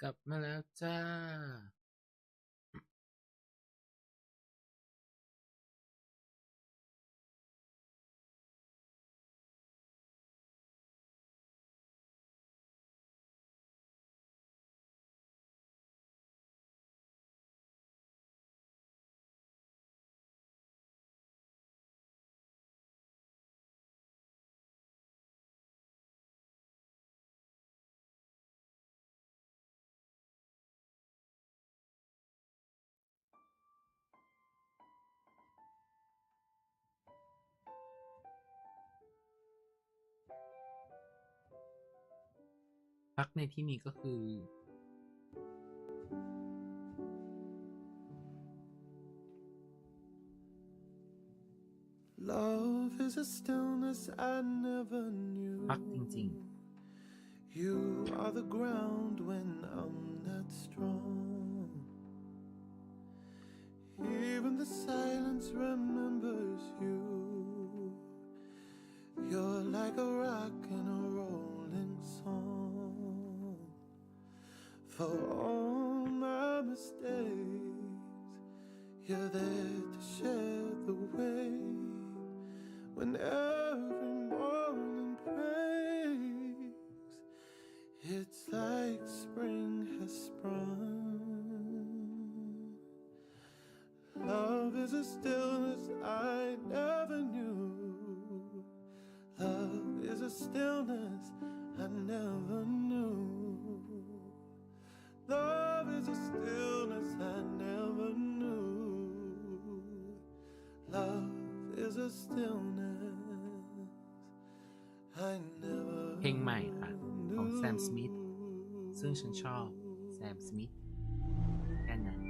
กลับมาแล้วจ้าพักในที่นี้ก็คือ Love is a stillness I never knew. พักจริง You are the ground when I'm not strong. Even the silence remembers you. You're like a rock in a rolling song. For all my mistakes, you're there to share the weight. When every morning breaks, it's like spring has sprung. Love is a stillness I never knew. Love is a stillness I never knew. Love is a stillness I never knew. Love is a stillness I never ๆ เพลงใหม่ค่ะ ของแซมสมิธซึ่งฉันชอบแซมสมิธแค่นั้น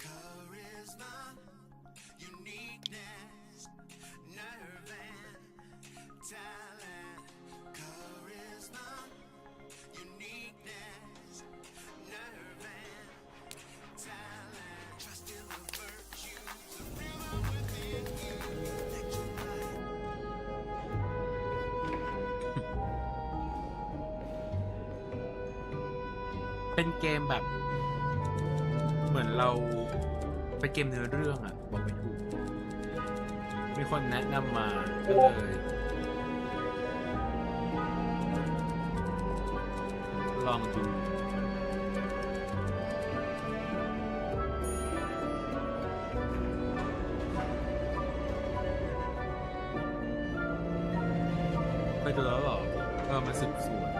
Charisma, uniqueness, nerve and talent. Charisma, uniqueness, nerve and talent. Trust in the virtues of rhythm within you. Let your mind เป็นเกมแบบ เหมือนเราเป็นเกมเนื้อเรื่องอะบอกไม่ถูก มีคนแนะนำมาก็เลย ลองดู ไปดูแล้วเหรอมันสืบสวน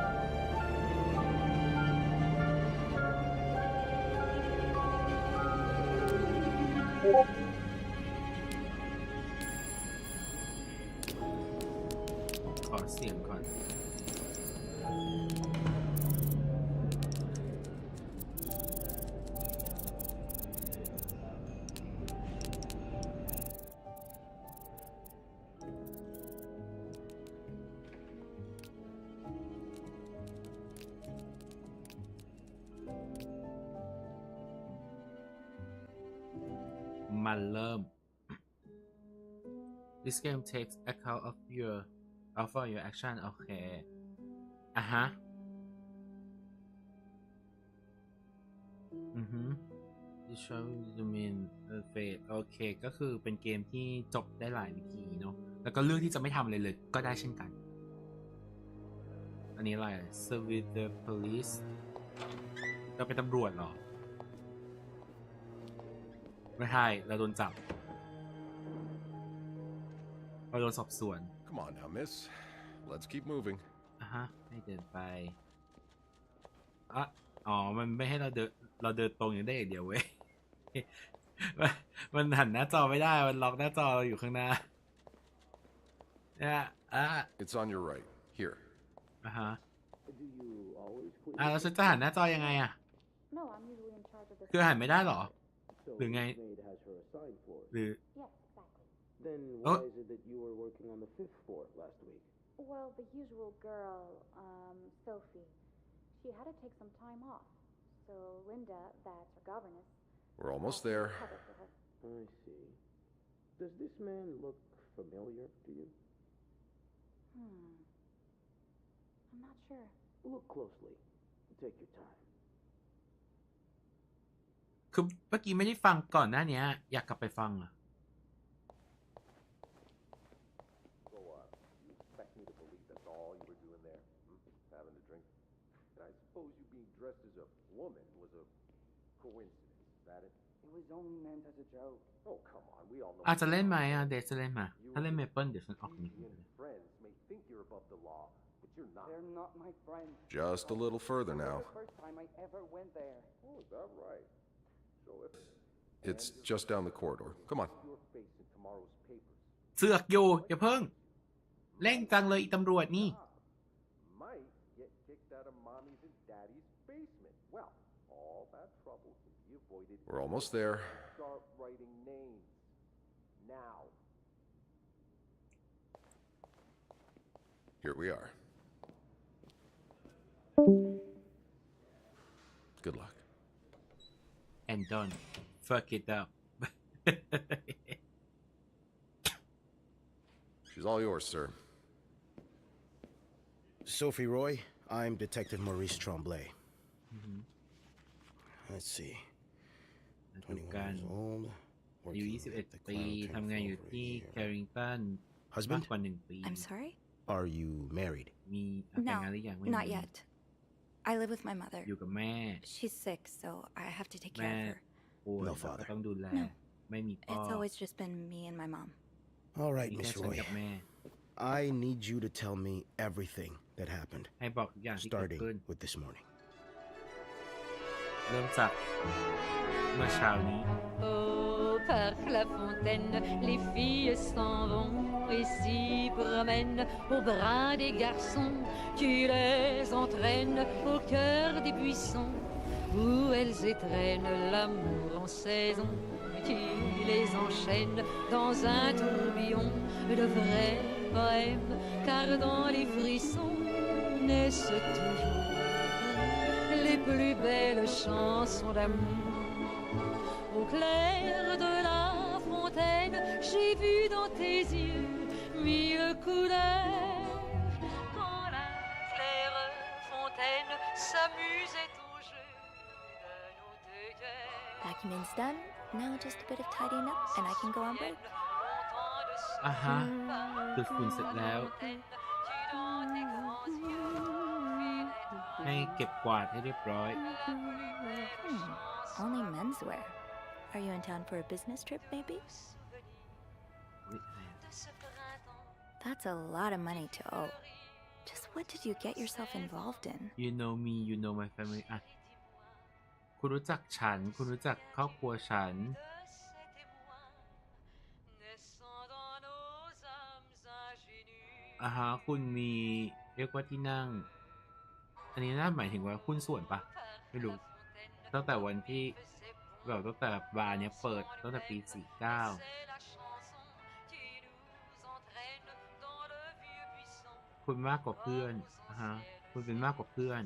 ขอเสียงก่อน มันเริ่ม This game takes account of your action โอเคอ่ะฮะYou show the main phase โอเคก็คือเป็นเกมที่จบได้หลายวิธีเนาะแล้วก็เลือกที่จะไม่ทำอะไรเลยก็ได้เช่นกัน อันนี้อะไร Service the police เราเป็นตำรวจเหรอ ไม่ใช่เราโดนจับเราโดนสอบสวน Come on now, miss. Let's keep moving. อ่ะฮะให้เดินไปอ๋อมันไม่ให้เราเดินตรงอย่างได้อย่างเดียวเว้ย มันหันหน้าจอไม่ได้มันล็อกหน้าจอเราอยู่ข้างหน้าเนี่ยIt's on your right. Here. อ่ะฮะแล้วฉันจะหันหน้าจอยังไงอ่ะ No, I'm usually in charge of the คือหันไม่ได้เหรอ So Đừng his ngay. maid has her assigned floors. หรือ Yes, exactly. Then Oh. why is it that you were working on the 5th floor last week? Well, the usual girl, Sophie, she had to take some time off. So Linda, that's her governess, We're almost asked me to there. cover for her. I see. Does this man look familiar to you? I'm not sure. Look closely. Take your time. คือเมื่อกี้ไม่ได้ฟังก่อนหน้านี้อยากกลับไปฟังอ่ะ So, you expect me to believe that's all you were doing there? Having a drink? And I suppose you being dressed as a woman was a coincidence, is that it? It was only meant as a joke. Oh, come on, we all know. อาจจะเล่นไหมเดซจะเล่นมาถ้าเล่นเมเปิลเดี๋ยวฉันออกนี้ You and friends may think you're above the law, but you're not. They're not my friends. Just a little further now. The first time I ever went there. Oh, is that right? So if it's just down the corridor. Come on. Your face in tomorrow's papers. เสือกอยู่อย่าเพิ่งเร่งจังเลยอีตำรวจนี่ Might get kicked out of mommy's and daddy's basement. Well, all that trouble can be avoided. We're almost there. Start writing names now. Here we are. Good luck. and don't fuck it up She's all yours, sir. Sophie Roy, I'm Detective Maurice Tremblay. Let's see. ถูก 21 กัน years old. อายุ Working 21 at the ปี Crown ทำงานอยู่ Temple ที่ over a แค year. ริงตันมาก Husband? กว่า1 ปี I'm sorry? Are you married? มีแต่ง No, งานหรือยังไม่ not มี yet. I live with my mother. อยู่กับแม่ She's sick, so I have to take แม่ care of her. ป่วย No เรา father. ก็ต้องดูแล No. ไม่มีพ่อ It's always just been me and my mom. All right, มีแค่ Miss ฉัน Roy. กับแม่ I need you to tell me everything that happened, ให้บอกทุกอย่างที่เกิด starting ขึ้น with this morning. เริ่มจากเมื่อเช้านี้ Au parc La Fontaine, les filles s'en vont et s'y promènent au bras des garçons. Tu les entraînes au cœur des buissons où elles étrennent l'amour en saison. Tu les enchaînes dans un tourbillon de vrais poèmes, car dans les frissons naissent toujours les plus belles chansons d'amour. Au clair de la fontaine, j'ai vu dans tes yeux mille couleurs. Quand la claire fontaine s'amusait au jeu de nos deux cœurs. Vacuuming's done. Now just a bit of tidying up and I can go on break. Longtemps de อ่ะฮะดูดฝุ่นเสร็จแล้ว fontaine, tu dans tes grands yeux, filais ให้เก็บกวาดให้เรียบร้อย Only menswear. Are you in town for a business trip, maybe? อุ๊ยอะไรอะ de ce printemps. That's a lot of money to owe. Just what did you get yourself involved in? You know me you know my family อ่ะคุณรู้จักฉัน คุณรู้จักครอบครัวฉัน De cet émoi naissant dans nos âmes ingénues. อ่ะฮะคุณมีเรียกว่าที่นั่ง อันนี้น่าหมายถึงว่าหุ้นส่วนปะไม่รู้ ตั้งแต่วันที่แบบตั้งแต่บาร์เนี้ยเปิดตั้งแต่ปี 49 C'est la chanson qui nous entraîne dans le vieux buisson. คุณมากกว่าเพื่อนอ่ะฮะคุณเป็นมากกว่าเพื่อน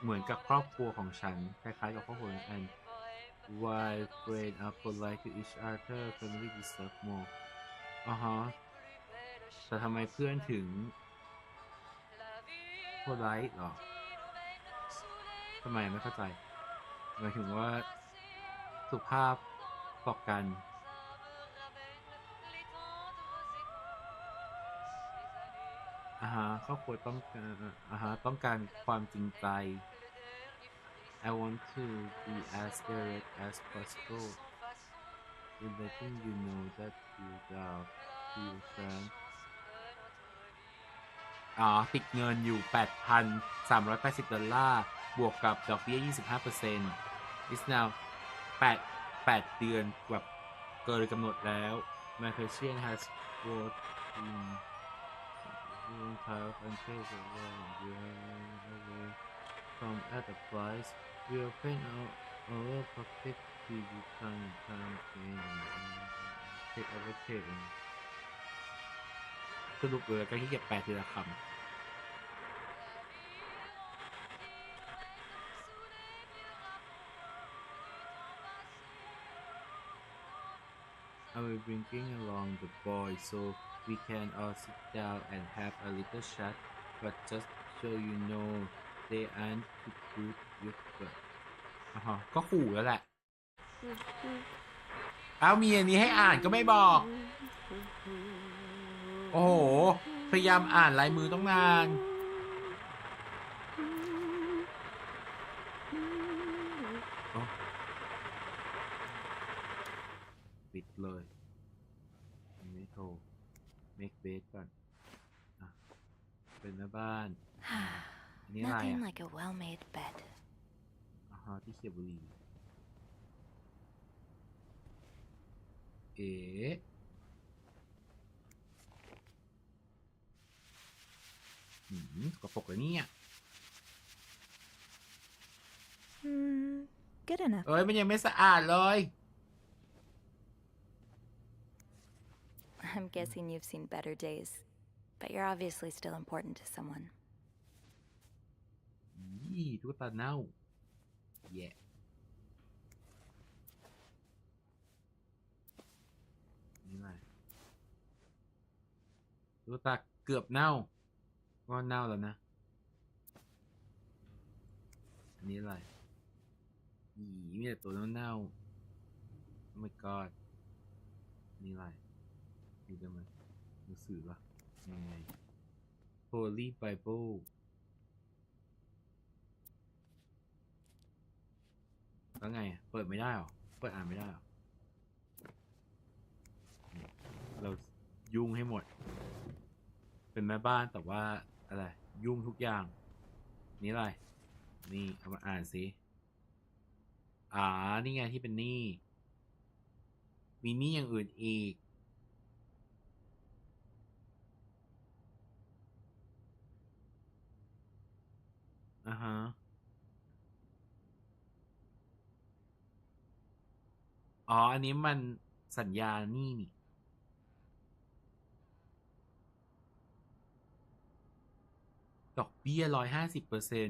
เหมือนกับครอบครัวของฉัน คล้ายๆกับครอบครัวของอัน Why friends are polite to each other family deserve more อ่ะฮะแต่ทำไมเพื่อนถึง polite หรอทำไมไม่เข้าใจหมายถึงว่าสุภาพต่อกันครอบครัวต้องการต้องการความจริงใจ I want to be as direct as possible in letting you know that you love your friend ติดเงินอยู่ $8,380 บวกกับดอกเบี้ย 25% is now 8 เดือนแบบเกินกำหนดแล้ว My question has worked in have and pay for one from at the price will pay out take overtake สรุปเลยก็ที่เก็บแปลทีละคำ I will bringing along the boy so we can all sit down and have a little chat but just so you know they aren't too good with but ก็ขู่แล้วแหละ เอามีอันนี้ให้อ่านก็ไม่บอก โอ้โห พยายามอ่านลายมือต้องนานโอ้ปิดเลยไม่โทร make bed ก่อนอ่ะเป็นแม่บ้านอันนี้อะไร Nothing อ่ะ like a well-made bed. ที่เขียบบุหรี่เอ๋สกปรกเลยเนี่ย Good enough. เอ้ยมันยังไม่สะอาดเลย I'm guessing you've seen better days, but you're obviously still important to someone. ยี่ตุ๊กตาเน่าแย่นี่อะไรตุ๊กตาเกือบเน่าก็เน่าแล้วนะอันนี้อะไรมีแต่ตัวเน่าๆ Oh my god นี่อะไรดูได้ไหมหนังสือปะยังไง Holy Bible แล้วไงเปิดไม่ได้หรอเปิดอ่านไม่ได้หรอเรายุ่งให้หมดเป็นแม่บ้านแต่ว่าอะไรยุ่งทุกอย่างนี่อะไรนี่เอามาอ่านสินี่ไงที่เป็นหนี้มีหนี้อย่างอื่นอีกอันนี้มันสัญญาหนี้นี่ดอกเบี้ย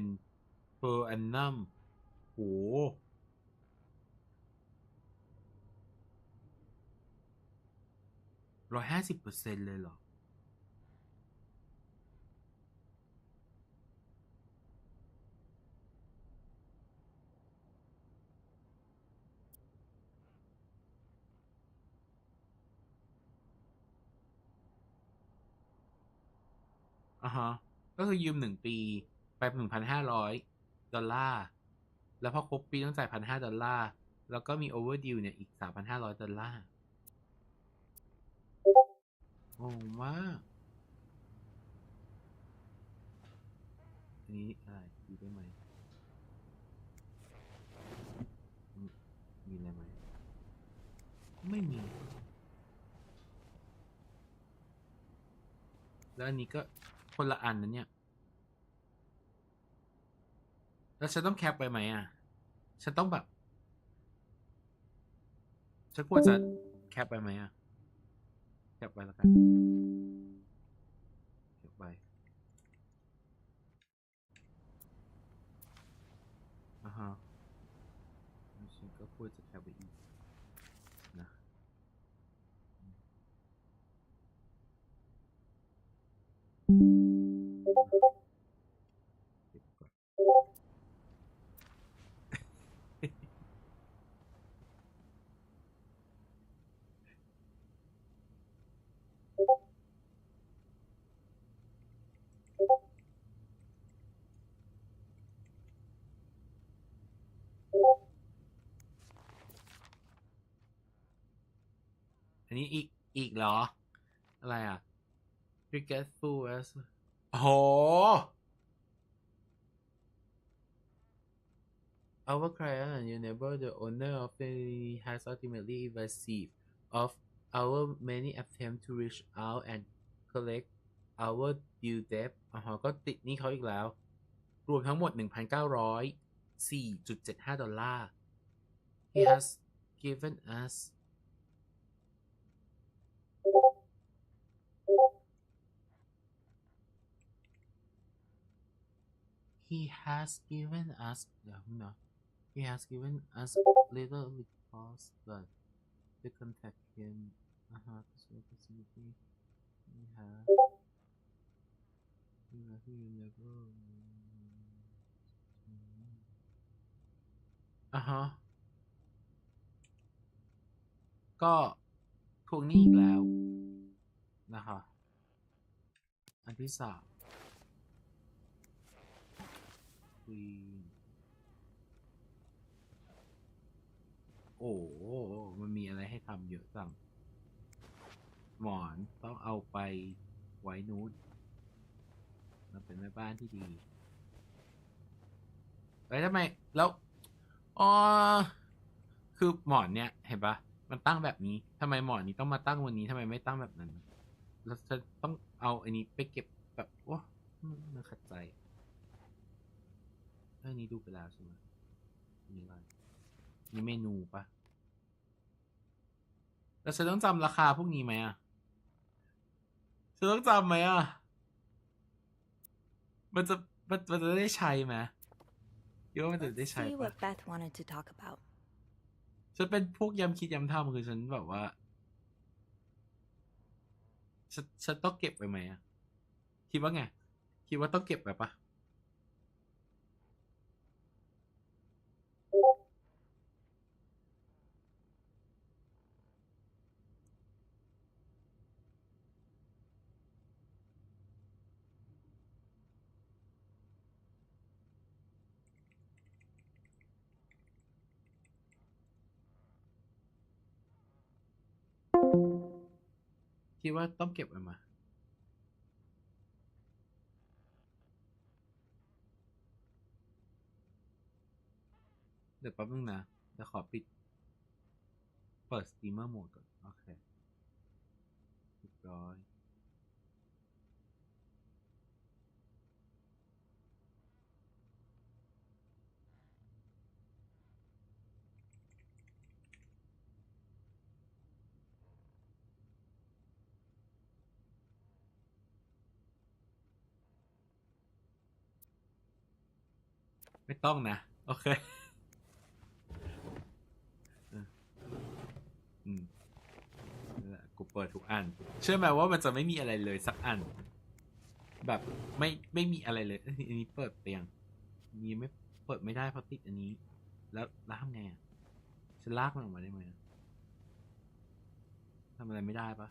150% per annum โห150%เลยเหรอก็คือยืม1 ปีไป$1,500แล้วพอครบปีต้องจ่าย$1,500แล้วก็มี overdue เนี่ยอีก$3,500งงมากอันนี้อะไรดูได้ไหมมีอะไรไหมไม่มีแล้วอันนี้ก็คนละอันนั้นเนี่ยแล้วฉันต้องแคปไปไหมอ่ะฉันต้องแบบฉันควรจะแคปไปไหมอ่ะแคปไปแล้วกันแคปไปฉันก็ควรจะแคปไปอีกนะเก็บก่อนอันนี้อีกเหรออะไรอ่ะ regretful as โอ้โห Our client and your neighbor, the owner of the has ultimately evasive of our many attempts to reach out and collect our due debt ก็ติดหนี้เขาอีกแล้ว รวมทั้งหมด$1,904.75 He has given us he has given us เดี๋ยวนะ he has given us little because but the contact him facility we have he never ก็ทวงหนี้อีกแล้วนะคะอันที่สามโอ้มันมีอะไรให้ทำเยอะจังหมอนต้องเอาไปไว้นู้นเราเป็นแม่บ้านที่ดีทำไมแล้วอ๋อคือหมอนเนี่ยเห็นปะมันตั้งแบบนี้ทำไมหมอนนี้ต้องมาตั้งวันนี้ทำไมไม่ตั้งแบบนั้นแล้วจะต้องเอาอันนี้ไปเก็บแบบโอ้มันขัดใจเรื่องนี้ดูไปแล้วใช่ไหมนี่อะไรนี่เมนูปะแล้วฉันต้องจำราคาพวกนี้ไหมอ่ะฉันต้องจำไหมอ่ะมันจะได้ใช้ไหมคิดว่ามันจะได้ Let's ใช้ see ปะ what Beth wanted to talk about. ฉันเป็นพวกย้ำคิดย้ำทำคือฉันแบบว่าฉันต้องเก็บไว้ไหมอ่ะคิดว่าไงคิดว่าต้องเก็บไว้ปะคิดว่าต้องเก็บไว้ไหมเดี๋ยวแป๊บนึงนะเดี๋ยวขอปิดเปิดสตรีมเมอร์โหมดก่อนโอเคเรียบร้อยไม่ต้องนะโอเคนั่นแหละกูเปิดทุกอันเชื่อไหมว่ามันจะไม่มีอะไรเลยสักอันแบบไม่มีอะไรเลยอันนี้เปิดไปยังอันนี้ไม่เปิดไม่ได้เพราะติดอันนี้แล้วทำไงอ่ะฉันลากมันออกมาได้ไหมทำอะไรไม่ได้ปะ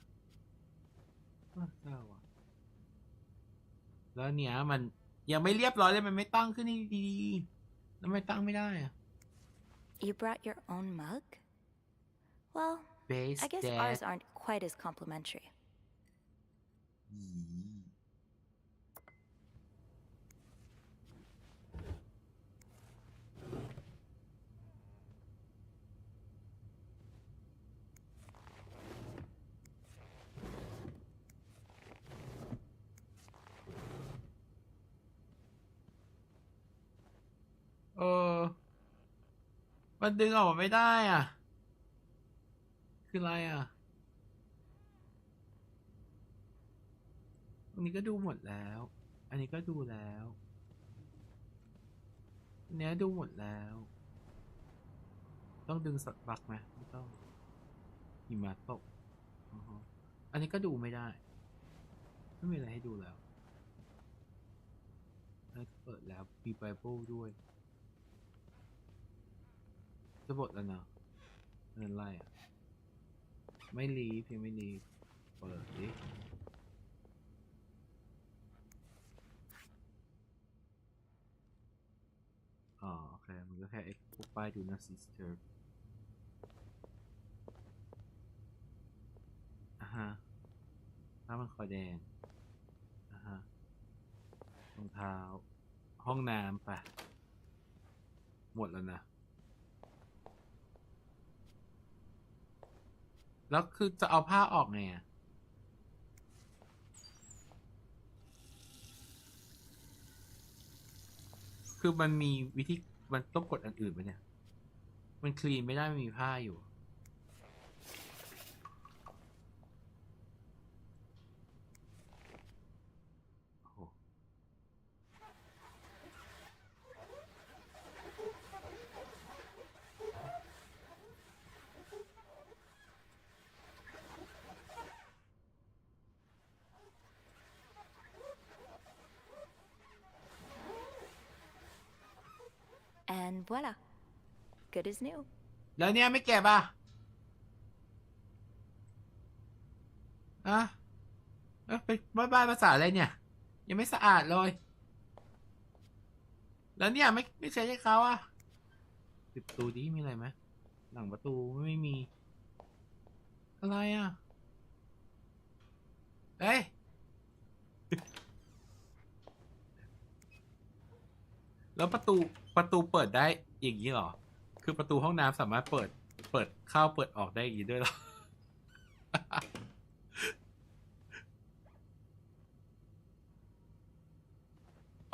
เจ้าว่ะแล้วเนี้ยมันยังไม่เรียบร้อยเลยมันไม่ตั้งขึ้นดีๆแล้วไม่ตั้งไม่ได้อ่ะ You brought your own mug? Well, Base I guess Dad ours aren't quite as complimentary. เออมันดึงออกมาไม่ได้อ่ะคืออะไรอ่ะอันนี้ก็ดูหมดแล้วอันนี้ก็ดูแล้วอันนี้ดูหมดแล้วต้องดึงสักบักไหมไม่ต้องหิมะตกอันนี้ก็ดูไม่ได้ไม่มีอะไรให้ดูแล้วเปิดแล้วมีไบเบิลด้วยจะบทแล้วเนาะเงินไล่อะไม่รีบยังไม่รีบเปิดดิอ๋อโอเคมันก็แค่พวกป้ายดูนะซิสเตอร์ถ้ามันคอยแดงรองเท้าห้องน้ำไปหมดแล้วนะแล้วคือจะเอาผ้าออกไงอ่ะคือมันมีวิธีมันต้องกดอันอื่นไหมเนี่ยมันคลีนไม่ได้ไม่มีผ้าอยู่โอ้โห And voila. Good as new. แล้วเนี่ยไม่เก็บอ่ะอะเป็นบ้านภาษาอะไรเนี่ย ยังไม่สะอาดเลย แล้วเนี่ยไม่ใช่เขาอ่ะปิดประตูดิมีอะไรไหมหลังประตูไม่มี อะไรอ่ะ เอ้ย แล้วประตูเปิดได้อย่างนี้เหรอ คือประตูห้องน้ำสามารถเปิดเข้าเปิดออกได้อย่างนี้ด้วยเหรอ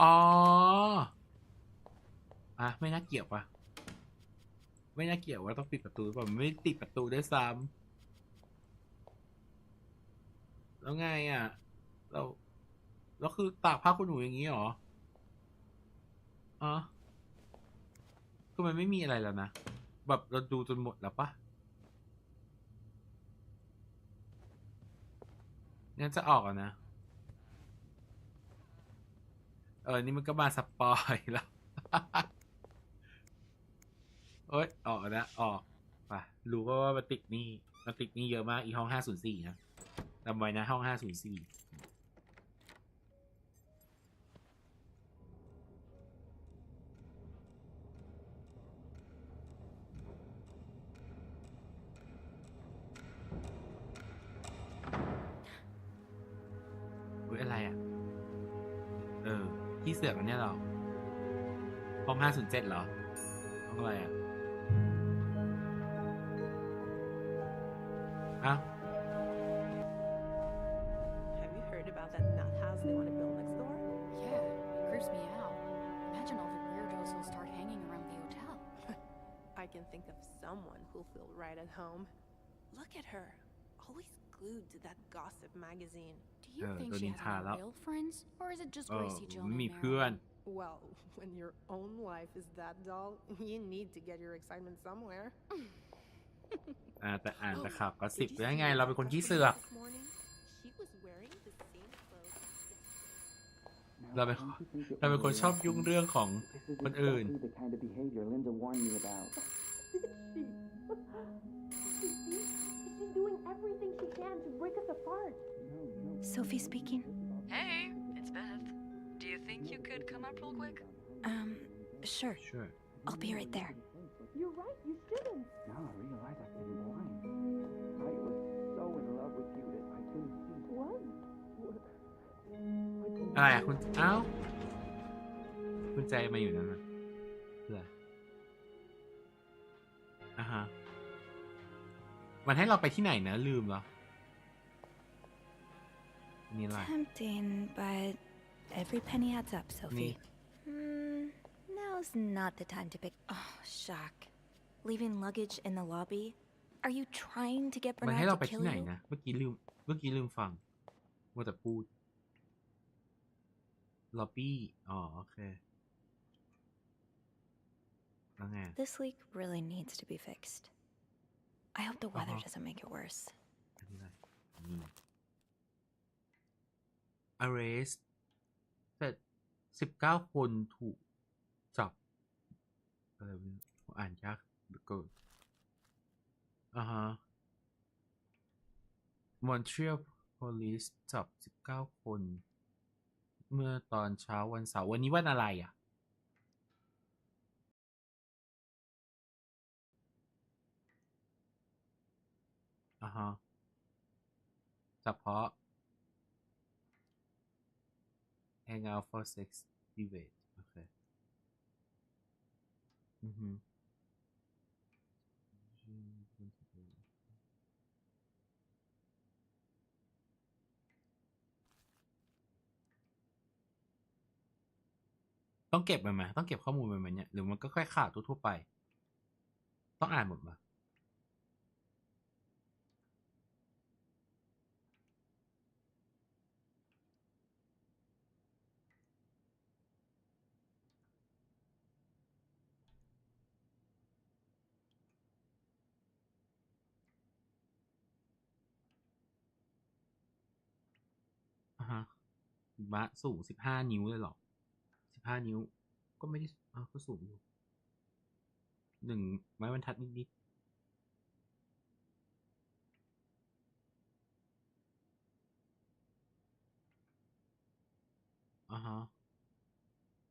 อ๋อไม่น่าเกี่ยวปะไม่น่าเกี่ยวว่าต้องปิดประตูป่ะมันไม่ติดประตูด้วยซ้ำแล้วไงอ่ะเราคือตากผ้าคุณหนูอย่างนี้เหรอคือมันไม่มีอะไรแล้วนะแบบเราดูจนหมดแล้วปะงั้นจะออกอ่ะนะนี่มันก็มาสปอยแล้ว เอ้ยออกนะออกป่ะรู้ว่ามันติดนี่เยอะมากอีห้อง504นะจำไว้นะห้อง504อะไรอ่ะที่เสือกอันเนี้ยเหรอห้อง507เหรอห้องอะไรอ่ะHave you heard about that nut house they want to build next door? Yeah, it creeps me out. Imagine all the weirdos who'll start hanging around the hotel. I can think of someone who'll feel right at home. Look at her, always glued to that gossip magazine. Do you think she has any real friends, or is it just Gracie Joan มี and เพื่อน Marilyn? Well, when your own life is that dull, you need to get your excitement somewhere. แต่อ่านแต่ข่าวก็สิบได้ไงเราเป็นคนขี้เสือก This morning, she was wearing the same clothes. เราเป็นคนชอบยุ่งเรื่องของคนอื่น The kind of behavior Linda warned me about. She's doing everything she can to break us apart. Sophie speaking. Hey, it's Beth. Do you think you could come up real quick? Sure. Sure. I'll be right there. You're right, you shouldn't. Now I realize I've been blind. I was so in love with you that I couldn't see. What? อะไรอ่ะคุณคุณใจมาอยู่นั่นน่ะเพื่อฮะมันให้เราไปที่ไหนนะลืมเหรอนี่อะไร Tempting, but every penny adds up, Sophie. Now's not the time to pick. Oh, shock. Leaving luggage in the lobby? Are you trying to get มันให้เรา Bernard ไป to ที่ kill ไหน you? นะเมื่อกี้ลืมฟังว่าแต่พูดล็อบบี้โอเคแล้วไง This leak really needs to be fixed. I hope the weather doesn't make it worse. อันนี้อะไรนี่ arrest แต่19 คนถูกจับอะไรวะเนี่ยอ่านยากเหลือเกินMontreal Police จับ19 คนเมื่อตอนเช้าวันเสาร์วันนี้วันอะไรอ่ะเฉพาะ hang out for sex debate โอเคต้องเก็บมันไหมต้องเก็บข้อมูลมันไหมเนี่ยหรือมันก็แค่ข่าวทั่วๆไปต้องอ่านหมดไหมบะสูง15 นิ้วเลยเหรอ15 นิ้วก็ไม่ได้ก็สูงอยู่ 1 ไม้บรรทัดนิดๆฮะ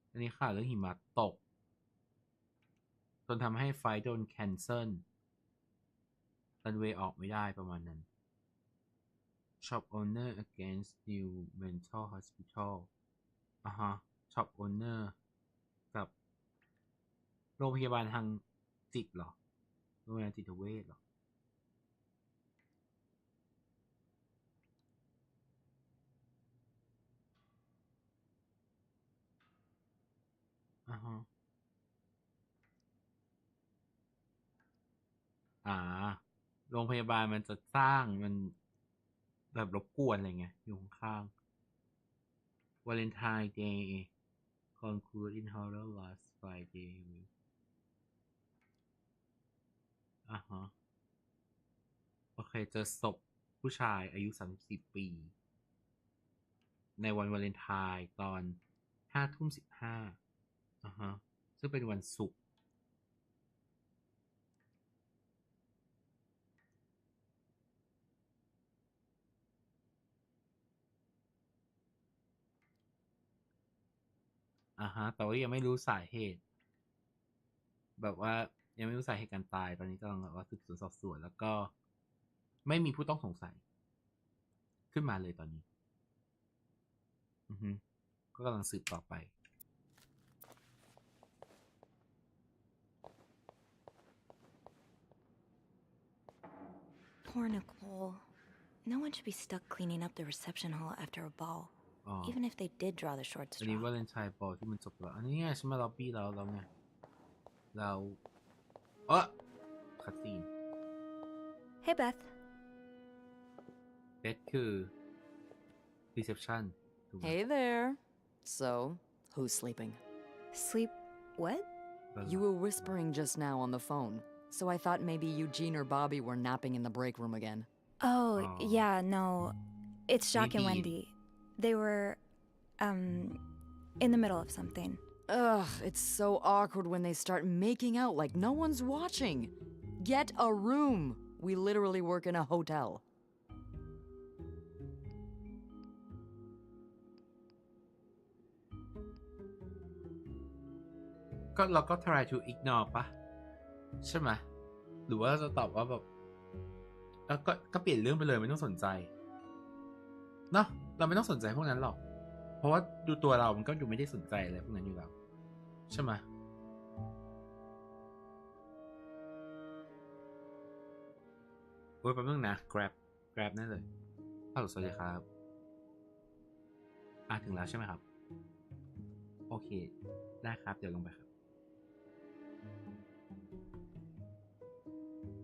อันนี้ข่าวเรื่องหิมะตกจนทำให้ไฟล์โดนแคนเซิลรันเวย์ออกไม่ได้ประมาณนั้น Shop owner against new mental hospital ฮะ Shop owner กับโรงพยาบาลทางจิตเหรอโรงพยาบาลจิตเวชเหรอฮะโรงพยาบาลมันจะสร้างมันแบบรบกวนอะไรเงี้ยอยู่ข้างๆ Valentine Day conclude in horror last Friday ฮะโอเคเจอศพผู้ชายอายุ34 ปีในวันวาเลนไทน์ตอน 5:15ฮะซึ่งเป็นวันศุกร์ฮะแต่ว่ายังไม่รู้สาเหตุแบบว่ายังไม่รู้สาเหตุการตายตอนนี้กำลังแบบว่าสืบสวนสอบสวนแล้วก็ไม่มีผู้ต้องสงสัยขึ้นมาเลยตอนนี้ก็กำลังสืบต่อไป Poor Nicole. No one should be stuck cleaning up the reception hall after a ball, even if they did draw the short อันนี้ straw. วาเลนไทน์บอลที่มันจบแล้วอันนี้ไงฉันมาล็อบบี้เราไงเราคัตซีน Hey, Beth. เบสคือ reception ถูกไหม Hey there. So, who's sleeping? Sleep. What? You were whispering just now on the phone, so I thought maybe Eugene or Bobby were napping in the break room again. Oh, yeah, no. It's Jacques and Maybe. Wendy. They were, in the middle of something. Ugh, it's so awkward when they start making out like no one's watching. Get a room. We literally work in a hotel. ก็เราก็ try to ignore ปะใช่ไหมหรือว่าเราจะตอบว่าแบบก็เปลี่ยนเรื่องไปเลยไม่ต้องสนใจเนาะเราไม่ต้องสนใจพวกนั้นหรอกเพราะว่าดูตัวเรามันก็ดูไม่ได้สนใจอะไรพวกนั้นอยู่แล้วใช่ไหมโอ้ยแป๊บนึงนะ grab นั่นเลยฮัลโหลสวัสดีครับถึงแล้วใช่ไหมครับโอเคได้ครับเดี๋ยวลงไปครับ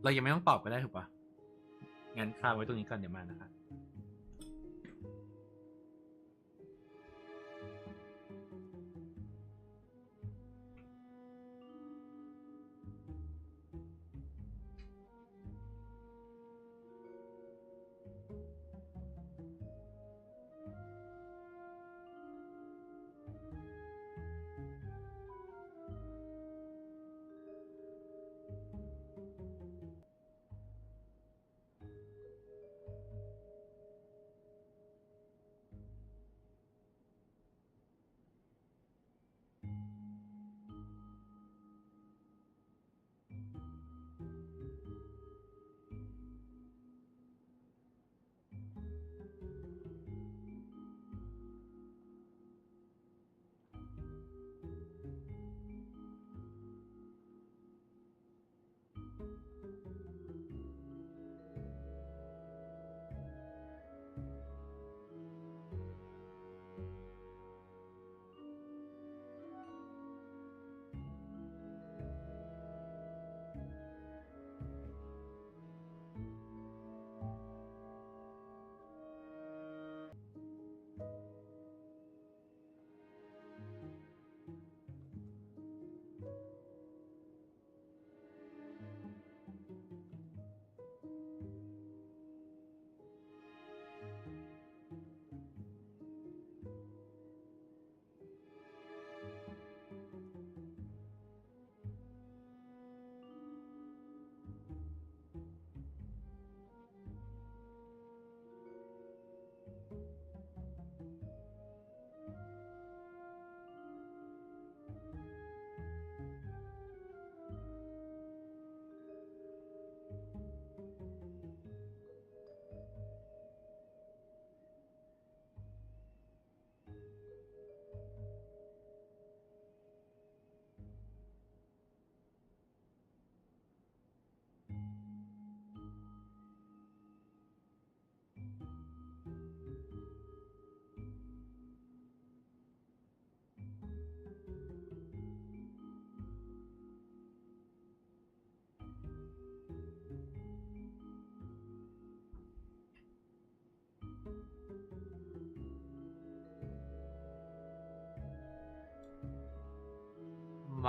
เรายังไม่ต้องตอบก็ได้ถูกปะงั้นค้างไว้ตรงนี้ก่อนเดี๋ยวมานะครับ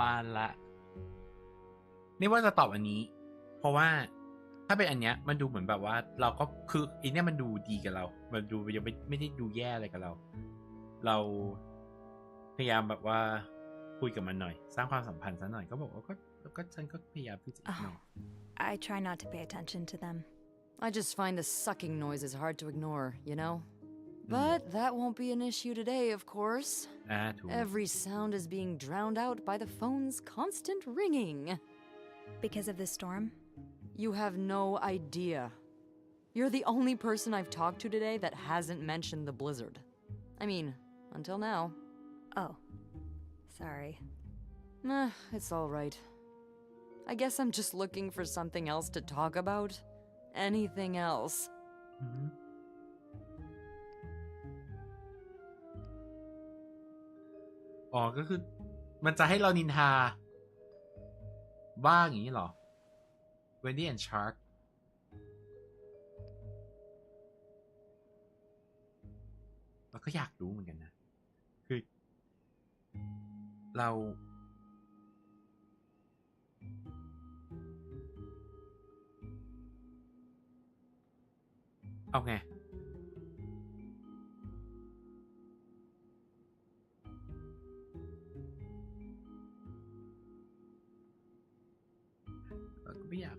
มาณละนี่ว่าจะตอบอันนี้ เพราะว่าถ้าเป็นอันเนี้ยมันดูเหมือนแบบว่าเราก็คืออันเนี้ยมันดูดีกับเรา มันดูยังไม่ได้ดูแย่อะไรกับเรา เราพยายามแบบว่าคุยกับมันหน่อย สร้างความสัมพันธ์ซะหน่อยก็บอกว่าก็ฉันก็พยายามที่จะหน่อย I try not to pay attention to them. I just find the sucking noises hard to ignore, you know? But that won't be an issue today, of course. ถูก Every sound is being drowned out by the phone's constant ringing. Because of the storm? You have no idea. You're the only person I've talked to today that hasn't mentioned the blizzard. I mean, until now. Oh. Sorry. It's all right. I guess I'm just looking for something else to talk about. Anything else. อ๋อก็คือมันจะให้เรานินทาบ้างอย่างนี้เหรอ Wendy and Shark เราก็อยากรู้เหมือนกันนะคือเราเอาไงเราก็ไม่อยาก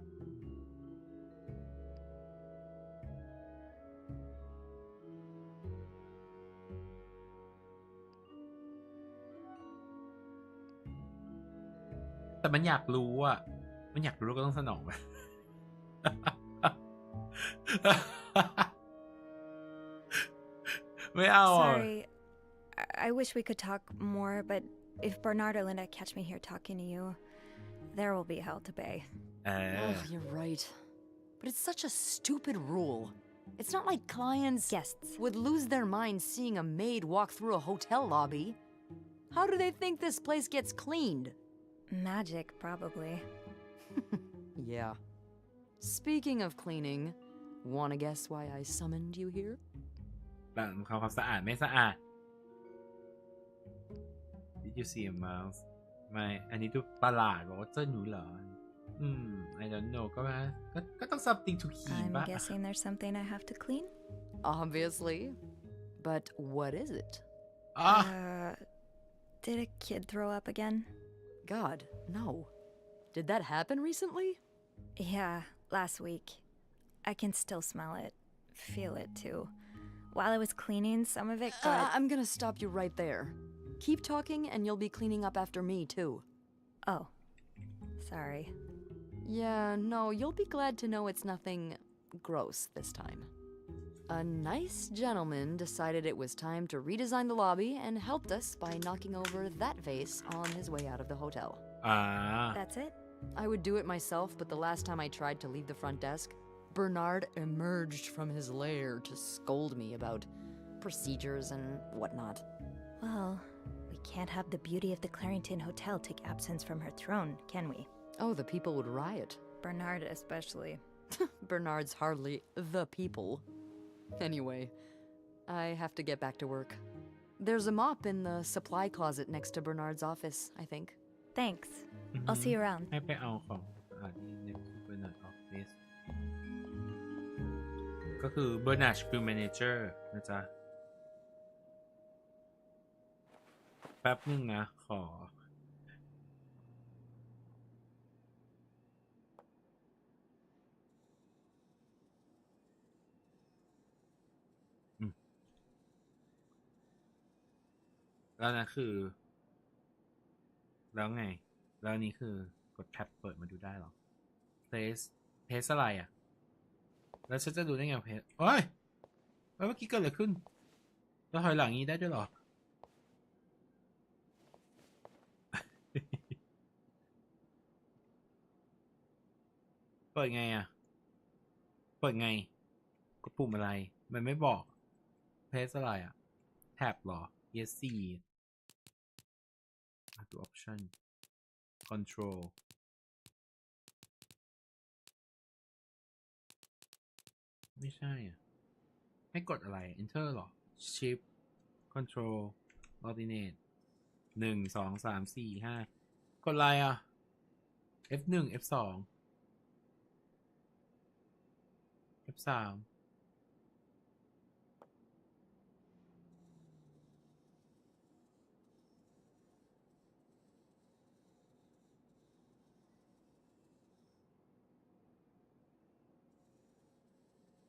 แต่มันอยากรู้อ่ะมันอยากรู้ก็ต้องสนองไป ไม่เอาอ่ะ Sorry. I wish we could talk more, but if Bernard or Linda catch me here talking to you, there will be hell to pay. Oh, you're right. But it's such a stupid rule. It's not like clients Guests. would lose their minds seeing a maid walk through a hotel lobby. How do they think this place gets cleaned? Magic, probably. Yeah. Speaking of cleaning, wanna guess why I summoned you here? ความสะอาดไม่สะอาด Did you see a mouse ไม่อันนี้ดูประหลาดบอกว่าเจ้าหนูเหรอI don't know ก็ต้อง something to clean I'm ป่ะ guessing there's something I have to clean? Obviously. But what is it? Did a kid throw up again? God, no. Did that happen recently? Yeah, last week. I can still smell it. Feel it, too. While I was cleaning, some of it got... I'm gonna stop you right there. Keep talking and you'll be cleaning up after me, too. Oh. Sorry. Yeah, no, you'll be glad to know it's nothing gross this time. A nice gentleman decided it was time to redesign the lobby and helped us by knocking over that vase on his way out of the hotel. That's it? I would do it myself, but the last time I tried to leave the front desk, Bernard emerged from his lair to scold me about procedures and whatnot. Well, we can't have the beauty of the Clarington Hotel take absence from her throne, can we? Oh, the people would riot. Bernard especially. Bernard's hardly the people. Anyway, I have to get back to work. There's a mop in the supply closet next to Bernard's office, I think. Thanks. I'll see you around. ให้ไปเอาของที่ใน Bernard Office ก็คือ Bernard คือ Manager นะจ๊ะแป๊บนึงนะขอแล้วนะคือแล้วไงแล้วนี้คือกดแท็บเปิดมาดูได้หรอ Place อะไรอ่ะแล้วฉันจะดูได้ไง Place โอ้ยเมื่อกี้เกิดอะไรขึ้นแล้วถอยหลังนี้ได้ด้วยหรอ เปิดไงอ่ะเปิดไงกดปุ่มอะไรมันไม่บอก Place อะไรอ่ะแท็บหรอ Yesดู option control ไม่ใช่อ่ะให้กดอะไร enter หรอ shift control coordinate 1 2 3 4 5 กดอะไรอ่ะ F1 F2 F3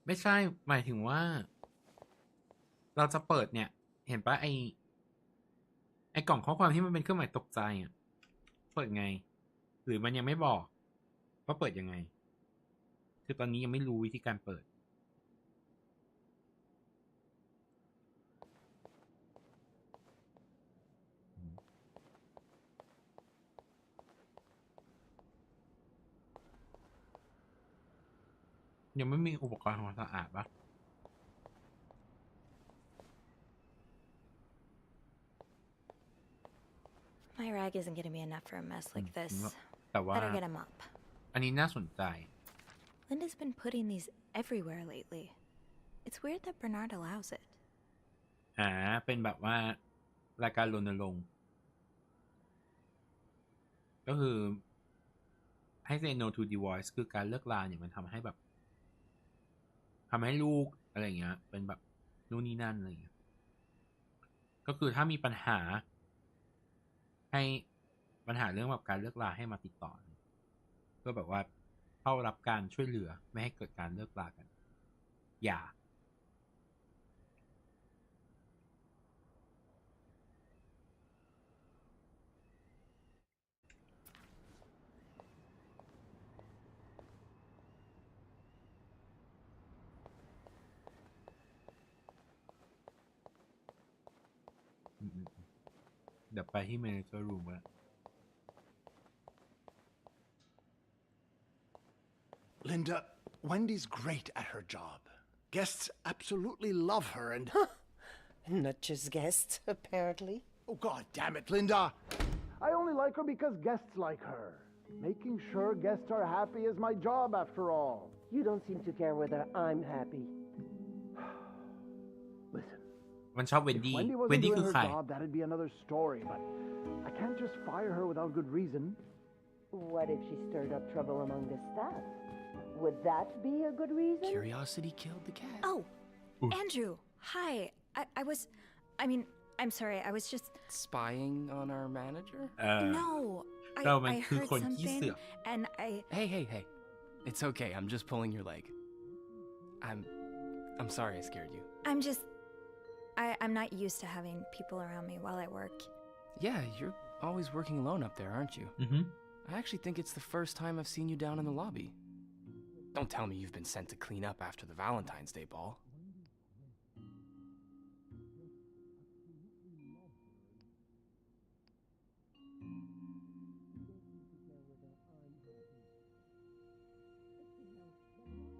ไม่ใช่หมายถึงว่า เราจะเปิดเนี่ย เห็นปะไอกล่องข้อความที่มันเป็นเครื่องหมายตกใจอ่ะเปิดไง หรือมันยังไม่บอกว่าเปิดยังไง คือตอนนี้ยังไม่รู้วิธีการเปิดยังไม่มีอุปกรณ์ทำความสะอาดปะ My rag isn't gonna be enough for a mess like this. แต่ว่า Better get a mop. อันนี้น่าสนใจ Linda's been putting these everywhere lately. It's weird that Bernard allows it. เป็นแบบว่ารายการรณรงค์ก็คือให้ say no to divorce คือการเลิกลาเนี่ยมันทำให้แบบทำให้ลูกอะไรอย่างเงี้ยเป็นแบบนู่นนี่นั่นอะไรอย่างเงี้ยก็คือถ้ามีปัญหาให้ปัญหาเรื่องแบบการเลิกลาให้มาติดต่อเพื่อแบบว่าเข้ารับการช่วยเหลือไม่ให้เกิดการเลิกลากันอย่าเดี๋ยวไปที่ manager room แล้ว Linda, Wendy's great at her job. Guests absolutely love her and... Not just guests, apparently. Oh, God damn it, Linda! I only like her because guests like her. Making sure guests are happy is my job, after all. You don't seem to care whether I'm happy. Listen. มันชอบเวนดี้ Wendy เวน wasn't ดี้ doing คือ her ใคร job, that'd be another story, but I can't just fire her without good reason. What if she stirred up trouble among the staff? Would that be a good reason? Curiosity killed the cat. Oh, Andrew. Hi. I mean, I'm sorry. I was just Spying on our manager? No. เรามัน I คือ heard คนขี้เสื something อก and Hey. It's okay. I'm just pulling your leg. I'm sorry I scared you. I'm not used to having people around me while I work. Yeah, you're always working alone up there, aren't you? I actually think it's the first time I've seen you down in the lobby. Don't tell me you've been sent to clean up after the Valentine's Day ball.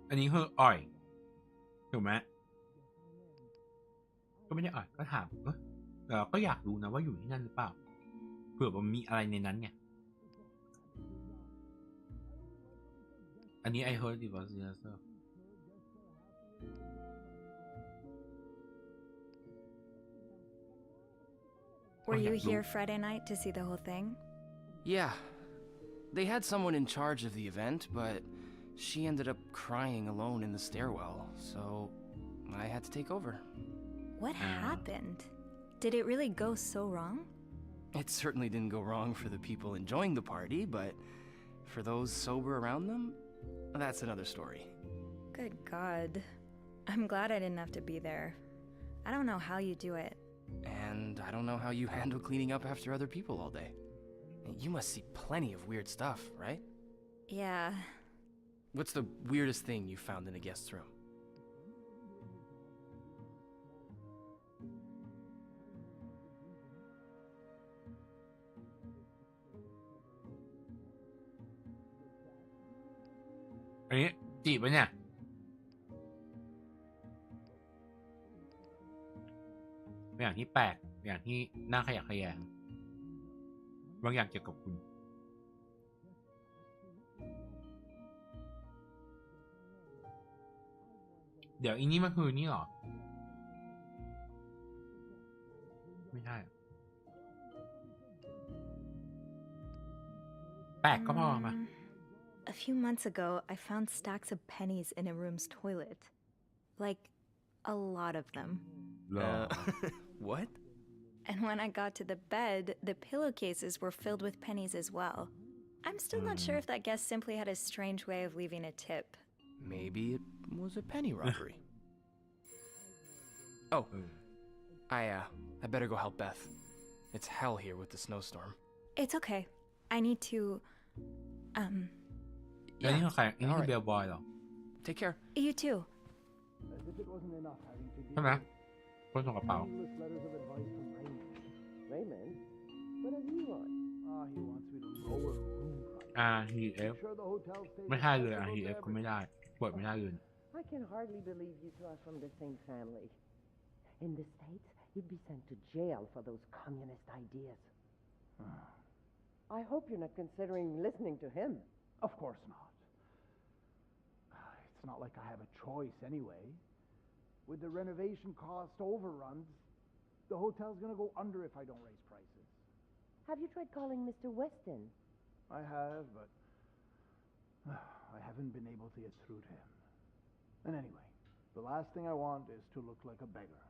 อันนี้คืออ่อยถูกไหมก็ไม่ได้อ่อยก็ถามแต่เราก็อยากรู้นะว่าอยู่ที่นั่นหรือเปล่าเผื่อมันมีอะไรในนั้นไงอันนี้ I heard it was disaster Were you here Friday night to see the whole thing? Yeah. They had someone in charge of the event, but she ended up crying alone in the stairwell, so I had to take over. What happened? Did it really go so wrong? It certainly didn't go wrong for the people enjoying the party, but for those sober around them, that's another story. Good God. I'm glad I didn't have to be there. I don't know how you do it. And I don't know how you handle cleaning up after other people all day. You must see plenty of weird stuff, right? Yeah. What's the weirdest thing you found in a guest's room? Ini tipenya. Bang อย่างที่แปลกอย่างที่น่าขยะแขยงบางอย่างเกี่ยวกับคุณ เดี๋ยวอีนี่มันคือนี่หรอ ไม่ใช่ แปลกก็พอมา A few months ago, I found stacks of pennies in a room's toilet. Like, a lot of them. What? And when I got to the bed, the pillowcases were filled with pennies as well. I'm still not sure if that guest simply had a strange way of leaving a tip. Maybe it was a penny robbery. Oh, I better go help Beth. It's hell here with the snowstorm. It's okay. I need to, แล้วนี่คือใครนี่คือเบลบอยเหรอ Take care. You too. As if it wasn't enough having to ใช่ไหมคนส่งกระเป๋า endless letters of advice from Raymond. Raymond? What does he want? He wants me to lower room price. RTF Sure the hotel stays ไม่ใช่เลย accessible to RTF ก็ไม่ได้เปิดไม่ได้เลย I can hardly believe you two are from the same family. In the States, you'd be sent to jail for those communist ideas. I hope you're not considering listening to him. Of course not. It's not like I have a choice anyway. With the renovation cost overruns, the hotel's gonna go under if I don't raise prices. Have you tried calling Mr. Weston? I have, but I haven't been able to get through to him. And anyway, the last thing I want is to look like a beggar.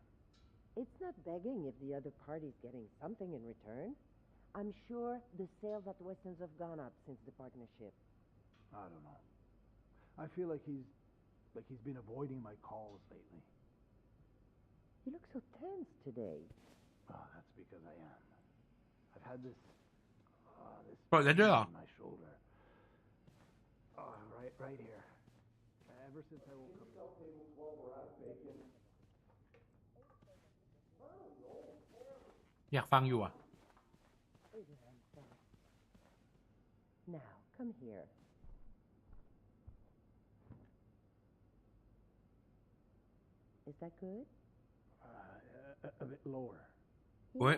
It's not begging if the other party's getting something in return. I'm sure the sales at Weston's have gone up since the partnership. I don't know. I feel like he's been avoiding my calls lately. You look so tense today. Oh, that's because I am. I've had this But they do. on my shoulder. Oh, right here. Ever since I woke up. อยากฟังอยู่อ่ะ Now, come here. Is that good? A bit lower. เฮ้ย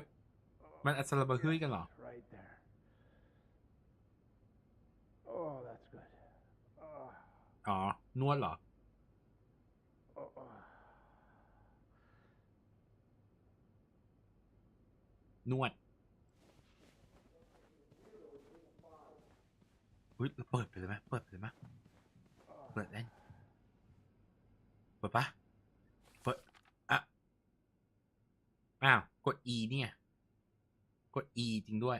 มันอัศรบะฮึ่ยกันเหรอ Right there. Oh, that's good. อ๋อ นวดเหรอ นวดเฮ้ยเปิดไปเลยไหมเปิดไปเลยไหมเปิดได้เปิดปะเปิดอ่ะอ้าวกด E เนี่ยกด E จริงด้วย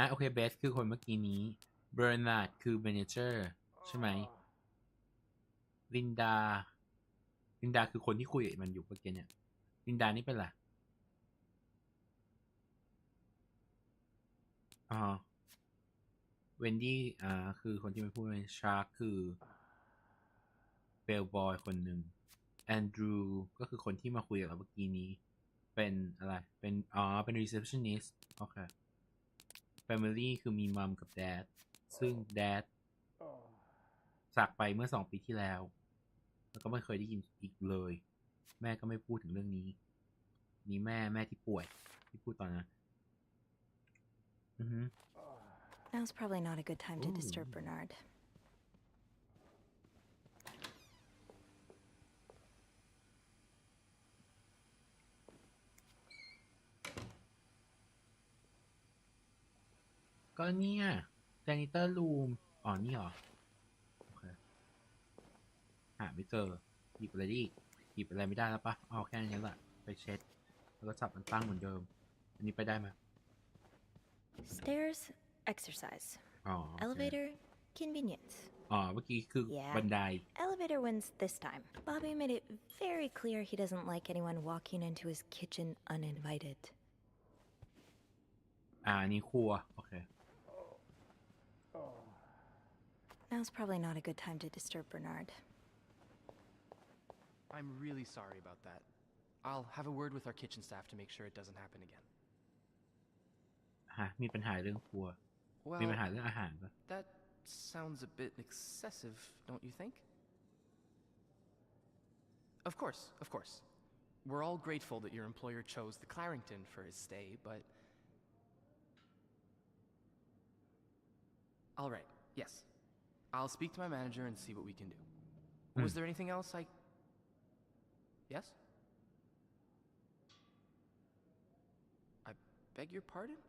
โอเคเบสคือคนเมื่อกี้นี้เบอร์นาร์ดคือเมเนเจอร์ใช่ไหมลินดาคือคนที่คุยกับมันอยู่เมื่อกี้เนี่ยลินดานี่เป็นอะไรเวนดี้คือคนที่ไม่พูดเป็นชาร์คคือเบลบอยคนหนึ่งแอนดรูก็คือคนที่มาคุยกับเราเมื่อกี้นี้เป็นอะไรเป็น receptionist โอเค family คือมีมัมกับแดดซึ่งแดดจากไปเมื่อ2 ปีที่แล้วแล้วก็ไม่เคยได้ยินอีกเลยแม่ก็ไม่พูดถึงเรื่องนี้นี่แม่ที่ป่วยที่พูดตอนนั้นNow's probably not a good time to disturb Bernard. ก็เนี่ย janitor room อ๋อนี่เหรอโอเคหาไม่เจอหยิบอะไรดิหยิบอะไรไม่ได้แล้วปะเอาแค่นี้แหละไปเช็ดแล้วก็จับมันตั้งเหมือนเดิมอันนี้ไปได้ไหม Stairs, exercise. อ๋อ Elevator, convenience. เมื่อกี้คือ Yeah. บันได Elevator wins this time. Bobby made it very clear he doesn't like anyone walking into his kitchen uninvited. อันนี้ครัวโอเค Now's probably not a good time to disturb Bernard. I'm really sorry about that. I'll have a word with our kitchen staff to make sure it doesn't happen again. มีปัญหาเรื่องครัว Well, มีปัญหาเรื่องอาหารปะ that sounds a bit excessive, don't you think? Of course. We're all grateful that your employer chose the Clarington for his stay, but... All right, yes. I'll speak to my manager and see what we can do. Was there anything else Yes? I beg your pardon?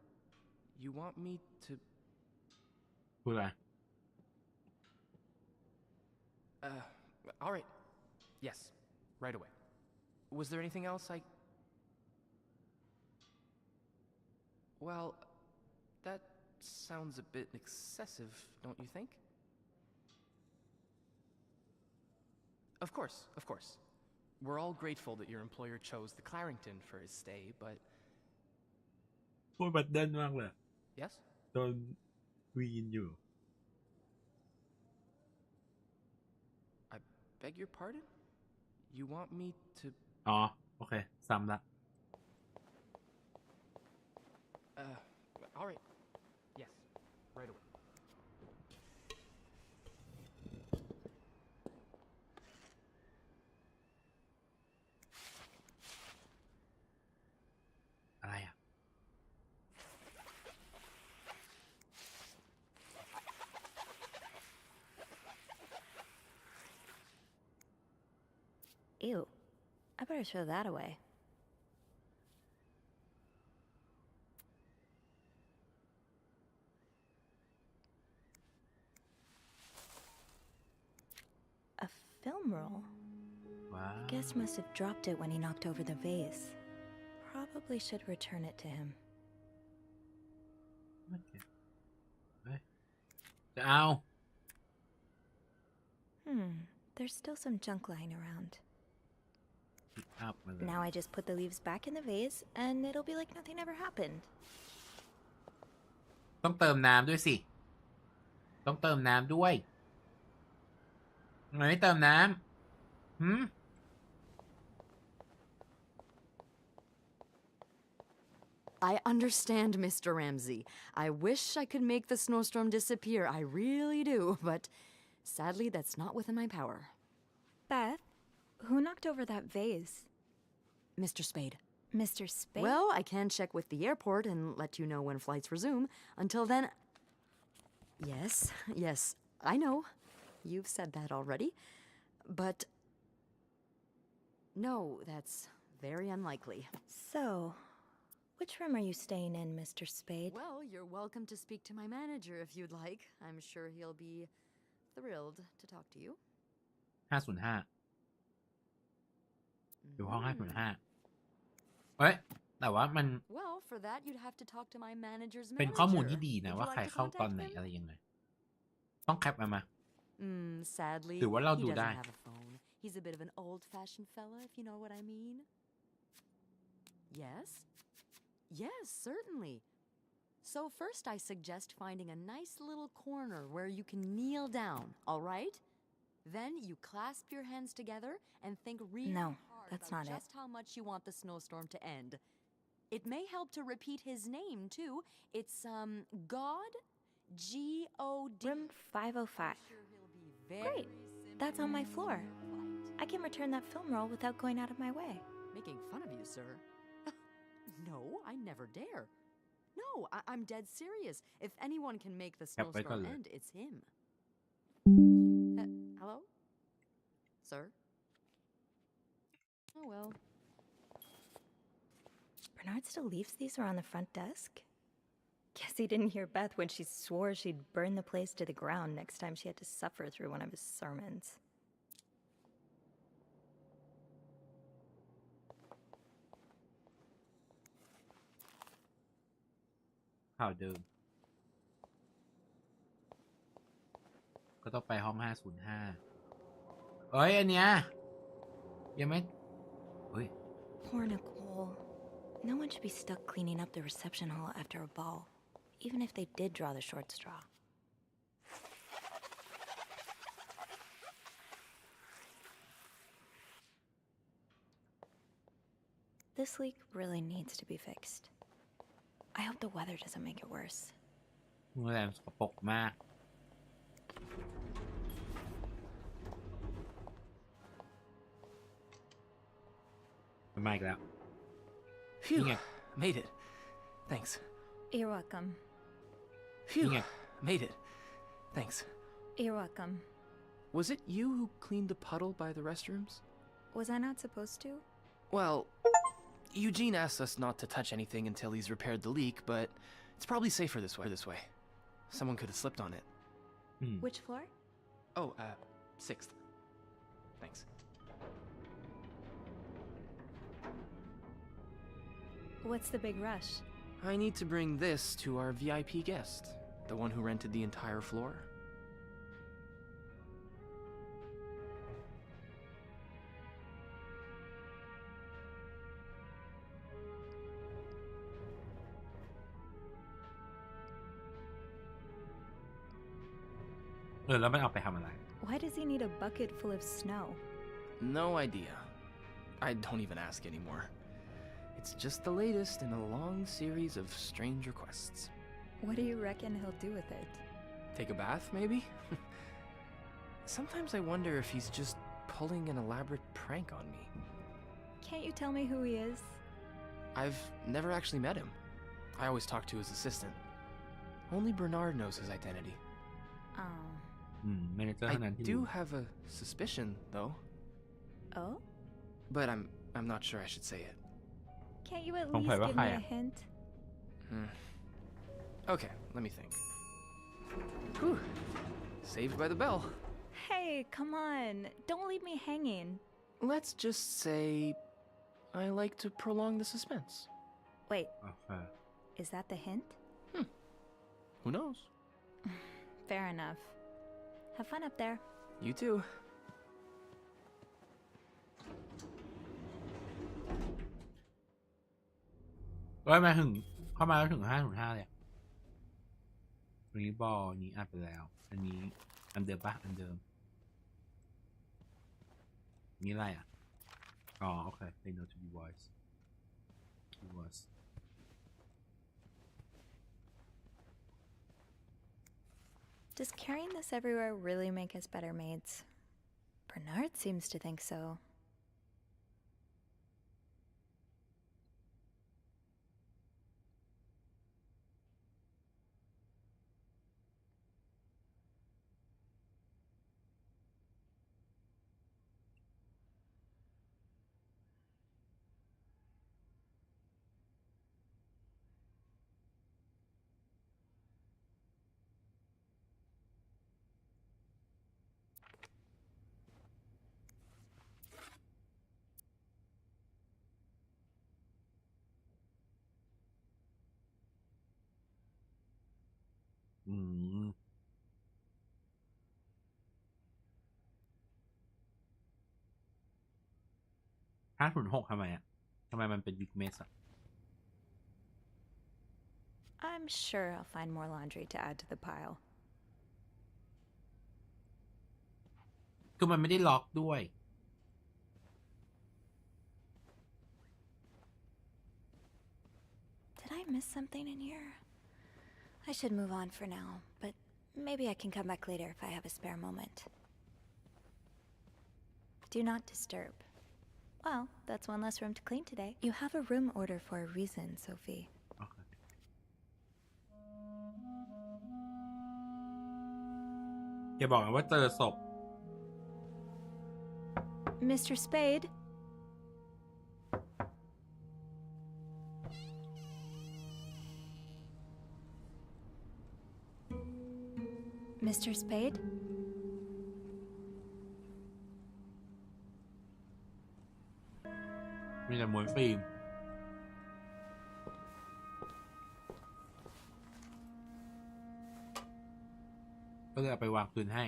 You want me to... พูดอะไร Alright. Yes, right away. Was there anything else I... Well, that sounds a bit excessive, don't you think? Of course, of course. We're all grateful that your employer chose the Clarington for his stay, but... พูดบัดเดิลมากเลย Yes? โดนวีนอยู่ I beg your pardon? You want me to... อ๋อ โอเค ซ้ำละ Alright. Yes, right away. อะไรอ่ะ Ew. I better throw that away. A film roll. Wow. Guess must have dropped it when he knocked over the vase. Probably should return it to him. จะเอา There's still some junk lying around. pick up มาเลย Now I just put the leaves back in the vase, and it'll be like nothing ever happened. ต้องเติมน้ำด้วยสิ ต้องเติมน้ำด้วยทำไมไม่เติมน้ำI understand, Mr. Ramsey. I wish I could make the snowstorm disappear. I really do, but sadly, that's not within my power. Beth, who knocked over that vase? Mr. Spade. Mr. Spade? Well, I can check with the airport and let you know when flights resume. Until then... Yes, I know. You've said that already. But... no, that's very unlikely. So, which room are you staying in, Mr. Spade? Well, you're welcome to speak to my manager if you'd like. I'm sure he'll be thrilled to talk to you. 505 อยู่ห้อง 505 เอ้ย แต่ว่ามัน Well, for that you'd have to talk to my manager's เป็น manager. ข้อมูลที่ดีนะ Would ว่า you ใคร like to เข้าตอนไหน contact him? อะไรยังไง ต้องแคปมา Sadly, หรือว่าเรา he ดู doesn't ได้ have a phone. He's a bit of an old-fashioned fella, if you know what I mean. Yes? Yes, certainly. So first I suggest finding a nice little corner where you can kneel down, all right? Then you clasp your hands together and think really No, hard that's about not it. just how much you want the snowstorm to end. It may help to repeat his name, too. It's, God, G-O-D. Room 505. Very Great. That's on my floor. I can return that film roll without going out of my way. Making fun of you, sir. No, I never dare. No, I'm dead serious. If anyone can make the snowstorm end, it's him. Hello? Sir? Oh, well. Bernard still leaves these around the front desk? Guess he didn't hear Beth when she swore she'd burn the place to the ground next time she had to suffer through one of his sermons.ข่าวเดิม ก็ต้องไปห้อง 505 เอ้ย อันเนี้ยยังไม่ เฮ้ย Poor Nicole. No one should be stuck cleaning up the reception hall after a ball, even if they did draw the short straw. This leak really needs to be fixed. I hope the weather doesn't make it worse. โรงแรมสกปรกมาก มันมาอีกแล้ว Phew, Yeah. made it. Thanks. You're welcome. Phew, Yeah. made it. Thanks. You're welcome. Was it you who cleaned the puddle by the restrooms? Was I not supposed to? Well, Eugene asked us not to touch anything until he's repaired the leak, but It's probably safer this way. Someone could have slipped on it. Which floor? Oh, 6th. Thanks. What's the big rush? I need to bring this to our VIP guest, the one who rented the entire floor. Why does he need a bucket full of snow? No idea. I don't even ask anymore. It's just the latest in a long series of strange requests. What do you reckon he'll do with it? Take a bath, maybe? Sometimes I wonder if he's just pulling an elaborate prank on me. Can't you tell me who he is? I've never actually met him. I always talk to his assistant. Only Bernard knows his identity. Oh. I do have a suspicion, though. Oh? But I'm not sure I should say it. Can't you at least give me a hint? Okay, let me think. Whew. Saved by the bell. Hey, come on. Don't leave me hanging. Let's just say I like to prolong the suspense. Wait. Is that the hint? Who knows? Fair enough. Have fun up there. You too. มาถึงเข้ามาแล้วถึง5:05เลยอันนี้บอลนี้อัดไปแล้วอันนี้อันเดิมปะอันเดิมนี่อะไรอ่ะอ๋อโอเค they know to be wise Does carrying this everywhere really make us better maids? Bernard seems to think so. Mm. 506ทำไมอ่ะทำไมมันเป็นวิกเมสอ่ะ I'm sure I'll find more laundry to add to the pile. คือมันไม่ได้ล็อกด้วย Did I miss something in here? I should move on for now, but maybe I can come back later if I have a spare moment. Do not disturb. Well, that's one less room to clean today. You have a room order for a reason, Sophie. Okay. อย่าบอกนะว่าเจอศพ Mr. Spade? Mr. Spade? มีแต่ม้วนฟิล์มก็เลยเอาไปวางคืนให้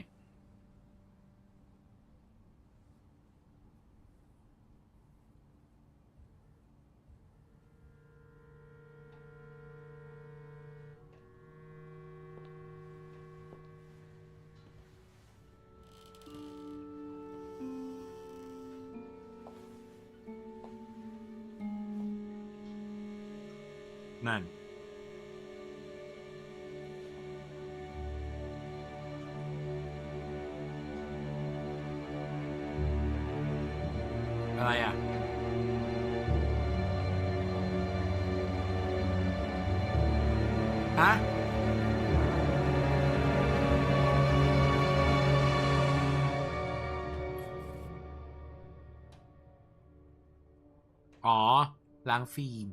นั่นอะไรอ่ะฮะอ๋อล้างฟิล์ม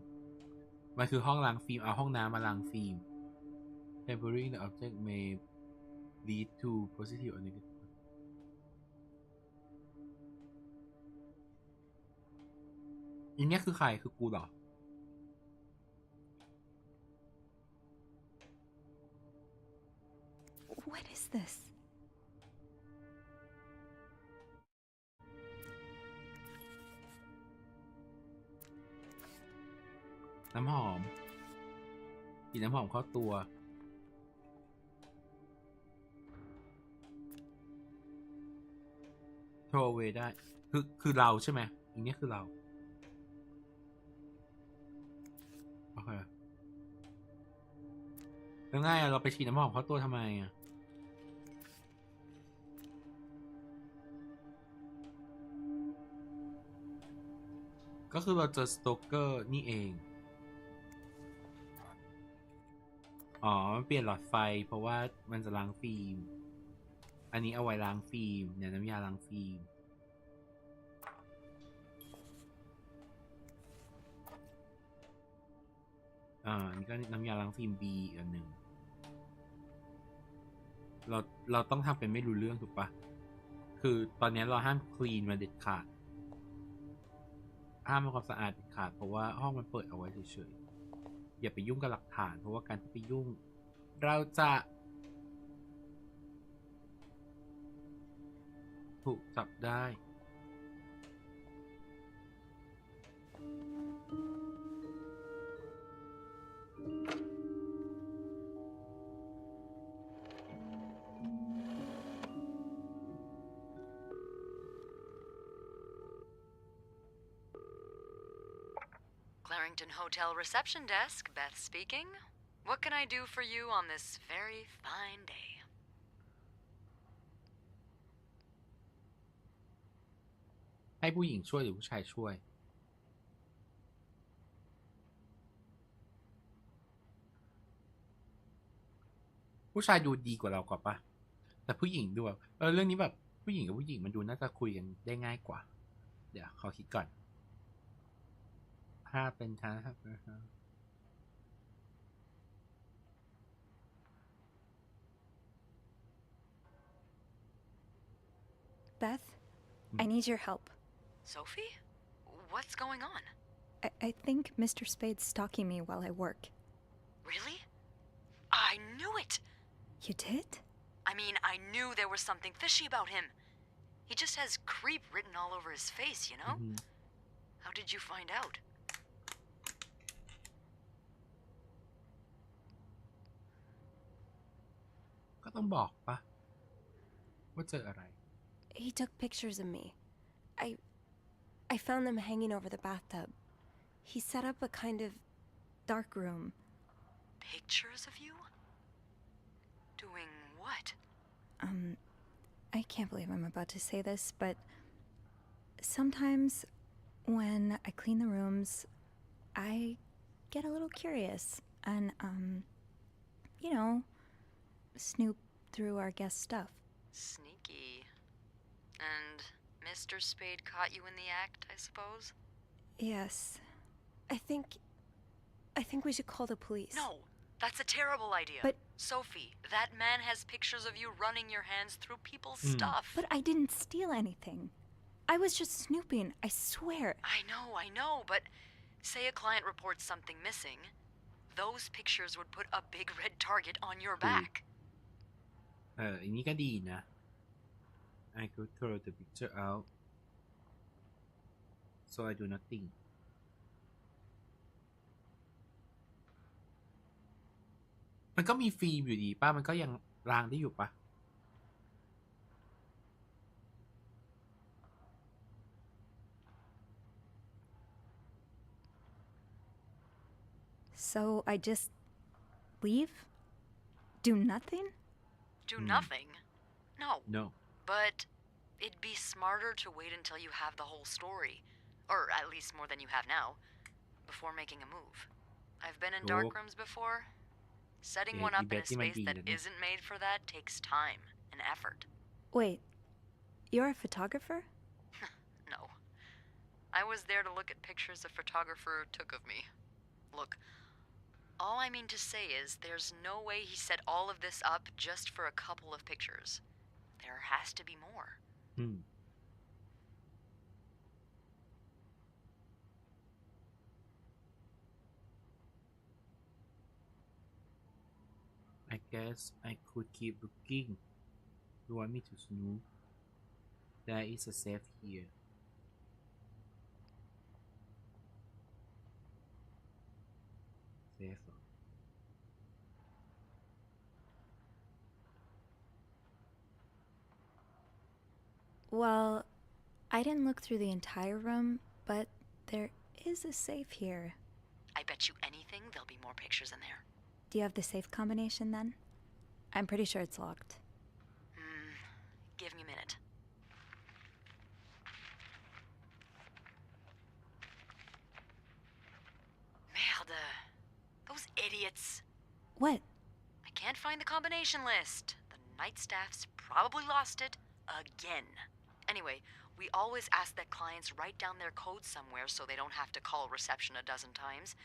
มันคือห้องล้างฟิล์มเอาห้องน้ำมาล้างฟิล์ม Tampering the object may lead to positive or negative อันเนี้ยคือใครคือกูเหรอ What is this? น้ำหอมกลิ่นน้ำหอมเข้าตัวโทรเวได้คือเราใช่ไหมอันนี้คือเราโอเคแล้วง่ายเราไปฉีดน้ำหอมเข้าตัวทำไมอ่ะก็คือเราเจอสโตเกอร์นี่เองอ๋อมันเปลี่ยนหลอดไฟเพราะว่ามันจะล้างฟิล์มอันนี้เอาไว้ล้างฟิล์มเนี่ยน้ำยาล้างฟิล์มอันนี้ก็น้ำยาล้างฟิล์ม B อีกอันหนึ่งเราต้องทำเป็นไม่รู้เรื่องถูกปะคือตอนนี้เราห้ามคลีนมาเด็ดขาดห้ามทำความสะอาดเด็ดขาดเพราะว่าห้องมันเปิดเอาไว้เฉยๆอย่าไปยุ่งกับหลักฐานเพราะว่าการที่ไปยุ่งเราจะถูกจับได้ Clarington Hotel reception desk, Beth speaking. What can I do for you on this very fine day? ให้ผู้หญิงช่วยหรือผู้ชายช่วยผู้ชายดูดีกว่าเรากว่าปะแต่ผู้หญิงดูแบบเรื่องนี้แบบผู้หญิงกับผู้หญิงมันดูน่าจะคุยกันได้ง่ายกว่าเดี๋ยวขอคิดก่อนถ้าเป็นช้าครับ Beth, I need your help. Sophie? What's going on? I think Mr. Spade's stalking me while I work. Really? I knew it! You did? I mean, I knew there was something fishy about him. He just has creep written all over his face, you know? How did you find out? He took pictures of me. I found them hanging over the bathtub. He set up a kind of dark room. Pictures of you? Doing what? I can't believe I'm about to say this, but sometimes when I clean the rooms, I get a little curious and, you know, snoop through our guest stuff. Sneaky. And Mr. Spade caught you in the act, I suppose? Yes. I think we should call the police. No, that's a terrible idea. But Sophie, that man has pictures of you running your hands through people's stuff. But I didn't steal anything. I was just snooping, I swear. I know, but say a client reports something missing, those pictures would put a big red target on your back. อันนี้ก็ดีนะ I could throw the picture out so I do nothing มันก็มีฟิล์มอยู่ดีป่ะมันก็ยังล้างได้อยู่ป่ะ So I just leave? Do nothing? Do nothing? No. No. But it'd be smarter to wait until you have the whole story. Or at least more than you have now. Before making a move. I've been in dark rooms before. Setting one up in a space that isn't made for that takes time and effort. Wait, you're a photographer? No. I was there to look at pictures a photographer took of me. Look, All I mean to say is there's no way he set all of this up just for a couple of pictures. There has to be more. I guess I could keep looking. You want me to snoop? There is a safe here. Safe. Well, I didn't look through the entire room, but there is a safe here. I bet you anything there'll be more pictures in there. Do you have the safe combination then? I'm pretty sure it's locked. Give me a minute. Merde. Those idiots. What? I can't find the combination list. The night staff's probably lost it again. Anyway, we always ask that clients write down their code somewhere so they don't have to call reception a dozen times.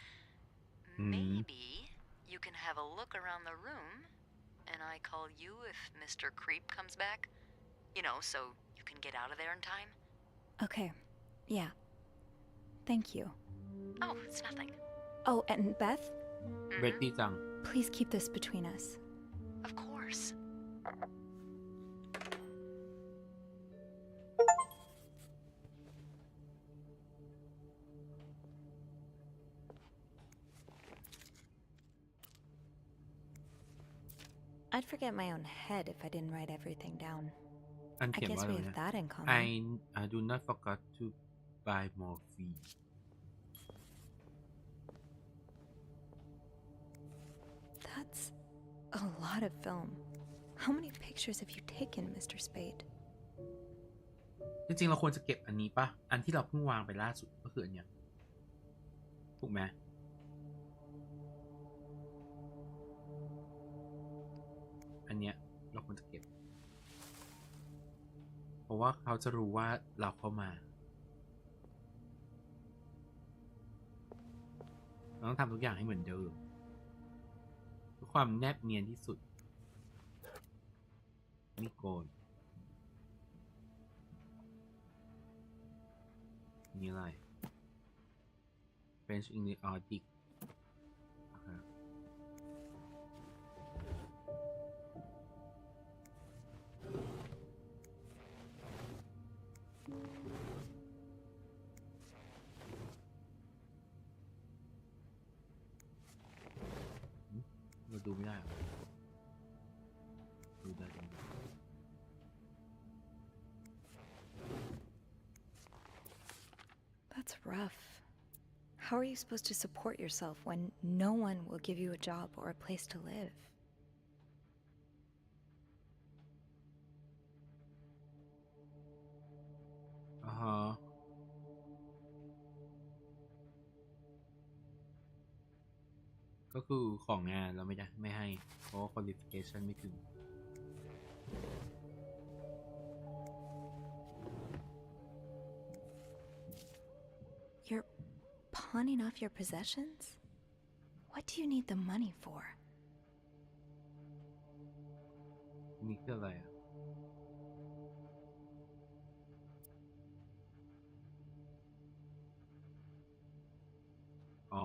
Maybe you can have a look around the room, and I call you if Mr. Creep comes back. You know, so you can get out of there in time. Okay. Yeah. Thank you. Oh, it's nothing. Oh, and Beth? Betty จัง Please keep this between us. Of course. I'd forget my own head if I didn't write everything down. อัน I เขียน guess ว่าอะไร we have เนี่ย that in common. I do not forget to buy morphine. That's a lot of film. How many pictures have you taken, Mr. Spade? จริงๆเราควรจะเก็บอันนี้ปะอันที่เราเพิ่งวางไปล่าสุดก็คืออันเนี้ยถูกไหมอันเนี้ยเราควรจะเก็บเพราะว่าเขาจะรู้ว่าเราเข้ามาเราต้องทำทุกอย่างให้เหมือนเดิมเพื่อความแนบเนียนที่สุดนี่โกนนี่อะไร French English Arctic เราดูไม่ได้เหรอดูได้ตรงนี้ That's rough. How are you supposed to support yourself when no one will give you a job or a place to live? Uh-huh. ก็คือของงานเราไม่ให้เพราะว่า qualification ไม่ถึง You're pawning off your possessions? What do you need the money for? นี่คืออะไรอ่ะอ๋อ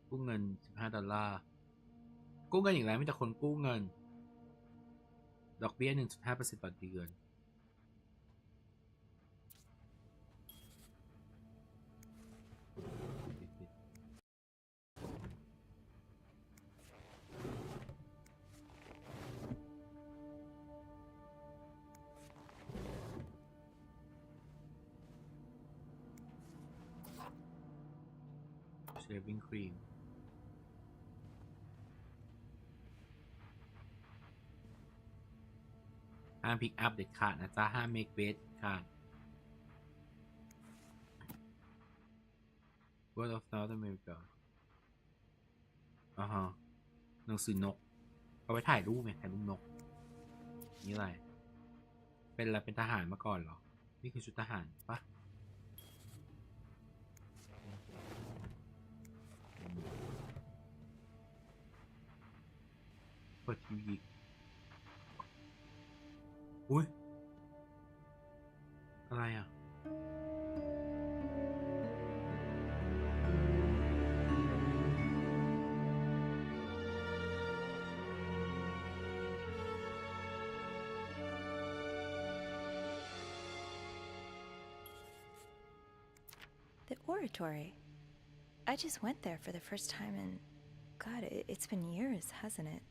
กู้เงิน$15กู้เงินอีกแล้วมีแต่คนกู้เงินดอกเบี้ย 1.5% ต่อเดือน shaving cream ห้ามพิกอัพเด็ดขาดนะจ๊ะห้ามเมคเบสค่ะ Word of North America ฮะหนังสือนกเอาไว้ถ่ายรูปไงถ่ายรูปนกนี่อะไรเป็นอะไรเป็นทหารมาก่อนเหรอนี่คือชุดทหารปะ เปิดทีวีอุ้ยอะไรอ่ะ The oratory. I just went there for the first time and God, it's been years, hasn't it?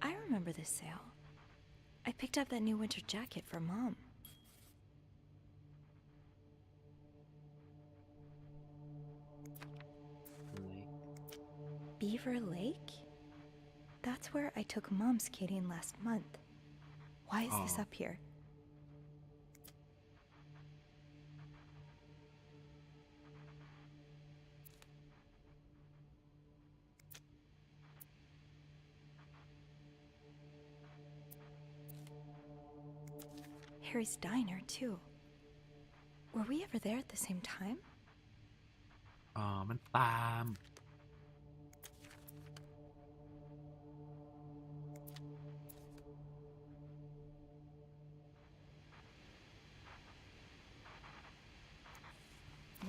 I remember this sale. I picked up that new winter jacket for Mom. Beaver Lake? That's where I took Mom skating last month. Why is this up here? Harry's diner, too. Were we ever there at the same time? มันตาม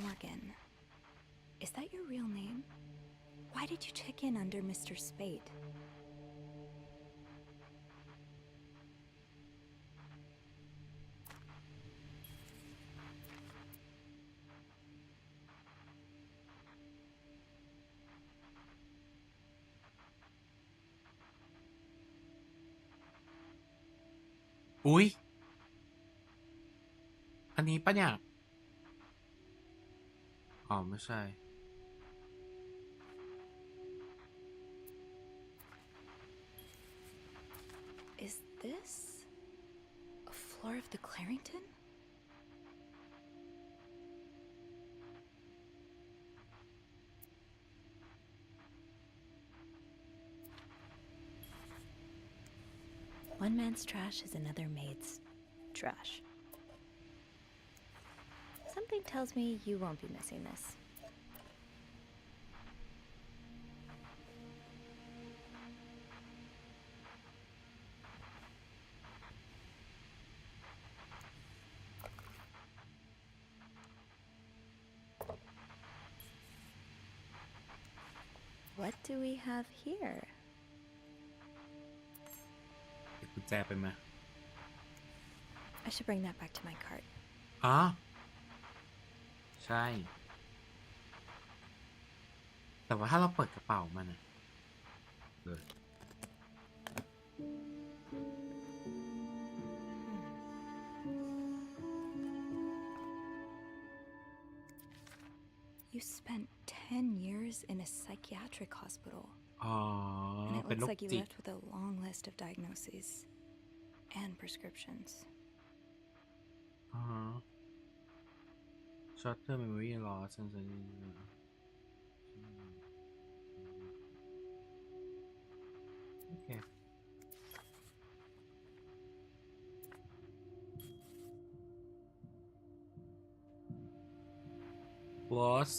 Morgan. Is that your real name? Why did you check in under Mr. Spade?อุ๊ย อันนี้ปะเนี่ย ไม่ใช่ Is this a floor of the Clarington? One man's trash is another maid's trash. Something tells me you won't be missing this. What do we have here? เก็บกุญแจไปมา I should bring that back to my cart. ใช่ แต่ว่าถ้าเราเปิดกระเป๋ามันนะเลย You spent 10 years in a psychiatric hospital. อ๋อ And it เป็นโร looks ค like you จิต left with a long list of diagnoses and prescriptions. short term memory loss and okay close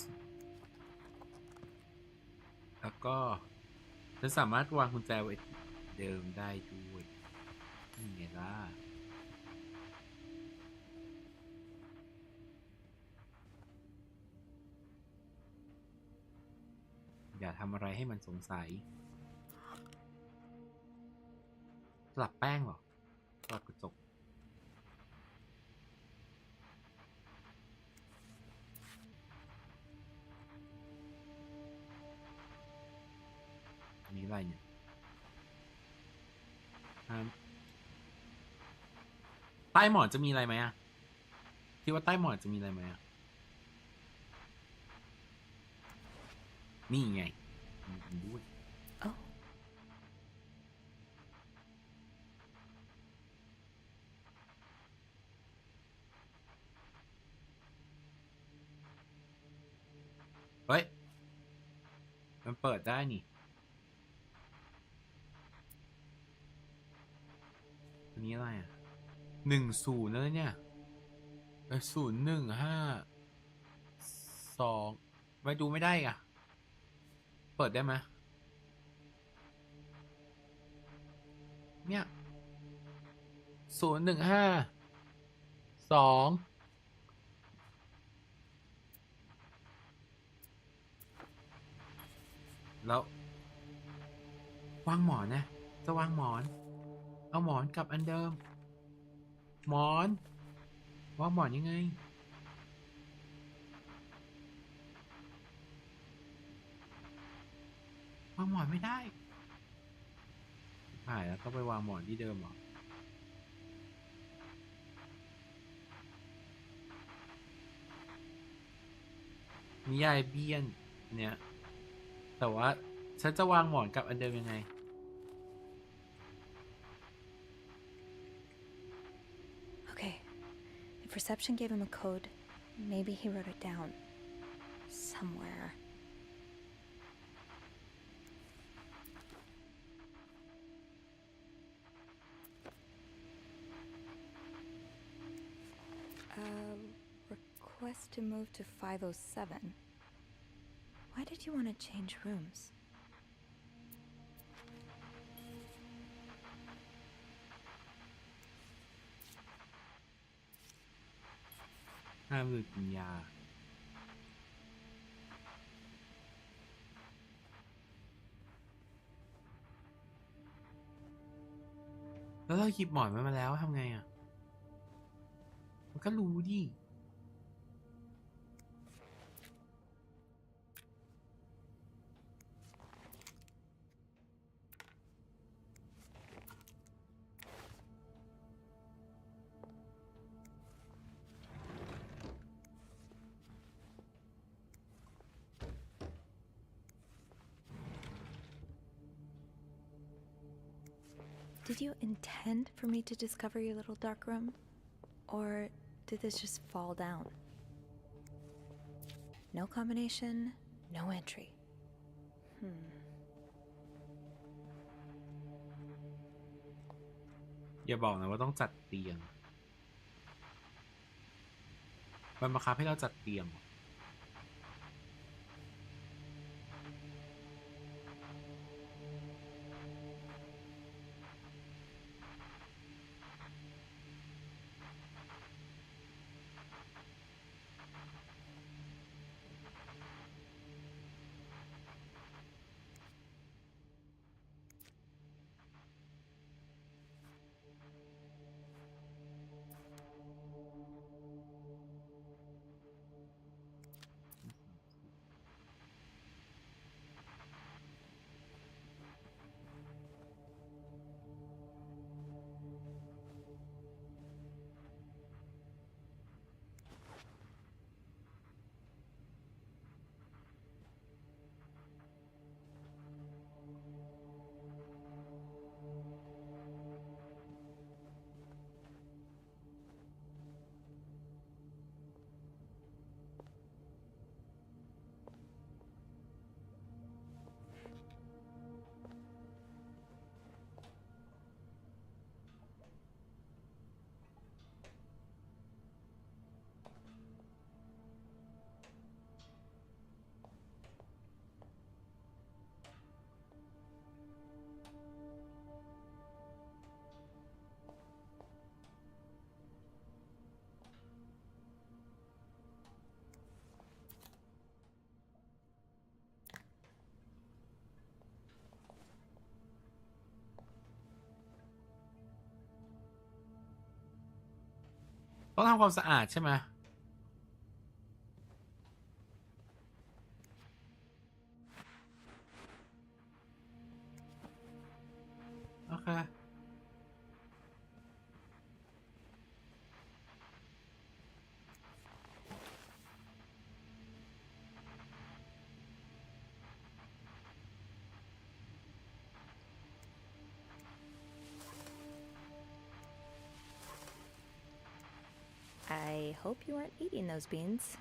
แล้วก็ฉันสามารถวางกุญแจไว้เดิมได้ด้วยนี่ไงล่ะอย่าทำอะไรให้มันสงสัยสลับแป้งเหรอสลับกระจกอันนี้อะไรเนี่ยใต้หมอนจะมีอะไรไหมอะคิดว่าใต้หมอนจะมีอะไรไหมอะนี่ไงมีด้วย Oh. เฮ้ย มันเปิดได้นี่ตัวนี้อะไรอ่ะ10แล้วเนี่ย0152ไม่ดูไม่ได้อ่ะเปิดได้ไหมเนี่ย0152แล้ววางหมอนนะจะวางหมอนเอาหมอนกลับอันเดิมหมอนวางหมอนยังไงวางหมอนไม่ได้หายแล้วก็ไปวางหมอนที่เดิมเหรอนิยายเบี้ยนเนี่ยแต่ว่าฉันจะวางหมอนกับอันเดิมยังไง Okay. If reception gave him a code, maybe he wrote it down. Somewhere. Request to move to 507. Why did you want to change rooms?ห้ามดื่มกินยาแล้วเราหยิบหมอนมาแล้วทำไงอ่ะมันก็รู้ดิDid you intend for me to discover your little dark room? Or did this just fall down? No combination, no entry. อย่าบอกนะว่าต้องจัดเตียงมันบังคับให้เราจัดเตียงต้องทำความสะอาดใช่ไหมโอเคI hope you aren't eating those beans.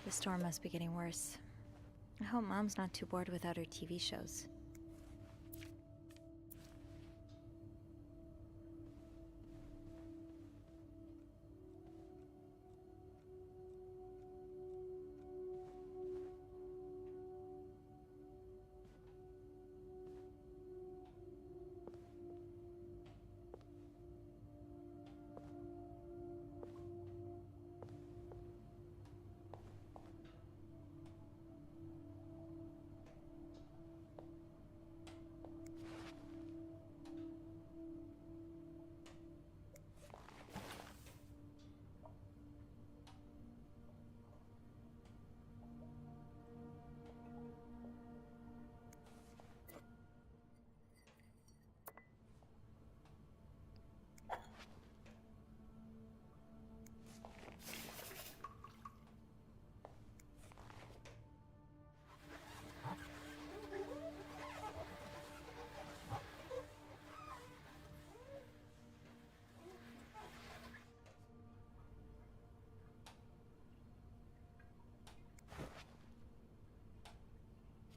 The storm must be getting worse. I hope Mom's not too bored without her TV shows.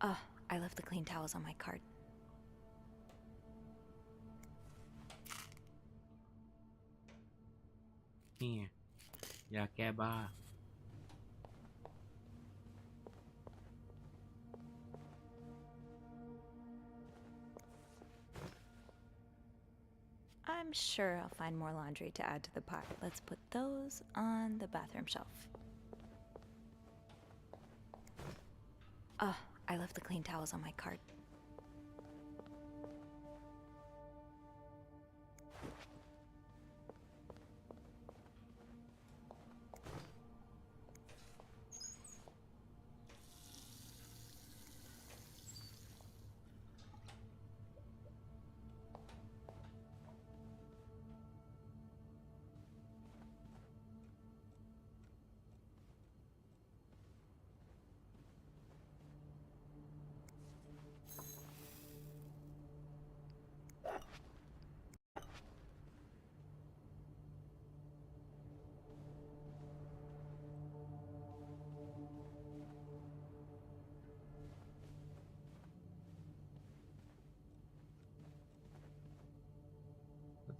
Oh, I left the clean towels on my cart. นี่ไงยาแก้บ้า I'm sure I'll find more laundry to add to the pile. Let's put those on the bathroom shelf. Oh, I left the clean towels on my cart.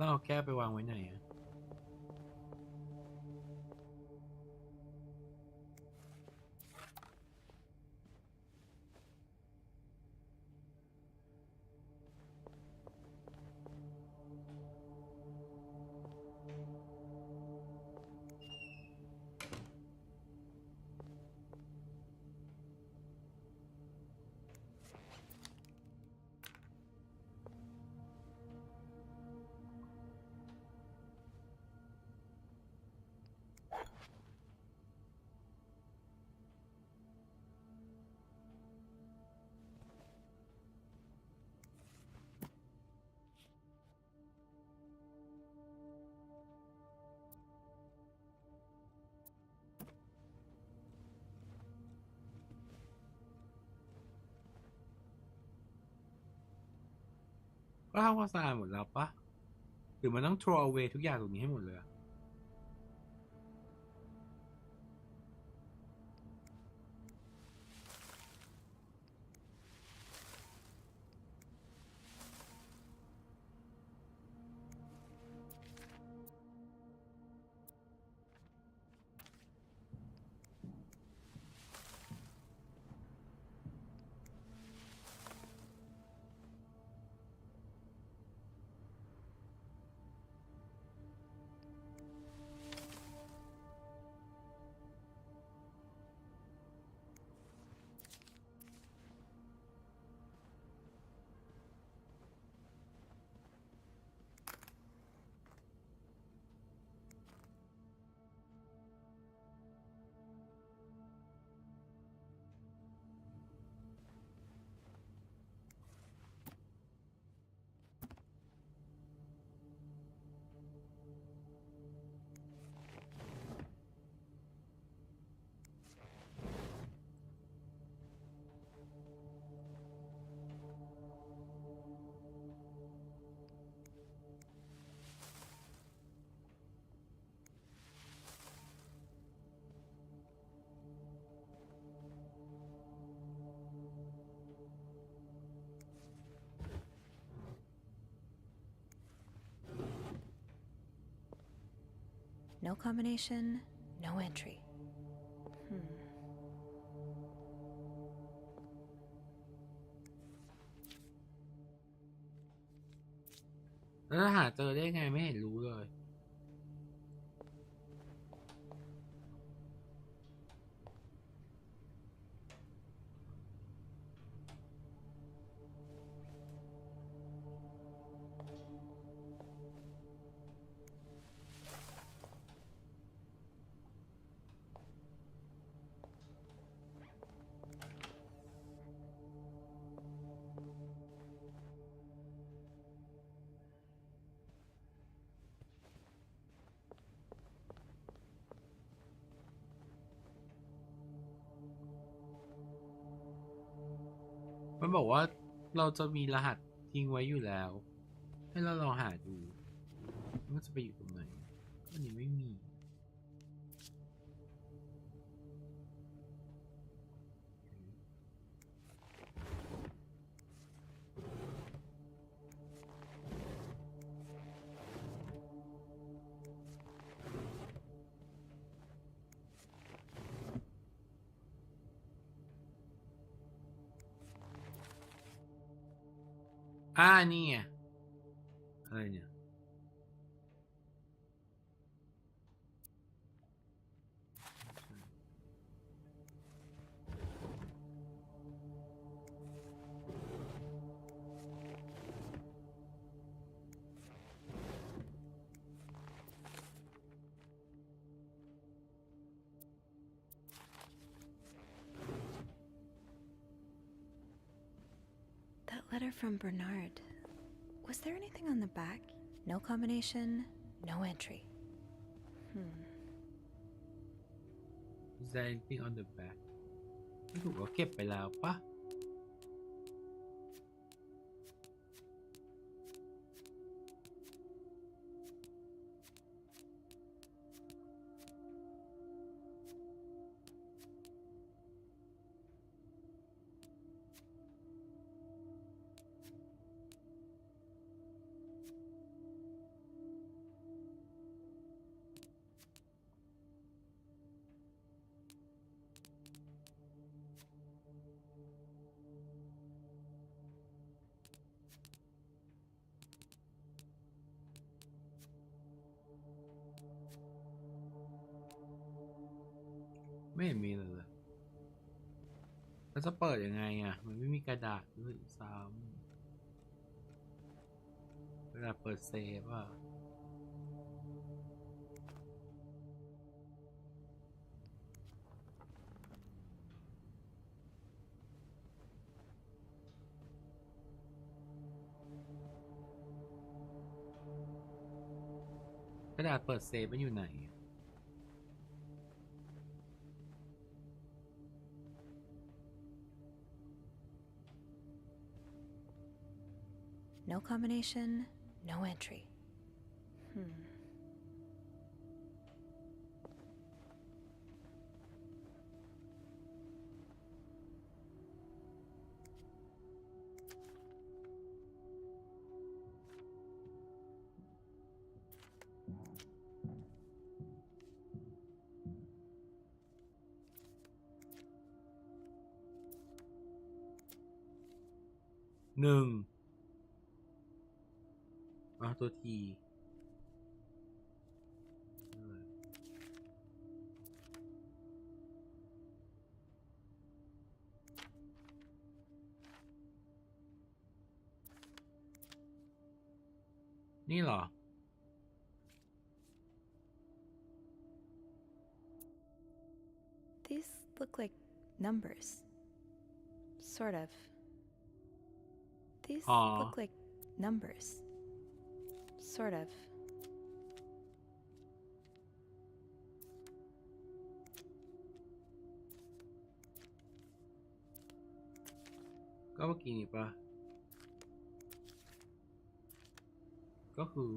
ต้องเอาแก้วไปวางไว้ไหนอะก็ทำความสะอาดหมดแล้วปะหรือมันต้อง throw away ทุกอย่างตรงนี้ให้หมดเลยอะ No combination, no entry. Hmm. แล้วถ้าหาเจอได้ไงไม่เห็นรู้เลย มันบอกว่าเราจะมีรหัสทิ้งไว้อยู่แล้ว ให้เราลองหาดูมันจะไปอยู่ตรงไหนอันนี้ไม่มี นี่ไงอะไรเนี่ย That letter from Bernard. Was there anything on the back? No combination, no entry. Is there anything on the back ไม่ถูกว่าเก็บไปแล้วปะไม่เห็นมีเลยแล้วจะเปิดยังไงอ่ะมันไม่มีกระดาษด้วยซ้ำกระดาษเปิดเซฟอ่ะกระดาษเปิดเซฟมันอยู่ไหนNo combination, no entry.หนึ่งตัวทีนี่เหรอ These look like numbers. Sort of. These look like numbers. Sort of. ก็เมื่อกี้นี่ปะก็คือ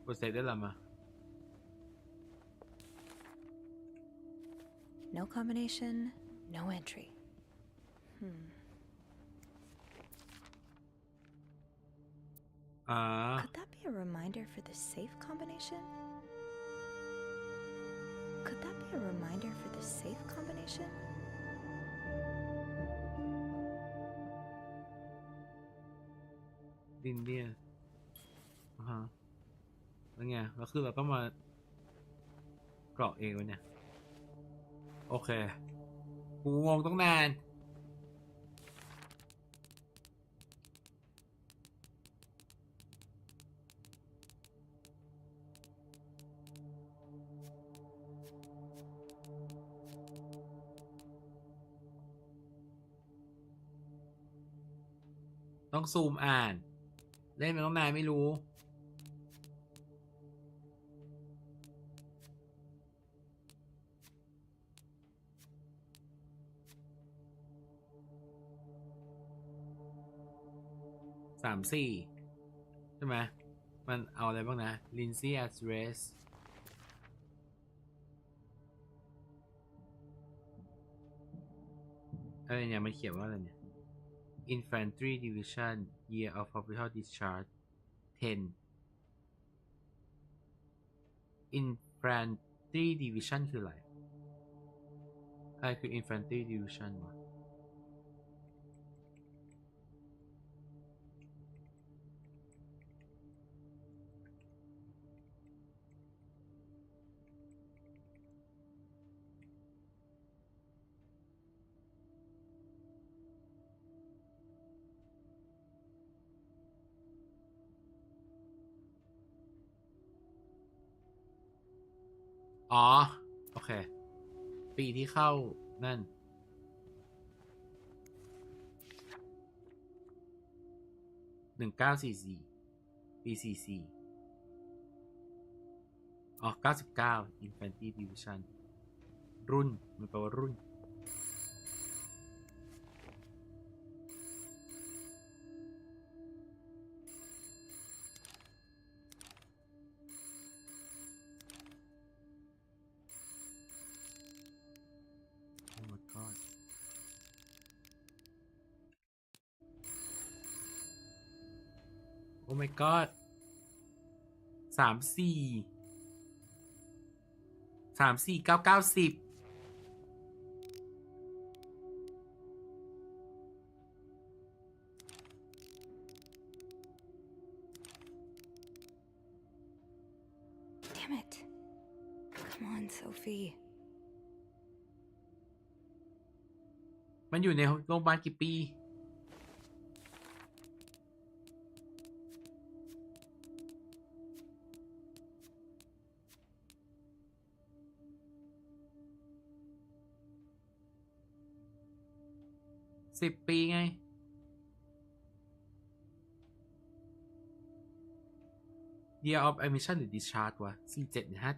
โปรเซสได้ละมา No combination, no entry. Could that be a reminder for the safe combination? a reminder for the safe combination? ดินเนี่ยแล้วไงแล้วคือเราก็มาเกราะเองวะเนี่ย โอเคกูงงต้องนานต้องซูมอ่าน เล่นมาต้องนานไม่รู้3-4 ใช่ไหมมันเอาอะไรบ้างนะ Lindsay address อะไรเนี่ยมันเขียนว่าอะไรเนี่ย Infantry Division Year of Hospital Discharge 10 Infantry Division คืออะไรคือ Infantry Division วะอ๋อ โอเค ปีที่เข้านั่น1944ปี44อ๋อ99 Infantry Division รุ่นมันแปลว่ารุ่นโอ้ my god 34 Damn it. Come on, Sophie. มันอยู่ในโรงพยาบาลกี่ปี10 ปีไง Year of Admission หรือ Discharge วะ47หรือ57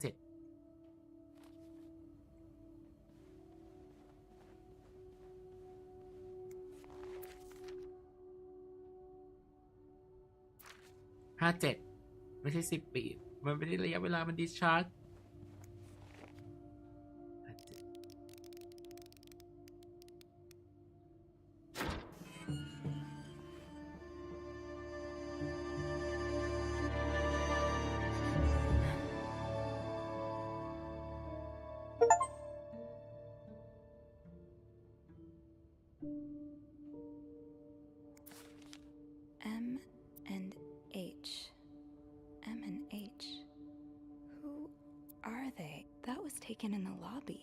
ไม่ใช่10 ปีมันไม่ได้ระยะเวลามัน Discharge M and H. M and H. Who are they? That was taken in the lobby.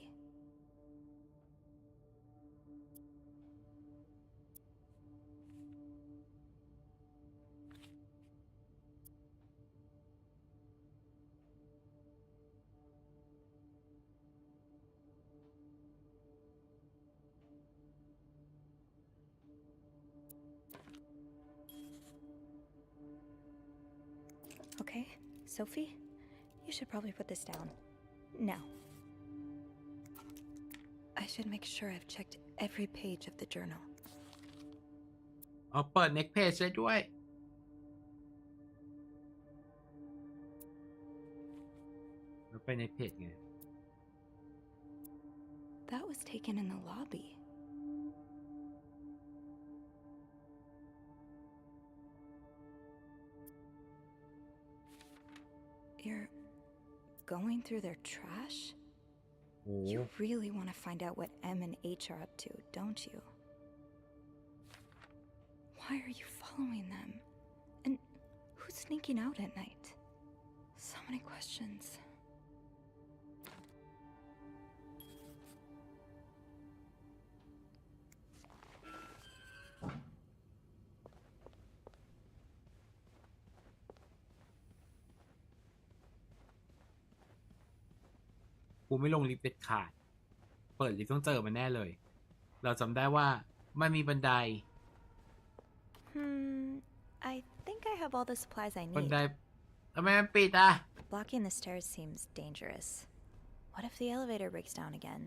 Okay, Sophie, you should probably put this down. Now. I should make sure I've checked every page of the journal. อ๋อเปิด next page ได้ด้วยแล้วไป next page ไง That was taken in the lobby. You're going through their trash? You really want to find out what M and H are up to, don't you? Why are you following them? And who's sneaking out at night? So many questions.กูไม่ลงลิฟต์เด็ดขาด เปิดลิฟต์ต้องเจอมันแน่เลย เราจำได้ว่ามันมีบันได I think I have all the supplies I บัน need. ไดทำไมมันปิดอ่ะ Blocking the stairs seems dangerous. What if the elevator breaks down again?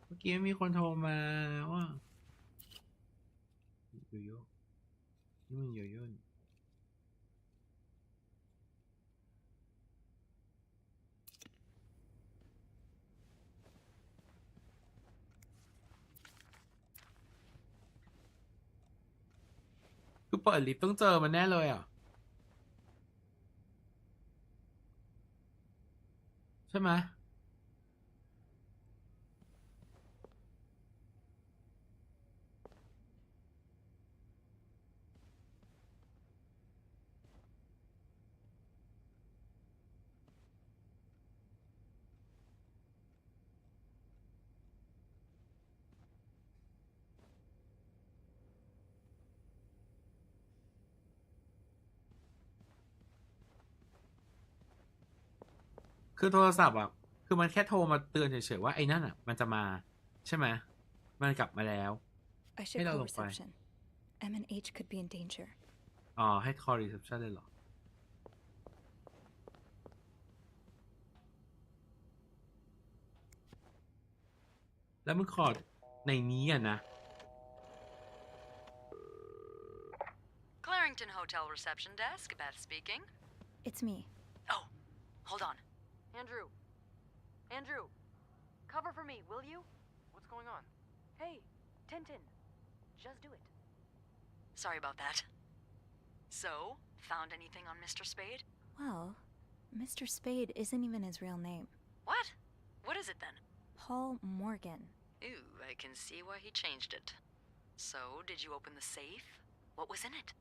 เมื่อกี้มีคนโทรมาว่าโยโย่นี่มันโยโย่นี่คือเปิดลิฟต์ต้องเจอมันแน่เลยอ่ะ ใช่ไหม คือโทรศัพท์อ่ะ คือมันแค่โทรมาเตือนเฉยๆว่าไอ้นั่นอ่ะ มันจะมา ใช่ไหม มันกลับมาแล้ว I should ให้เรา call ลงไป reception. M and H could be in danger. อ๋อ ให้ call reception เลยเหรอ แล้วมึงขอในนี้อ่ะนะ Clarington Hotel reception desk, Beth speaking. It's me. Oh, hold on. Andrew. Andrew. Cover for me, will you? What's going on? Hey, Tintin. Just do it. Sorry about that. So, found anything on Mr. Spade? Well, Mr. Spade isn't even his real name. What? What is it then? Paul Morgan. Ooh, I can see why he changed it. So, did you open the safe? What was in it?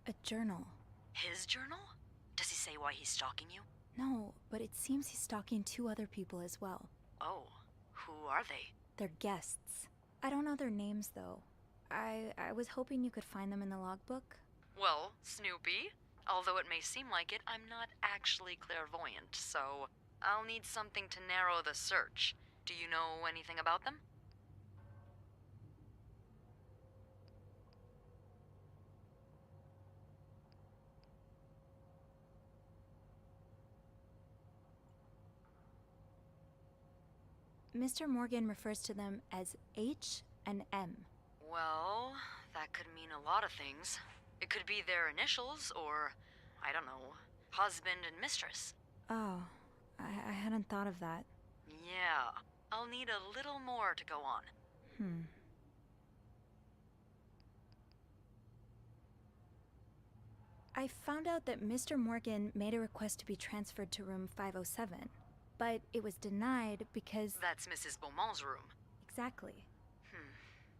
A journal. His journal? Does he say why he's stalking you? No, but it seems he's stalking 2 other people as well. Oh, who are they? They're guests. I don't know their names, though. I was hoping you could find them in the logbook. Well, Snoopy, although it may seem like it, I'm not actually clairvoyant, so I'll need something to narrow the search. Do you know anything about them? Mr. Morgan refers to them as H and M. Well, that could mean a lot of things. It could be their initials, or, I don't know, husband and mistress. Oh, I hadn't thought of that. Yeah, I'll need a little more to go on. I found out that Mr. Morgan made a request to be transferred to room 507, but it was denied because... That's Mrs. Beaumont's room. Exactly.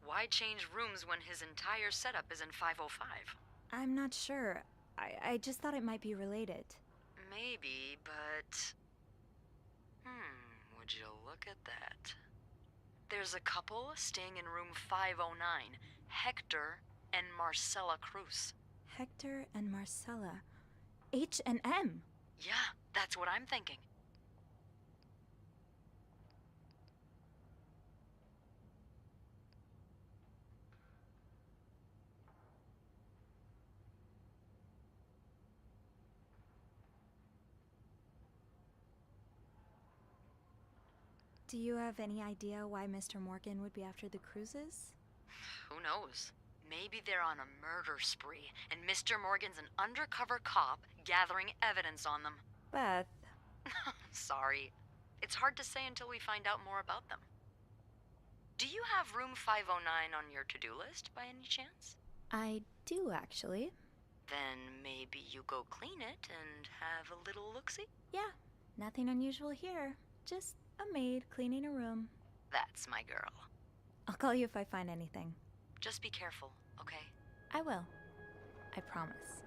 Why change rooms when his entire setup is in 505? I'm not sure. I just thought it might be related. Maybe, but... would you look at that? There's a couple staying in room 509, Hector and Marcella Cruz. Hector and Marcella. H and M. Yeah, that's what I'm thinking. Do you have any idea why Mr. Morgan would be after the Cruzes? Who knows? Maybe they're on a murder spree, and Mr. Morgan's an undercover cop gathering evidence on them. Beth. Sorry. It's hard to say until we find out more about them. Do you have room 509 on your to-do list by any chance? I do, actually. Then maybe you go clean it and have a little look-see? Yeah, nothing unusual here. Just a maid cleaning a room. That's my girl. I'll call you if I find anything. Just be careful, okay? I will. I promise.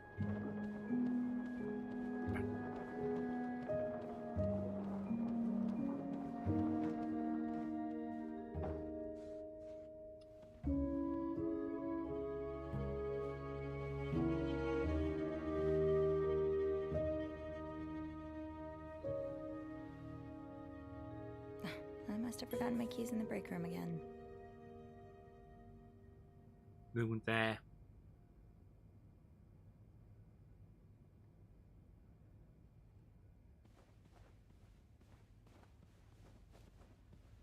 I must have forgotten my keys in the break room again. ลืมกุญแจ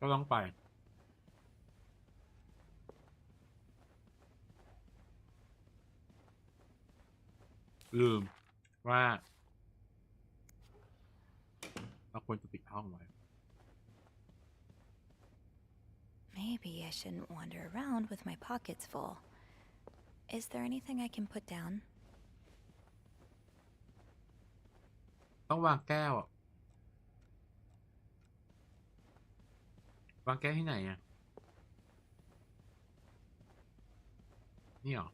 ก็ต้องไปลืมว่าเราควรจะปิดห้องไว้ Maybe I shouldn't wander around with my pockets full. Is there anything I can put down? ต้องวางแก้วอะวางแก้วที่ไหนอ่ะนี่เหรอ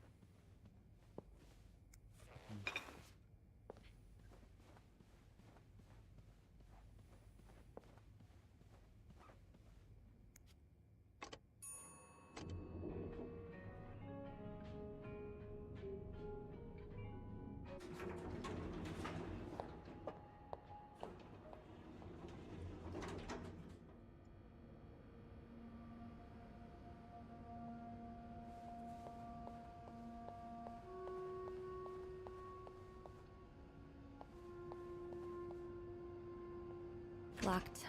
Locked.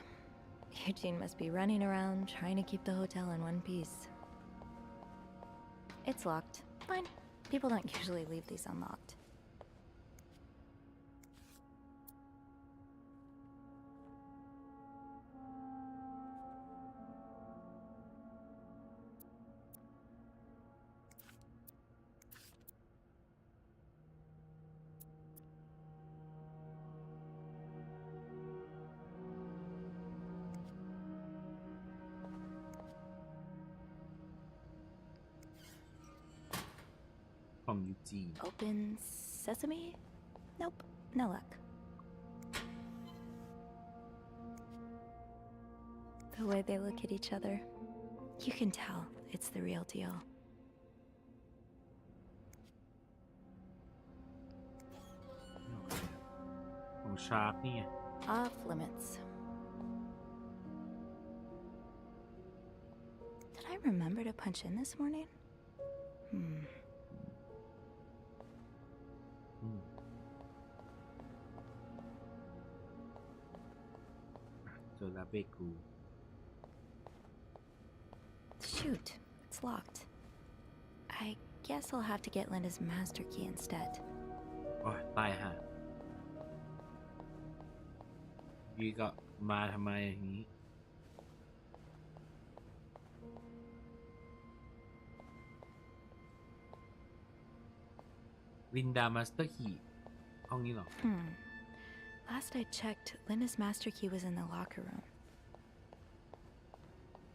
Eugene must be running around trying to keep the hotel in one piece. It's locked. Fine. People don't usually leave these unlocked. From Eugene. Open sesame? Nope. No luck. The way they look at each other, you can tell it's the real deal. From Sharp นี่ไง Off limits. Did I remember to punch in this morning? Shoot, it's locked. I guess I'll have to get Linda's master key instead. โอ้ยตายฮะยี่ก็มาทำไมอย่างนี้ลินดามาสเตอร์คีย์ห้องนี้เหรอ Last I checked, Linda's master key was in the locker room.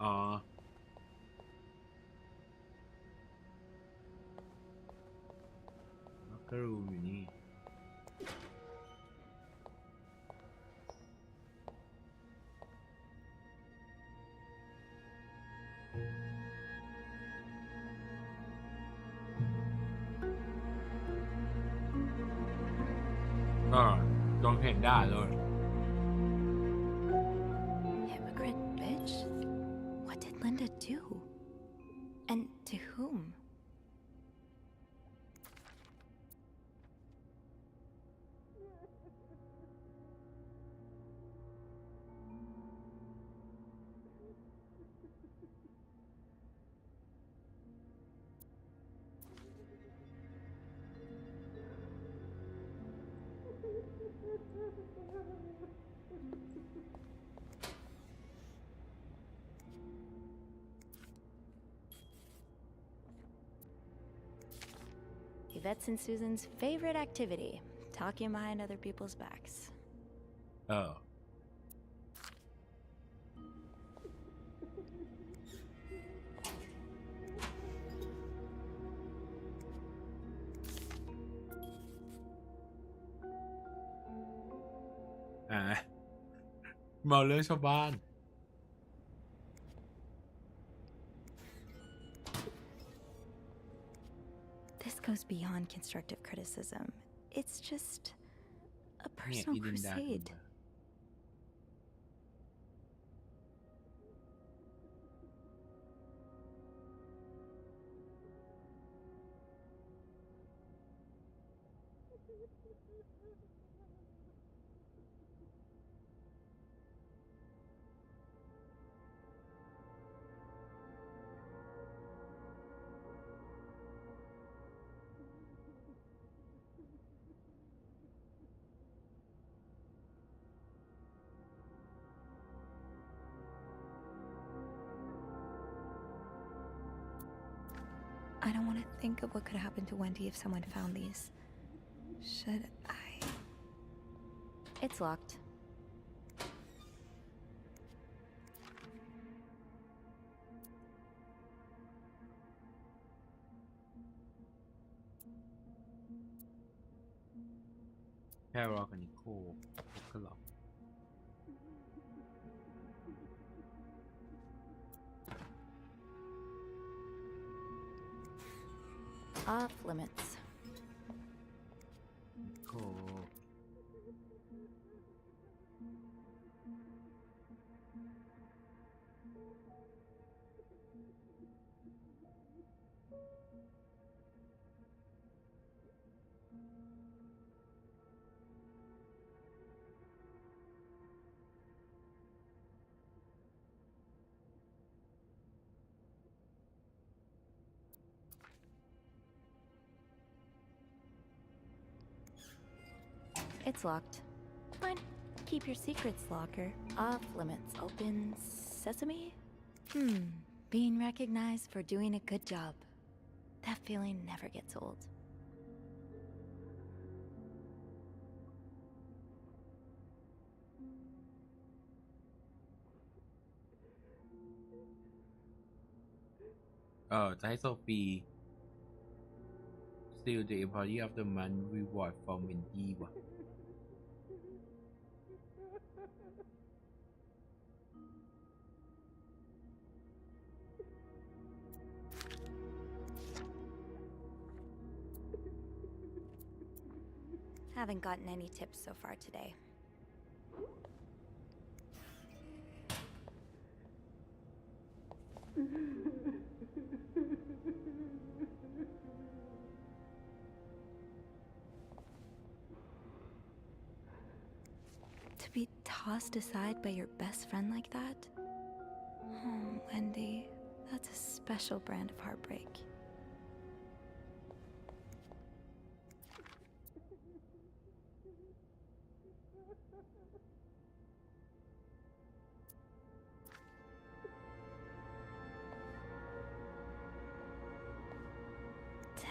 อ๋อล็อกเกอร์รูมอยู่นี่ก็โดนเห็นด่าเลย Hypocrite bitch? What did Linda do? And to whom? Yvette's and Susan's favorite activity, talking behind other people's backs. Oh. À, เมาเรื่องชาวบ้าน This goes beyond constructive criticism. It's just a เนี่ย personal อีลินดา crusade. I don't want to think of what could happen to Wendy if someone found these. Should I? It's locked. Carol กับ Nicole พบกันหรอ Off limits. Nicole It's locked. Fine. Keep your secrets, locker. Off limits. Open sesame? Being recognized for doing a good job. That feeling never gets old. Oh, จะให้โซฟี Still the Employee of the Month Reward for Wendy ว่ะ Haven't gotten any tips so far today. To be tossed aside by your best friend like that? Oh, Wendy, that's a special brand of heartbreak.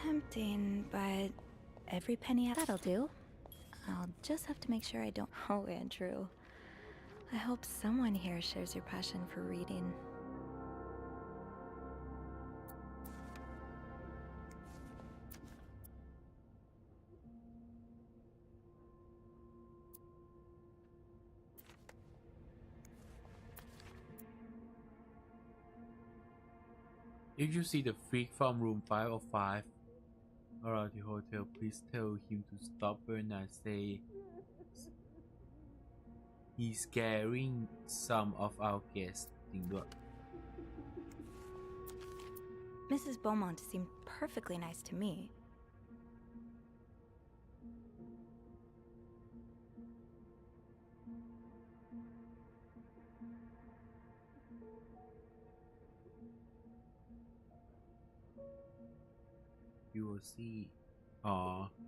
Tempting, but every penny that'll do. I'll just have to make sure I don't. Oh, Andrew. I hope someone here shares your passion for reading. If you see the freak from room 505 around the hotel, please tell him to stop. Bernard say he's scaring some of our guests. จริงด้วย Mrs. Beaumont seemed perfectly nice to me. You will see. อ๋อ Mrs.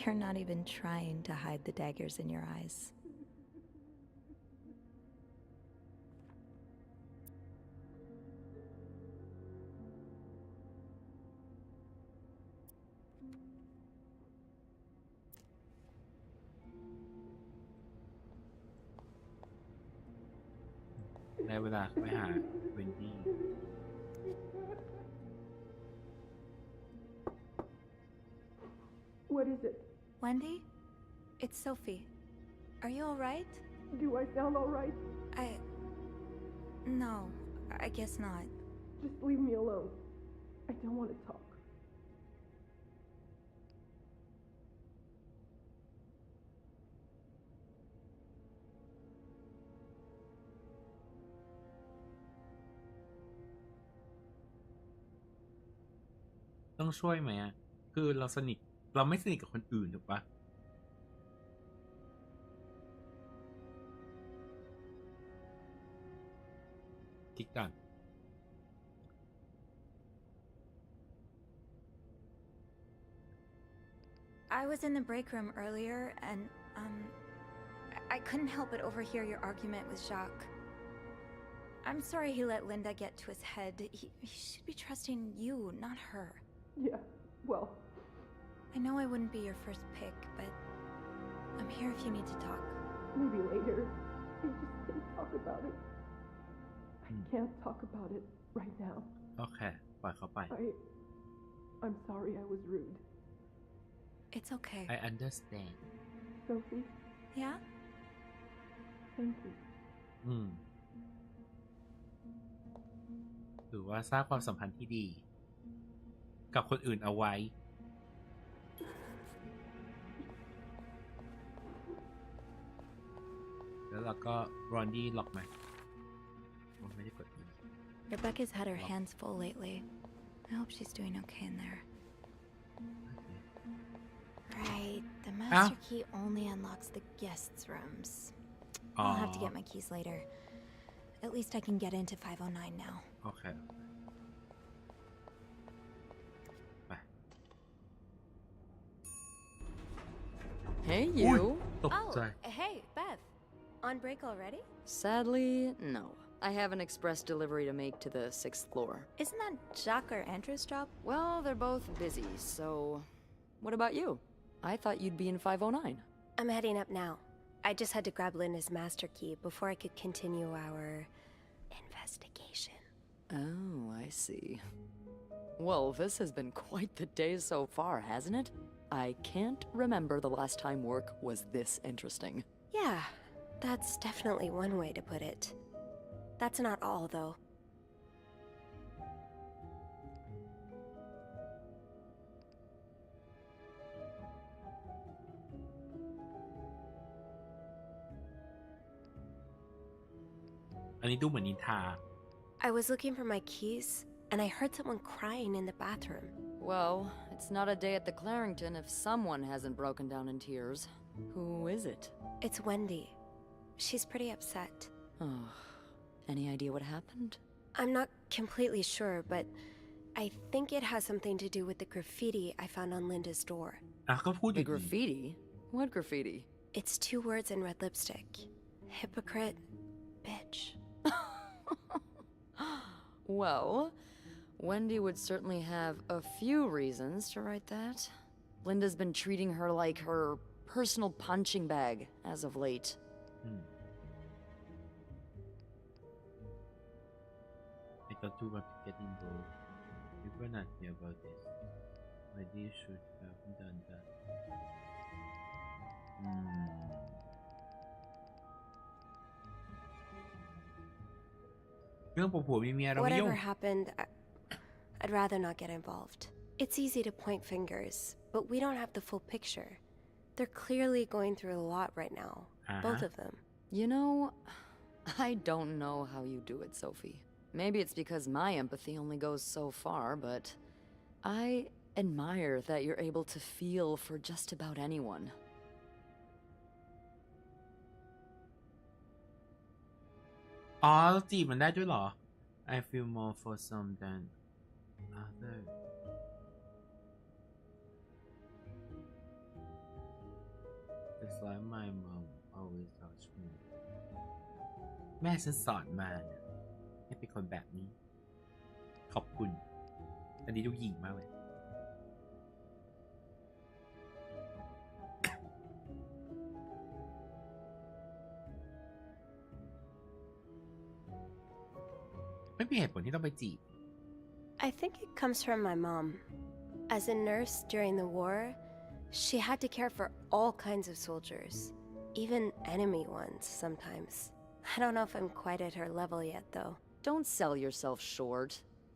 You're not even trying to hide the daggers in your eyes. ได้เวลาไปหาเวนดี้ What is it? Wendy? It's Sophie. Are you alright? Do I sound alright? No, I guess not. Just leave me alone. I don't want to talk. ต้องช่วยไหมอ่ะคือเราสนิทเราไม่สนิทกับคนอื่นถูกปะคิดก่อน I was in the break room earlier, and, I couldn't help but overhear your argument with Jacques. I'm sorry he let Linda get to his head. He should be trusting you, not her. Yeah, well... I know I wouldn't be your first pick, but I'm here if you need to talk. Maybe later. I just can't talk about it. I can't talk about it right now. โอเคปล่อยเขาไป I'm sorry I was rude. It's okay. I understand Sophie? Yeah? Thank you. ถือว่าสร้างความสัมพันธ์ที่ดี กับคนอื่นเอาไว้ แล้วเราก็รอนดี้ล็อกไหมไม่ได้กด Rebecca's had her hands full lately. I hope she's doing okay in there. Right, the master key only unlocks the guests' rooms. I'll have to get my keys later. At least I can get into 509 now. Okay. Hey, you. Oh, hey, Beth. On break already? Sadly, no. I have an express delivery to make to the 6th floor. Isn't that Jacques or Andrew's job? Well, they're both busy, so... What about you? I thought you'd be in 509. I'm heading up now. I just had to grab Linda's master key before I could continue our... investigation. Oh, I see. Well, this has been quite the day so far, hasn't it? I can't remember the last time work was this interesting. Yeah, that's definitely one way to put it. That's not all, though. I was looking for my keys, and I heard someone crying in the bathroom. Well, it's not a day at the Clarington if someone hasn't broken down in tears. Who is it? It's Wendy. She's pretty upset. Oh, any idea what happened? I'm not completely sure, but I think it has something to do with the graffiti I found on Linda's door. The graffiti? What graffiti? It's 2 words in red lipstick. Hypocrite, bitch. Well, Wendy would certainly have a few reasons to write that. Linda's been treating her like her personal punching bag as of late. I thought you want to get involved. You were not here about this. Wendy should have done that. Whatever happened, I'd rather not get involved. It's easy to point fingers, but we don't have the full picture. They're clearly going through a lot right now, both of them. You know, I don't know how you do it, Sophie. Maybe it's because my empathy only goes so far, but I admire that you're able to feel for just about anyone. I feel more for some than other. like my mom always tells me แม่ฉันสอนมาเนี่ยให้เป็นคนแบบนี้ขอบคุณอันนี้ดูหยิ่งมากเลยไม่มีเหตุผลที่ต้องไปจีบ I think it comes from my mom. As a nurse during the war, she had to care for all kinds of soldiers, even enemy ones sometimes. I don't know if I'm quite at her level yet, though. Don't sell yourself short.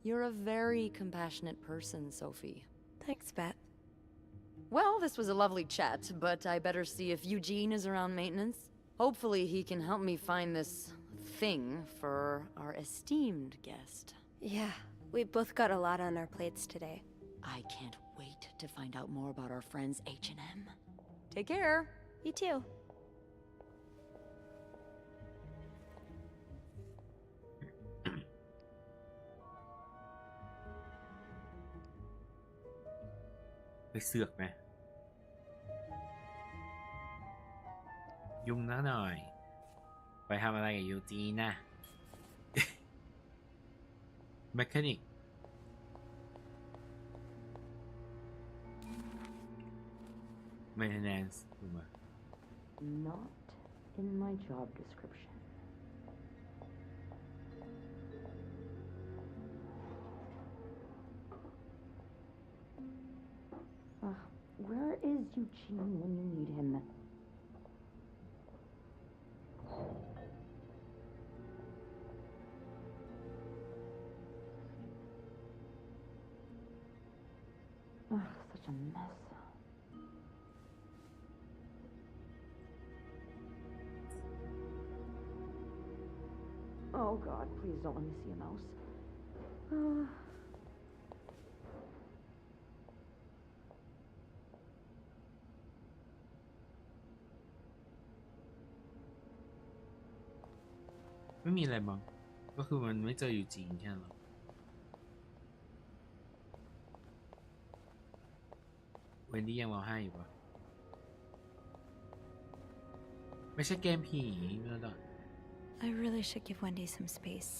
You're a very compassionate person, Sophie. Thanks, Beth. Well, this was a lovely chat, but I better see if Eugene is around maintenance. Hopefully he can help me find this thing for our esteemed guest. Yeah, we both got a lot on our plates today. I can't wait to find out more about our friends H&M. Take care. You too.ไปเสือกไหมยุ่งนะหน่อยไปทำอะไรกับยูจีน่ะ แมคานิก maintenance ถูกไหม Not in my job description. Where is Eugene when you need him? Such a mess. Oh God, please don't let me see a mouse.ไม่มีอะไรบ้างก็คือมันไม่เจออยู่จริงแค่นั้นหรอเวนดี้ยังร้องไห้อยู่ปะไม่ใช่เกมผีนะดอก I really should give Wendy some space.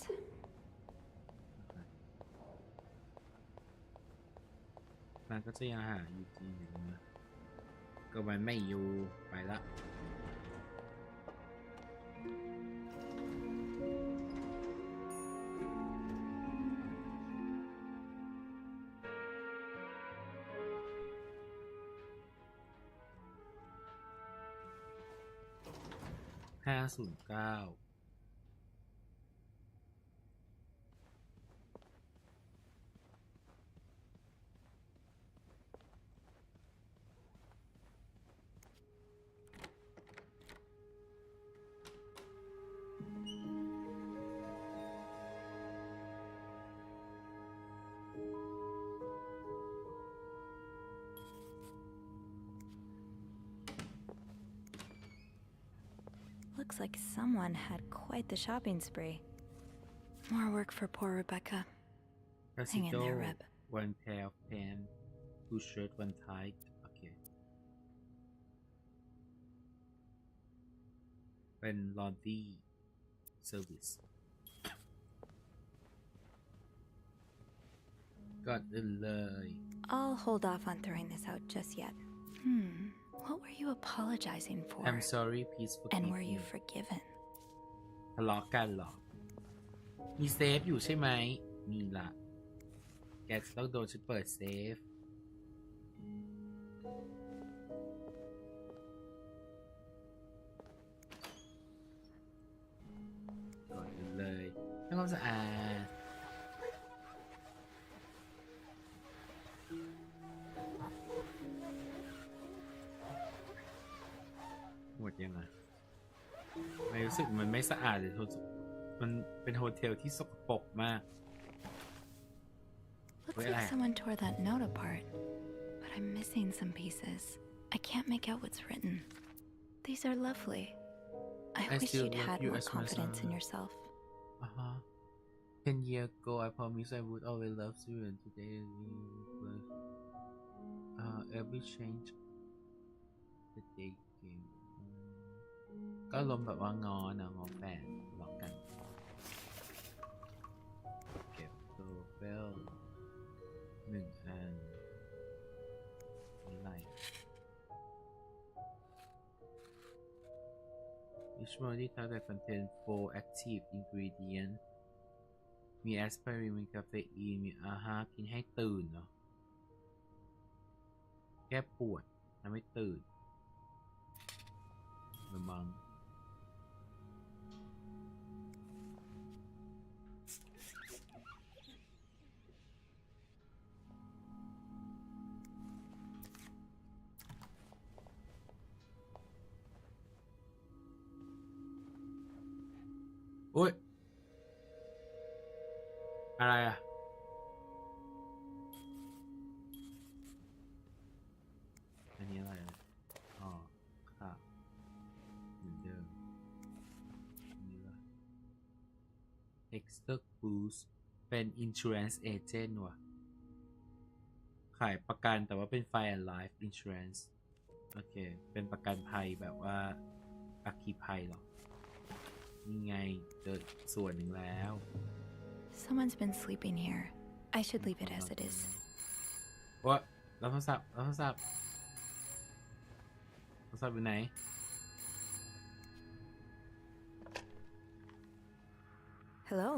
นางก็จะยังหาอยู่จริงอยู่นะก็มันไม่อยู่ไปละ509 Looks like someone had quite the shopping spree. More work for poor Rebecca. Hang in there, Reb. One pair of pants, 2 shirt, 1 tie. Okay. เป็น laundry service ก่อนอื่นเลย I'll hold off on throwing this out just yet. What were you apologizing for? I'm sorry, please forgive me. And were you forgiven? ทะเลาะกันหรอมีเซฟอยู่ใช่ไหมมีละแกจะต้องโดนฉันเปิดเซฟก่อนอื่นเลยทำความสะอาดหมดยังไงไม่รู้สึกมันไม่สะอาดเลยมันเป็นโฮเทลที่สกปรกมาก Looks like someone tore that note apart, but I'm missing some pieces. I can't make out what's written. These are lovely. I wish you'd had more confidence in yourself. 10 years ago, I promised I would always love you, and today every change the day came. ก็อารมณ์แบบว่างอนะงอแฟนทะเลาะกันเก็บโซเฟล1 อันอะไรEach body type that contains 4 active ingredients มีแอสไพรินมีคาเฟอีนมีกินให้ตื่นเนาะแก้ปวดทำให้ตื่นหรือมั้งโอ้ยอะไรอ่ะอันนี้อะไรอ๋อค่ะเหมือนเดิมอันนี้ว่า Extra Boost เป็น Insurance Agent ว่ะขายประกันแต่ว่าเป็น Fire and Life Insurance โอเคเป็นประกันภัยแบบว่าอัคคีภัยหรอนี่ไงเจอส่วนหนึ่งแล้ว Someone's been sleeping here. I should leave it as it is. ว่ารับโทรศัพท์อยู่ไหน Hello?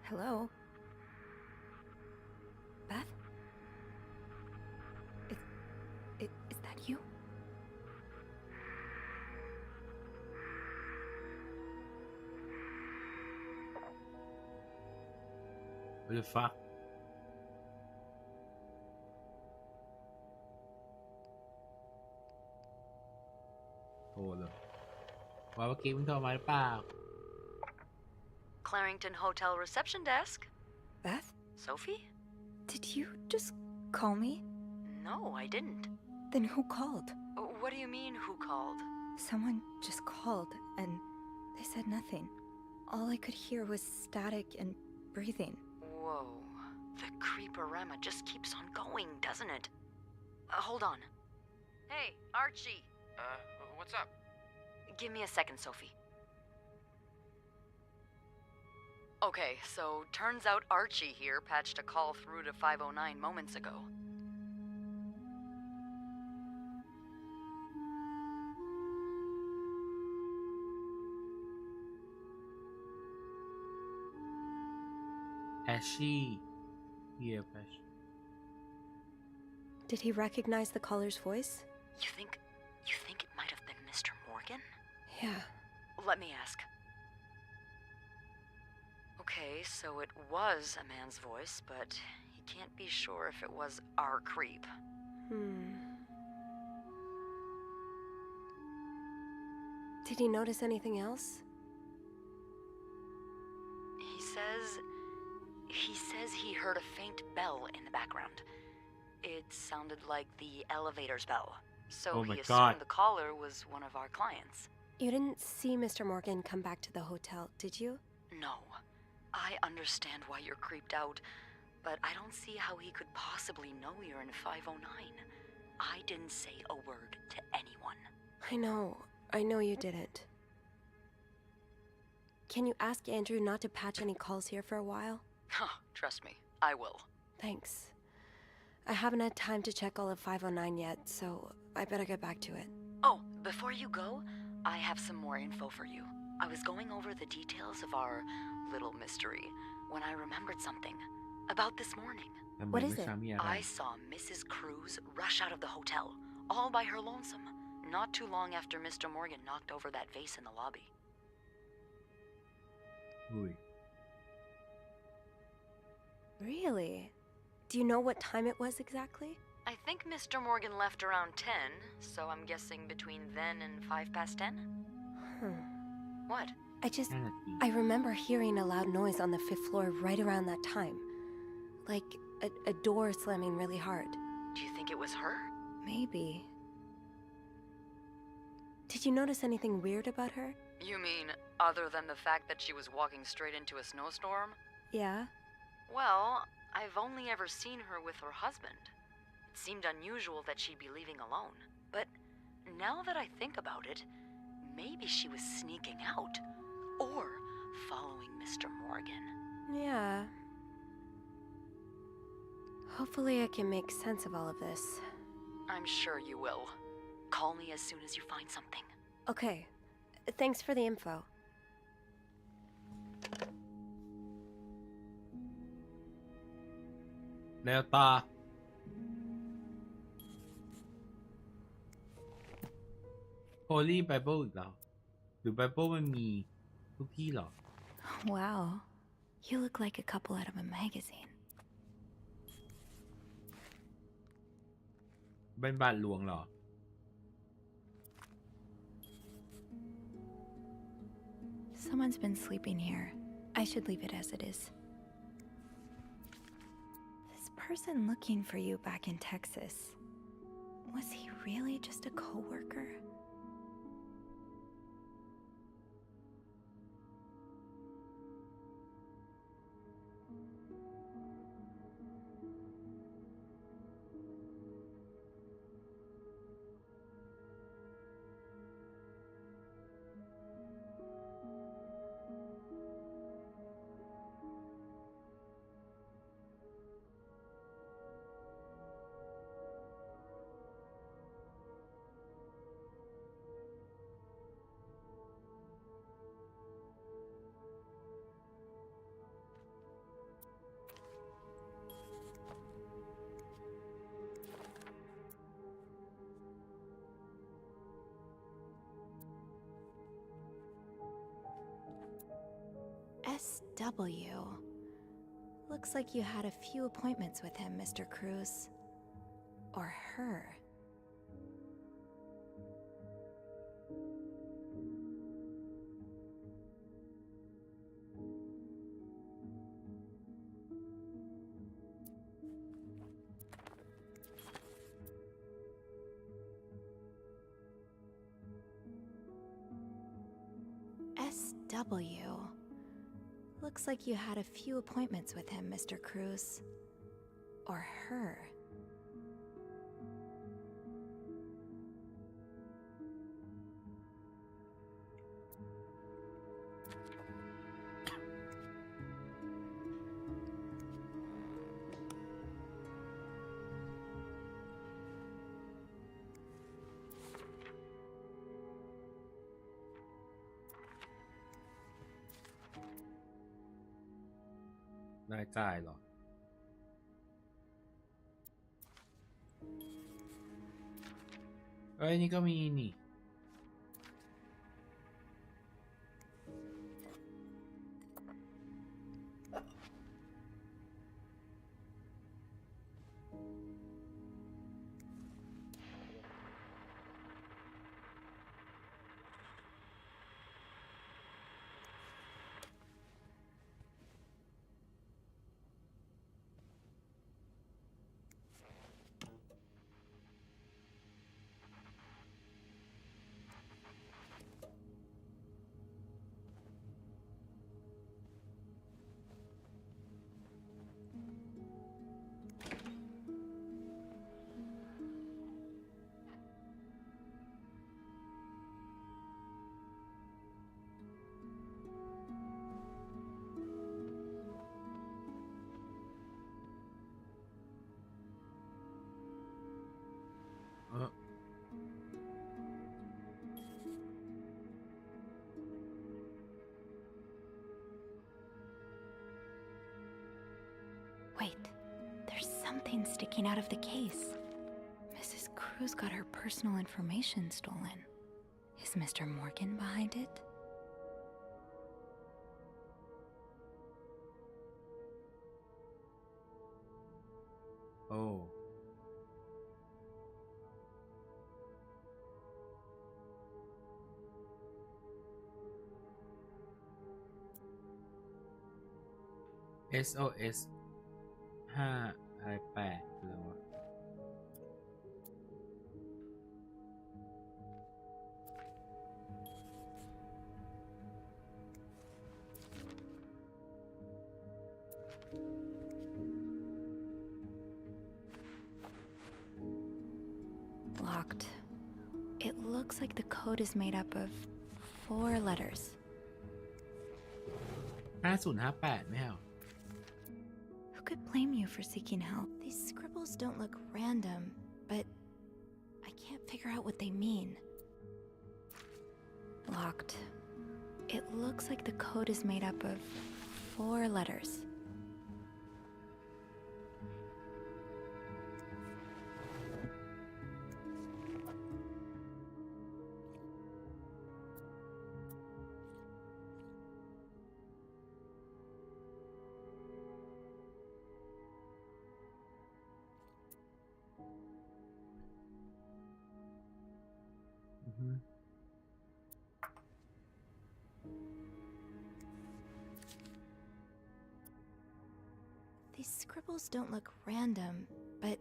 Hello? Beth? Is that you? What the fuck โทรเลยว่าเมื่อกี้มึงโทรมาหรือเปล่า Clarington Hotel reception desk. Beth? Sophie? Did you just call me? No, I didn't. Then who called? What do you mean, who called? Someone just called, and they said nothing. All I could hear was static and breathing. Whoa. The creeporama just keeps on going, doesn't it? Hold on. Hey, Archie. What's up? Give me a second, Sophie. Okay, so turns out Archie here patched a call through to 509 moments ago. Ashley. Yeah, Ash. Did he recognize the caller's voice? You think it might have been Mr. Morgan? Yeah. Let me ask. Okay, so it was a man's voice, but he can't be sure if it was our creep. Did he notice anything else? He says he heard a faint bell in the background. It sounded like the elevator's bell. So he assumed the caller was one of our clients. You didn't see Mr. Morgan come back to the hotel, did you? No. I understand why you're creeped out, but I don't see how he could possibly know you're in 509. I didn't say a word to anyone. I know you didn't. Can you ask Andrew not to patch any calls here for a while? Trust me, I will. Thanks. I haven't had time to check all of 509 yet, so I better get back to it. Oh, before you go, I have some more info for you. I was going over the details of our little mystery when I remembered something. About this morning. What is it? I saw Mrs. Cruz rush out of the hotel, all by her lonesome, not too long after Mr. Morgan knocked over that vase in the lobby. Really? Do you know what time it was exactly? I think Mr. Morgan left around 10, so I'm guessing between then and 10:05? What? I remember hearing a loud noise on the 5th floor right around that time. Like a door slamming really hard. Do you think it was her? Maybe. Did you notice anything weird about her? You mean, other than the fact that she was walking straight into a snowstorm? Yeah? Well, I've only ever seen her with her husband. seemed unusual that she'd be leaving alone. But now that I think about it, maybe she was sneaking out. Or following Mr. Morgan. Yeah. Hopefully I can make sense of all of this. I'm sure you will. Call me as soon as you find something. Okay. Thanks for the info. Leo ta. Holy Bible อีกแล้วหรือ Bible มันมีทุกที่เหรอ Wow. You look like a couple out of a magazine. เป็นบาทหลวงเหรอ Someone's been sleeping here. I should leave it as it is. This person looking for you back in Texas. Was he really just a coworker? SW. Looks like you had a few appointments with him, Mr. Cruz. Or her. SW. Looks like you had a few appointments with him, Mr. Cruz. Or her.รายจ่ายเหรอ เอ้ย นี่ก็มีนี่ Wait, there's something sticking out of the case. Mrs. Cruz got her personal information stolen. Is Mr. Morgan behind it? Oh. SOS 5 อะไร8คืออะไรวะ Mr. Locked. It looks like the code is made up of 4 letters. 5058ไม่เอา Who could blame you for seeking help? These scribbles don't look random, but I can't figure out what they mean. Locked. It looks like the code is made up of 4 letters. These scribbles don't look random, but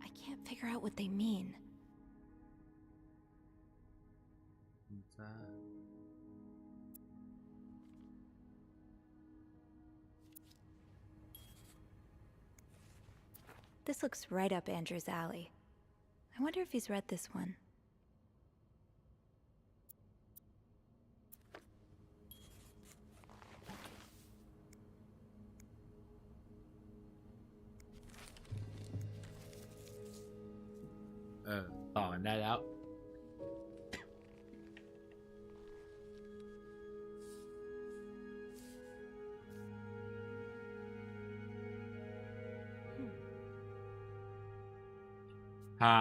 I can't figure out what they mean. This looks right up Andrew's alley. I wonder if he's read this one.ต่อกันได้แล้ว หา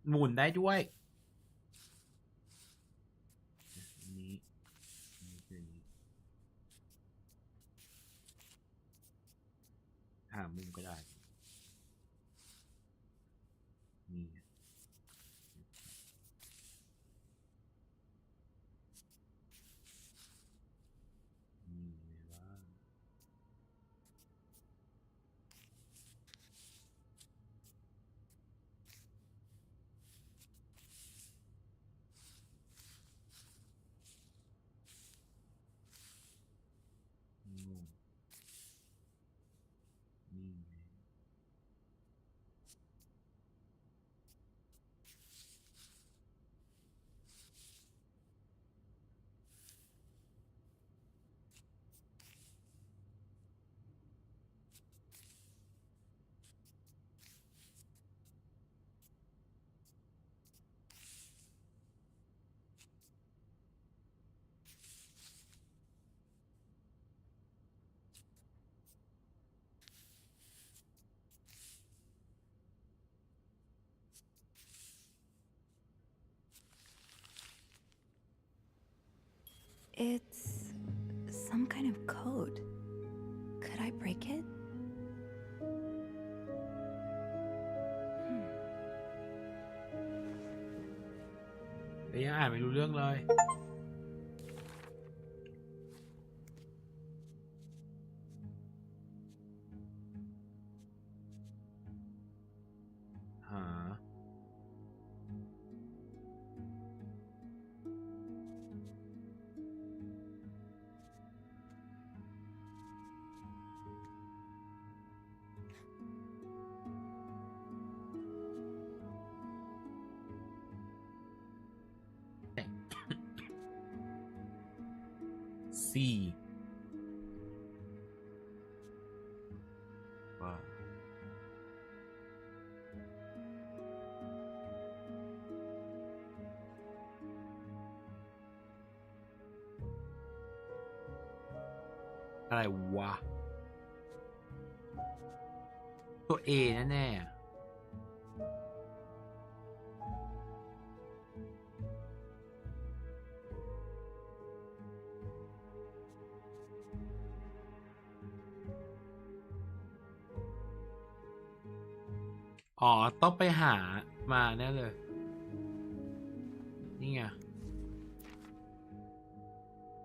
หมุนได้ด้วยหามุมก็ได้นี่เลยว่าIt's some kind of code. Could I break it? ยังอ่านไม่รู้เรื่องเลยหาสี่ว่าอะไรวะตัว A แน่ๆอ๋อต้องไปหามาแน่เลยนี่ไง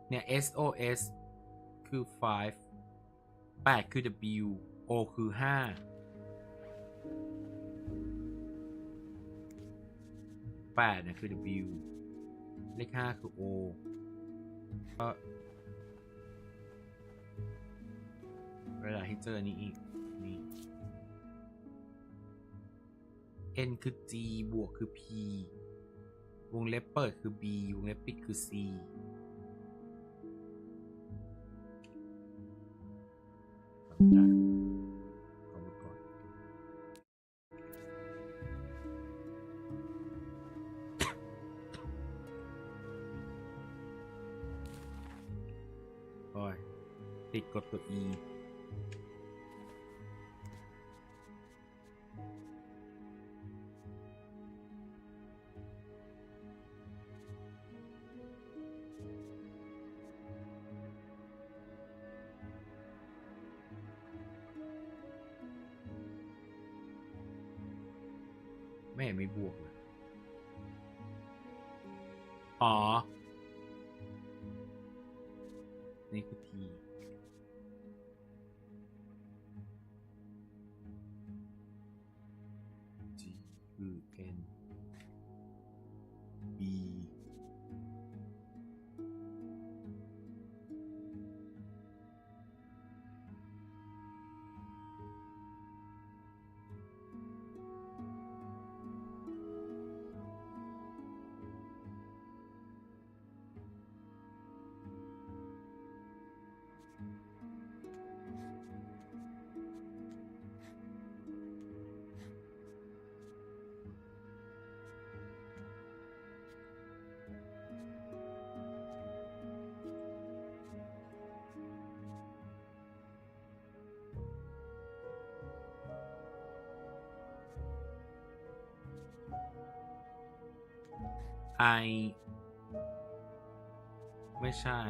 เนี่ย SOS คือ 5 8คือ W O คือ 5 8เนี่ยคือ W เลข 5 คือ O เวลาที่เจอนี้อีกนี่ n คือ g บวกคือ p วงเล็บเปิดคือ b วงเล็บปิดคือ c ได้เอามาก่อนโอ้ยติดกดตัว e ไม่เห็นมีบวกเลยอ๋อ นี่คือ t g คือ n b ไม่ใช่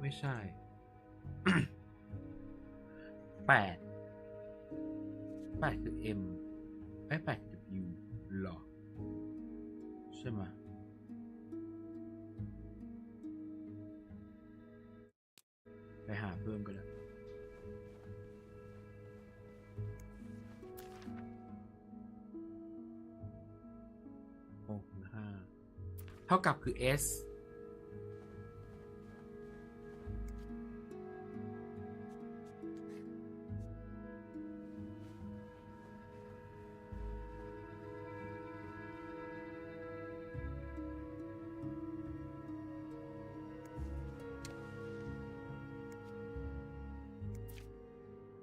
ไม่ใช่ 8คือ M 8คือ U หรอ ใช่ไหมไปหาเพิ่มก็ได้6 5เท่ากับคือ S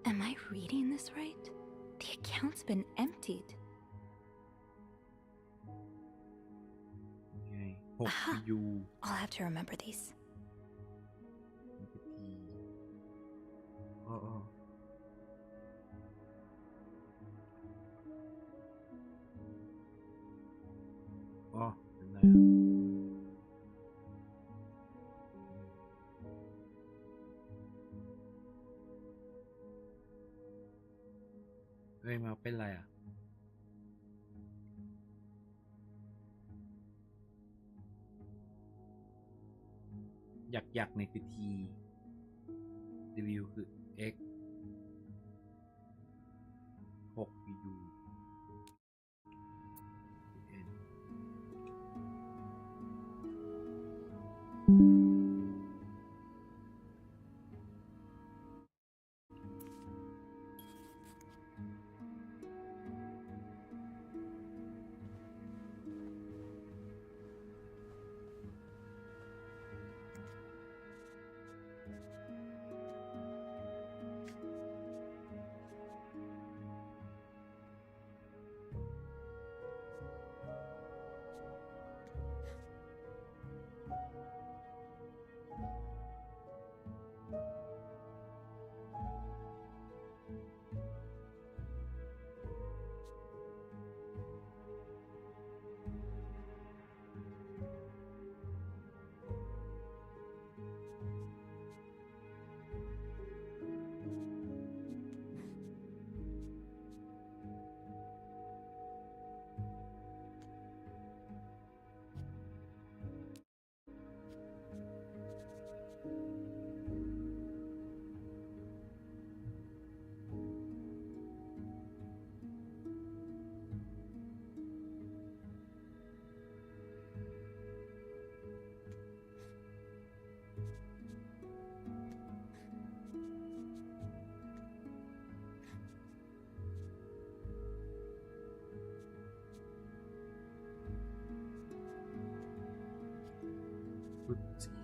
Am I reading this right? The account's been emptied. Aha! I'll have to remember these.เป็นไรอะเฮ้ยมาเป็นไรอ่ะอยากในคือ t w คือ x 6 คือ u n Fruity.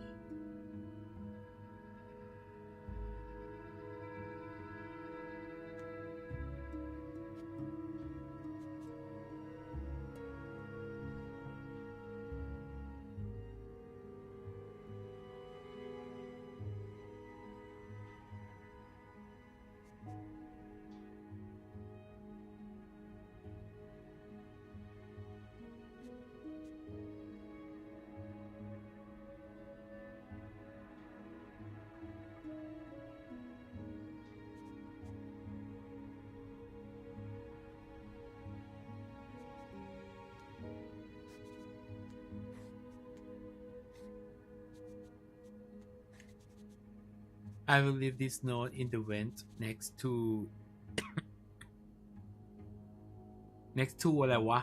I will leave this note in the vent next to อะไรวะ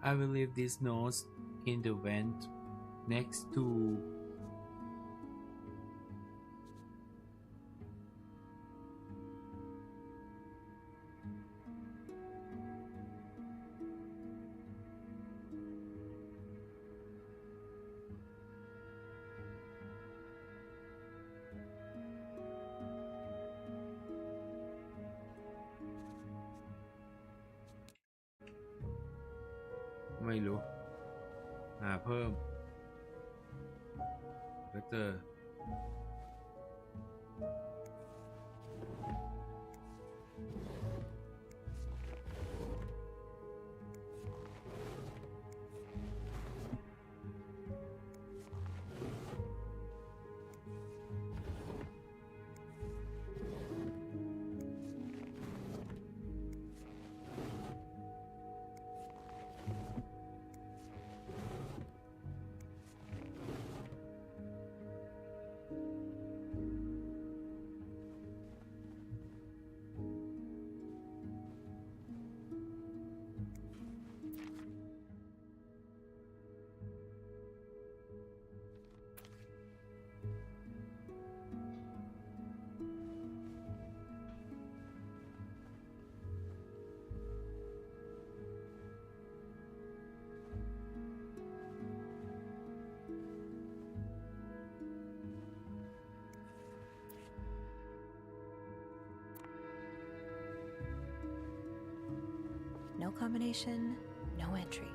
I will leave these notes in the vent next toไม่รู้ หาเพิ่มก็เจอ No combination, no entry.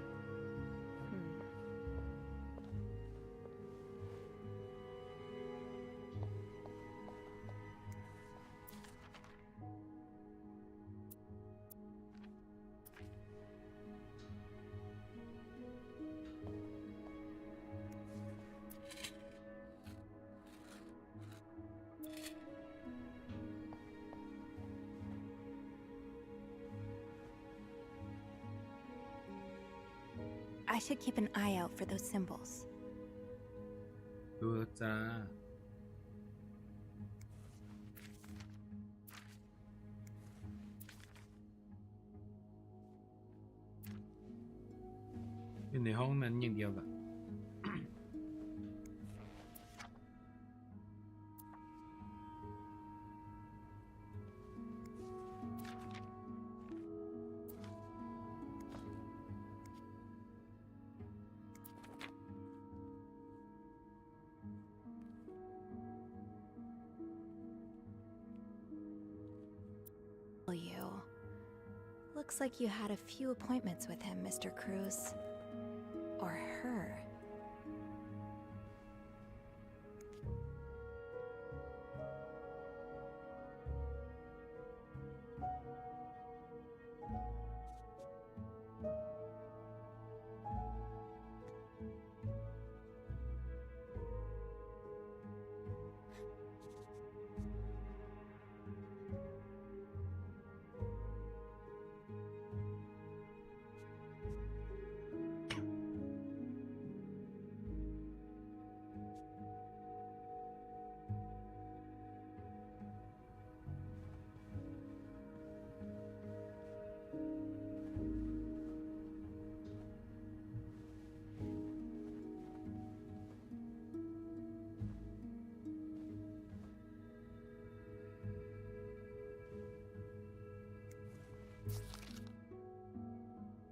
I should keep an eye out for those symbols. ดูแล้วจ้า อยู่ในห้องนั้นอย่างเดียวล่ะ You. Looks like you had a few appointments with him, Mr. Cruz. Or her.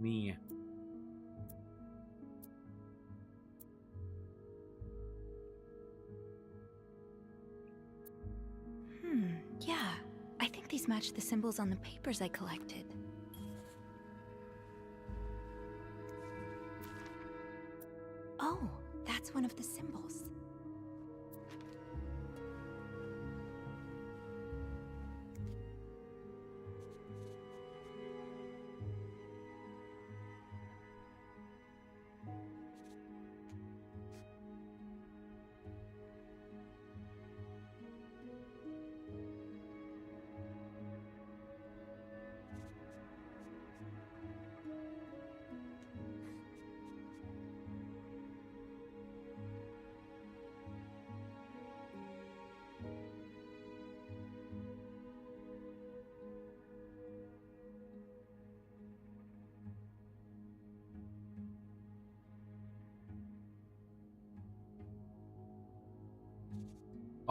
นี่ไง Yeah. I think these match the symbols on the papers I collected. Oh, that's one of the symbols.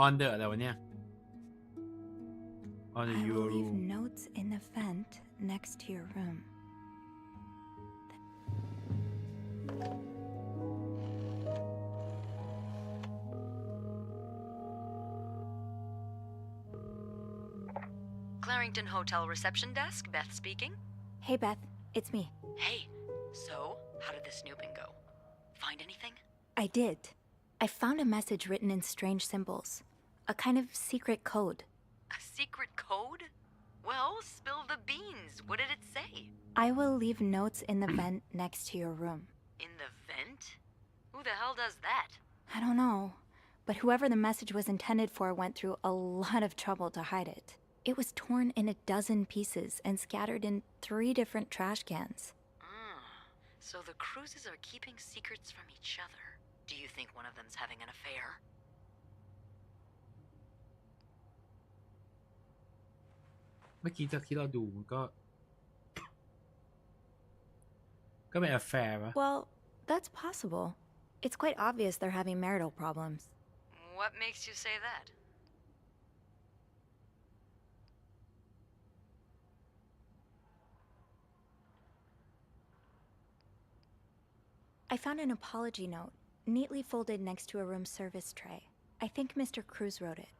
on the อะไรวะเนี่ย on the I your will leave room notes in the vent next to your room. Clarington Hotel reception desk, Beth speaking. Hey, Beth. It's me. Hey, so how did the snooping go? Find anything? I did. I found a message written in strange symbols. A kind of secret code. A secret code? Well, spill the beans. What did it say? I will leave notes in the vent next to your room. In the vent? Who the hell does that? I don't know, but whoever the message was intended for went through a lot of trouble to hide it. It was torn in 12 pieces and scattered in 3 different trash cans. So the Cruises are keeping secrets from each other. Do you think one of them's having an affair? เมื่อกี้จากที่เราดูมันก็เป็น affair ปะ Well, that's possible. It's quite obvious they're having marital problems. What makes you say that? I found an apology note, neatly folded next to a room service tray. I think Mr. Cruz wrote it.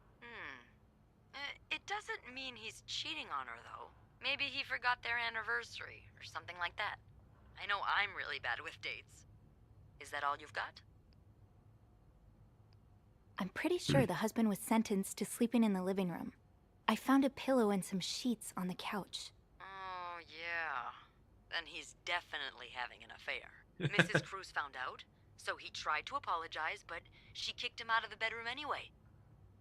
It doesn't mean he's cheating on her, though. Maybe he forgot their anniversary, or something like that. I know I'm really bad with dates. Is that all you've got? I'm pretty sure the husband was sentenced to sleeping in the living room. I found a pillow and some sheets on the couch. Oh, yeah. Then he's definitely having an affair. Mrs. Cruz found out, so he tried to apologize, but she kicked him out of the bedroom anyway.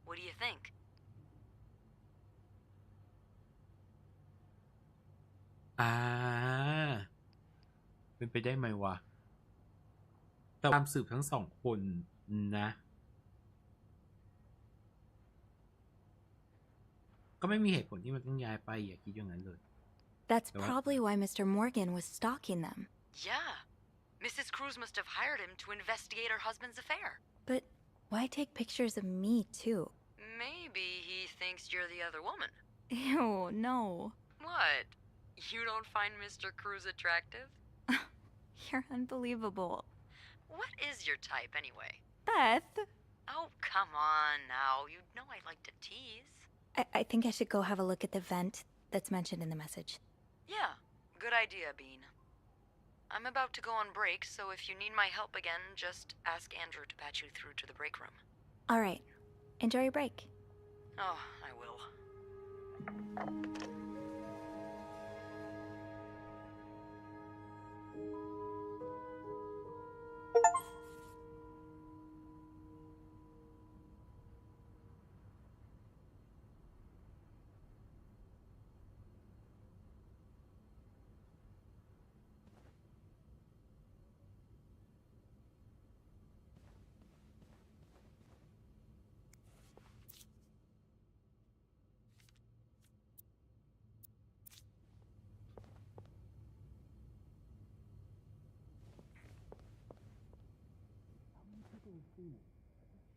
What do you think? เป็นไปได้ไหมวะแต่ตามสืบทั้งสองคนนะก็ไม่มีเหตุผลที่มันต้องย้ายไปอย่าคิดอย่างนั้นเลย That's probably why Mr. Morgan was stalking them. Yeah. Mrs. Cruz must have hired him to investigate her husband's affair. But why take pictures of me, too? Maybe he thinks you're the other woman. Ew, no. What? You don't find Mr. Cruz attractive? You're unbelievable. What is your type, anyway? Beth! Oh, come on now. You know I like to tease. I think I should go have a look at the vent that's mentioned in the message. Yeah, good idea, Bean. I'm about to go on break, so if you need my help again, just ask Andrew to patch you through to the break room. All right. Enjoy your break. Oh, I will.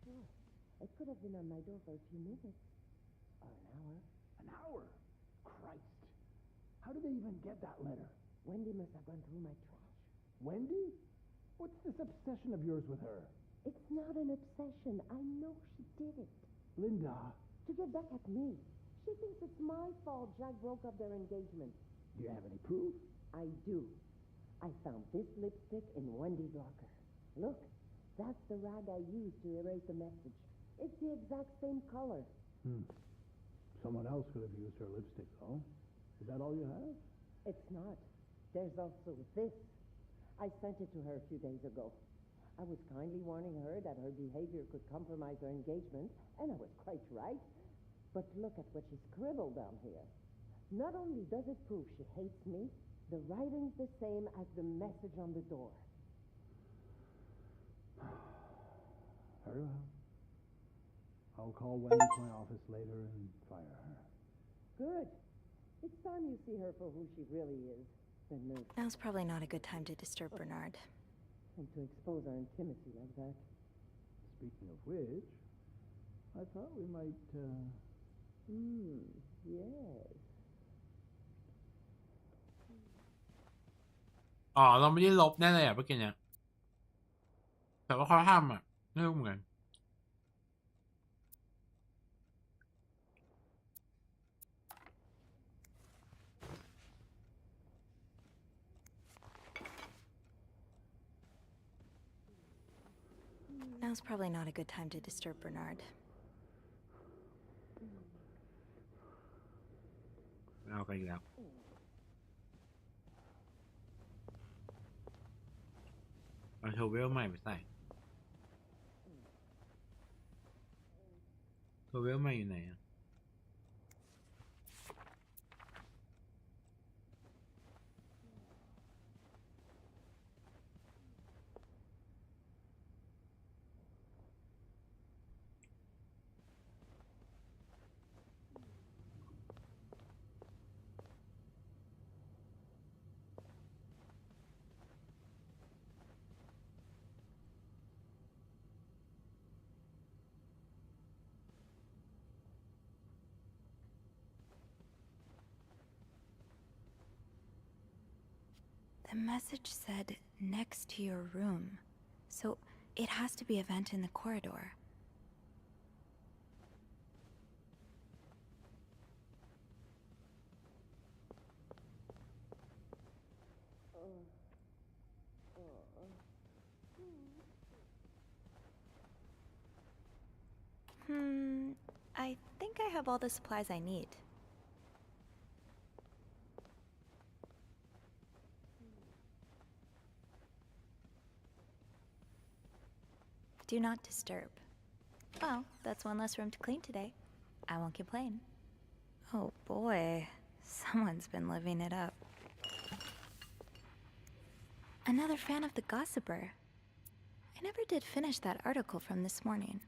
Sure. It could have been on my door for a few minutes. Or an hour. An hour? Christ. How did they even get that letter? Wendy must have gone through my trash. Wendy? What's this obsession of yours with her? It's not an obsession. I know she did it. Linda. To get back at me. She thinks it's my fault Jack broke up their engagement. Do you have any proof? I do. I found this lipstick in Wendy's locker. Look, that's the rag I used to erase the message. It's the exact same color. Someone else could have used her lipstick, though. Is that all you have? It's not. There's also this. I sent it to her a few days ago. I was kindly warning her that her behavior could compromise her engagement, and I was quite right. But look at what she scribbled down here. Not only does it prove she hates me, the writing's the same as the message on the door. Very well. I'll call Wendy to my office later and fire her. Good. It's time you see her for who she really is. Now's probably not a good time to disturb Bernard. And to expose our intimacy like that. Speaking of which, I thought we might, yes. อ๋อเราไม่ได้ลบแน่เลยอ่ะเมื่อกี้เนี่ยแต่ว่าเขาทำอ่ะไม่รู้เหมือนกัน Now's probably not a good time to disturb Bernard. เอาไปอีกแล้วเอาโชเวลใหม่ไปใส่โชเวลใหม่อยู่ไหนอ่ะ The message said, next to your room. So it has to be a vent in the corridor. I think I have all the supplies I need. Do not disturb. Well, that's one less room to clean today. I won't complain. Oh boy, someone's been living it up. Another fan of the Gossiper. I never did finish that article from this morning.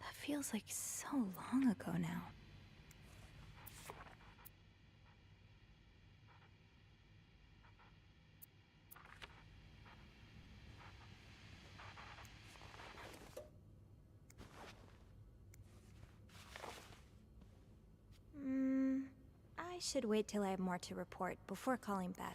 That feels like so long ago now. I should wait till I have more to report before calling Beth.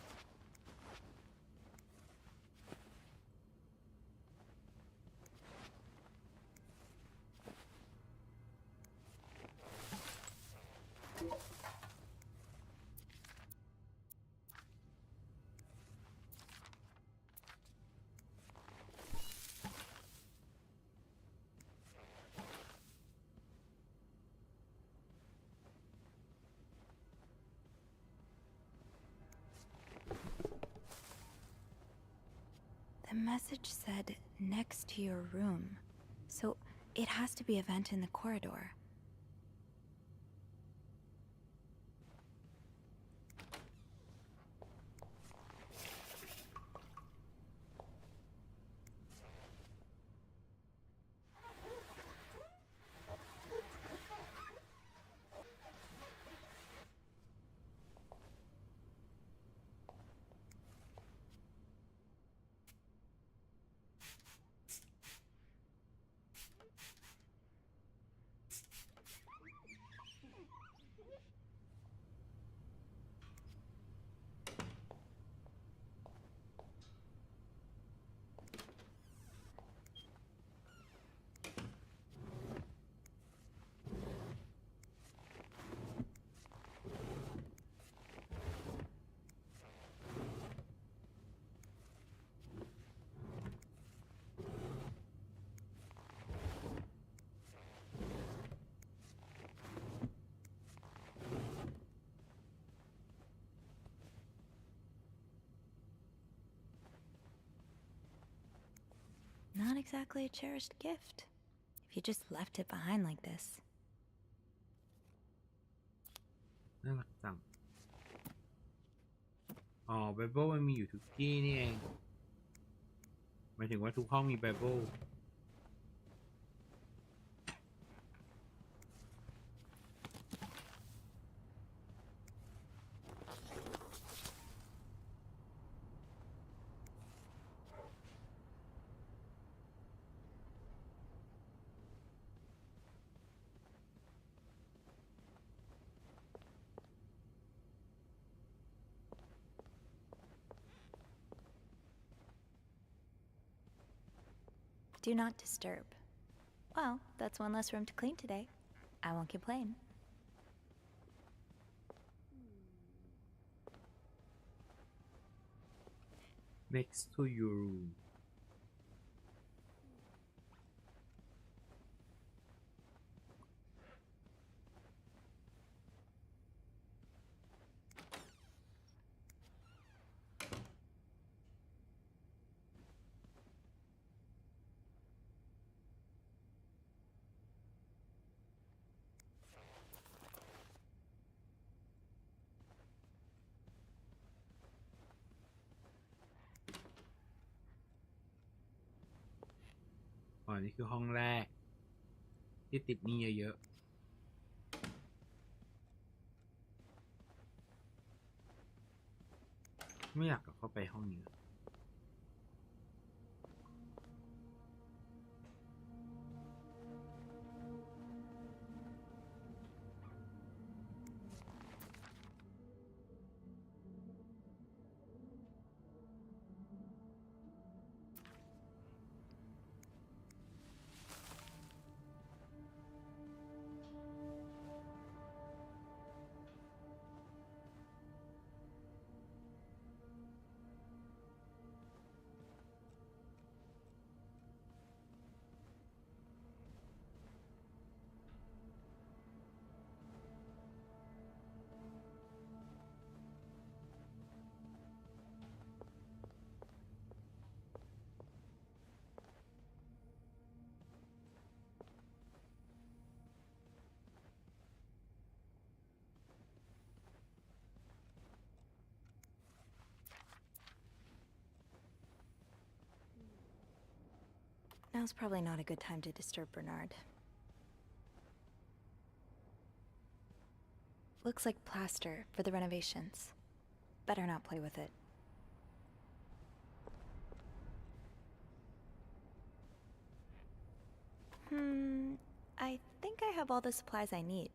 The message said, next to your room. So it has to be a vent in the corridor. exactly a cherished gift if you just left it behind like this. น่ารักจังอ๋อไบเบิลมันมีอยู่ทุกที่นี่เองหมายถึงว่าทุกห้องมีไบเบิล Do not disturb. Well, that's one less room to clean today. I won't complain. next to your room อ๋อนี่คือห้องแรกที่ติดหนี้เยอะๆไม่อยากกลับเข้าไปห้องนี้ Now's probably not a good time to disturb Bernard. Looks like plaster for the renovations. Better not play with it. I think I have all the supplies I need.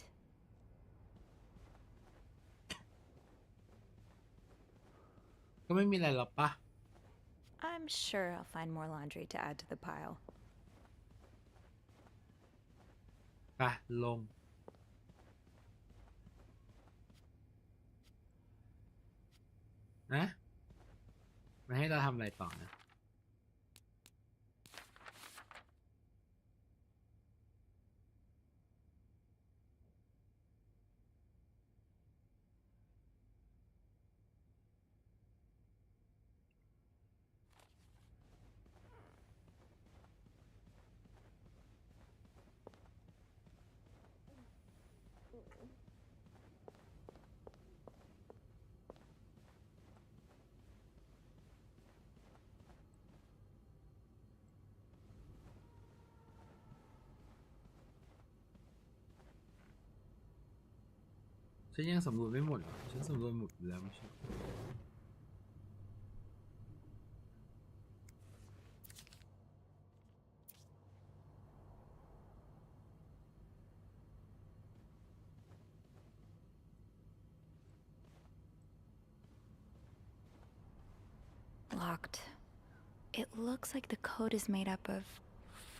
I'm sure I'll find more laundry to add to the pile. ไปลงนะมาให้เราทำอะไรต่อนะฉันยังสำรวจไม่หมดหรอฉันสำรวจหมดแล้วไม่ใช่ Locked. It looks like the code is made up of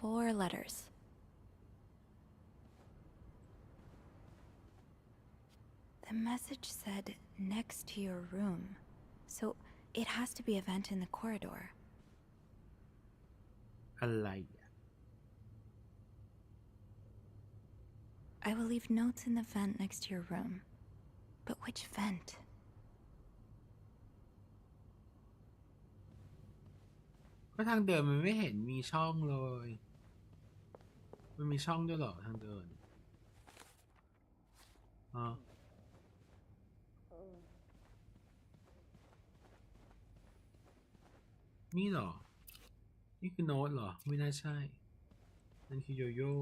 4 letters. The message said, next to your room. So it has to be a vent in the corridor. อะไรอ่ะ I will leave notes in the vent next to your room. But which vent? ก็ทางเดินมันไม่เห็นมีช่องเลย มันมีช่องด้วยเหรอทางเดินอ๋อนี่เหรอ นี่คือโน้ตเหรอ ไม่น่าใช่ นั่นคือโยโย่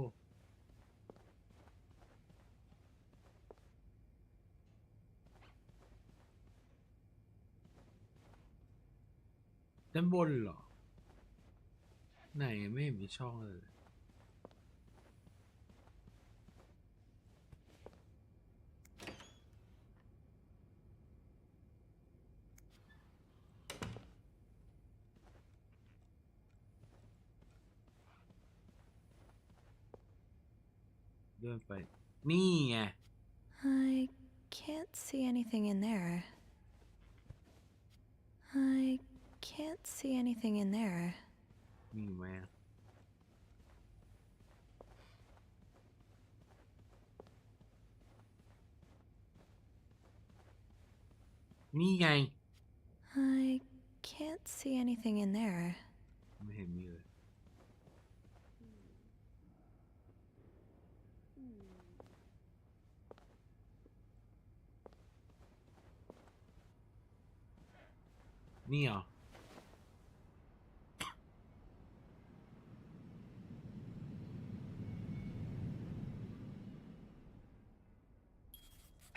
ด้านบนเหรอ ไหนไม่เห็นมีช่องเลย เดินไป นี่ไง I can't see anything in there. I can't see anything in there. มีไหมอะนี่ไง I can't see anything in there. ไม่เห็นมีเลย นี่เหรอ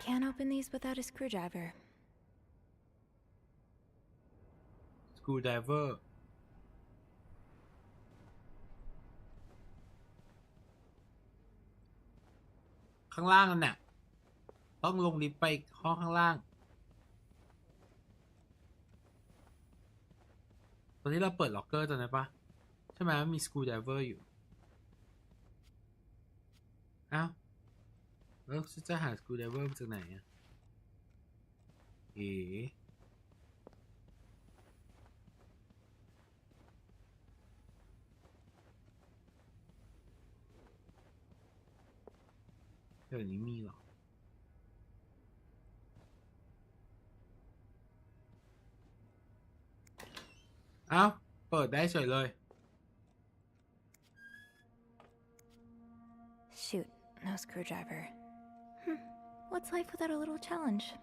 Can't open these without a screwdriver. screwdriver ข้างล่างนั่นน่ะต้องลงลิฟต์ไปห้องข้างล่าง ตอนนี้เราเปิดล็อกเกอร์ตอนนั้นปะใช่ไหมมันมี screwdriver อยู่ อ้าว แล้วจะหา screwdriver มาจากไหนอ่ะ เดี๋ยวนี้มีหรอ เอ้า เปิดได้เฉยเลย Shoot, no screwdriver. What's life without a little challenge?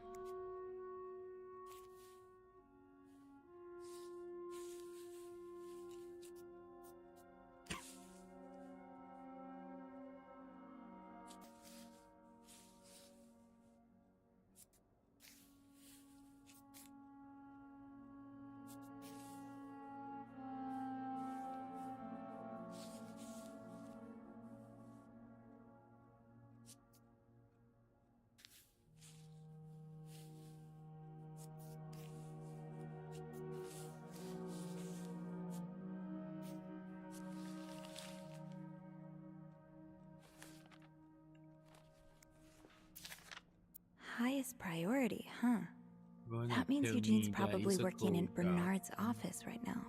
Highest priority, huh? That means Eugene's probably working in Bernard's office right now.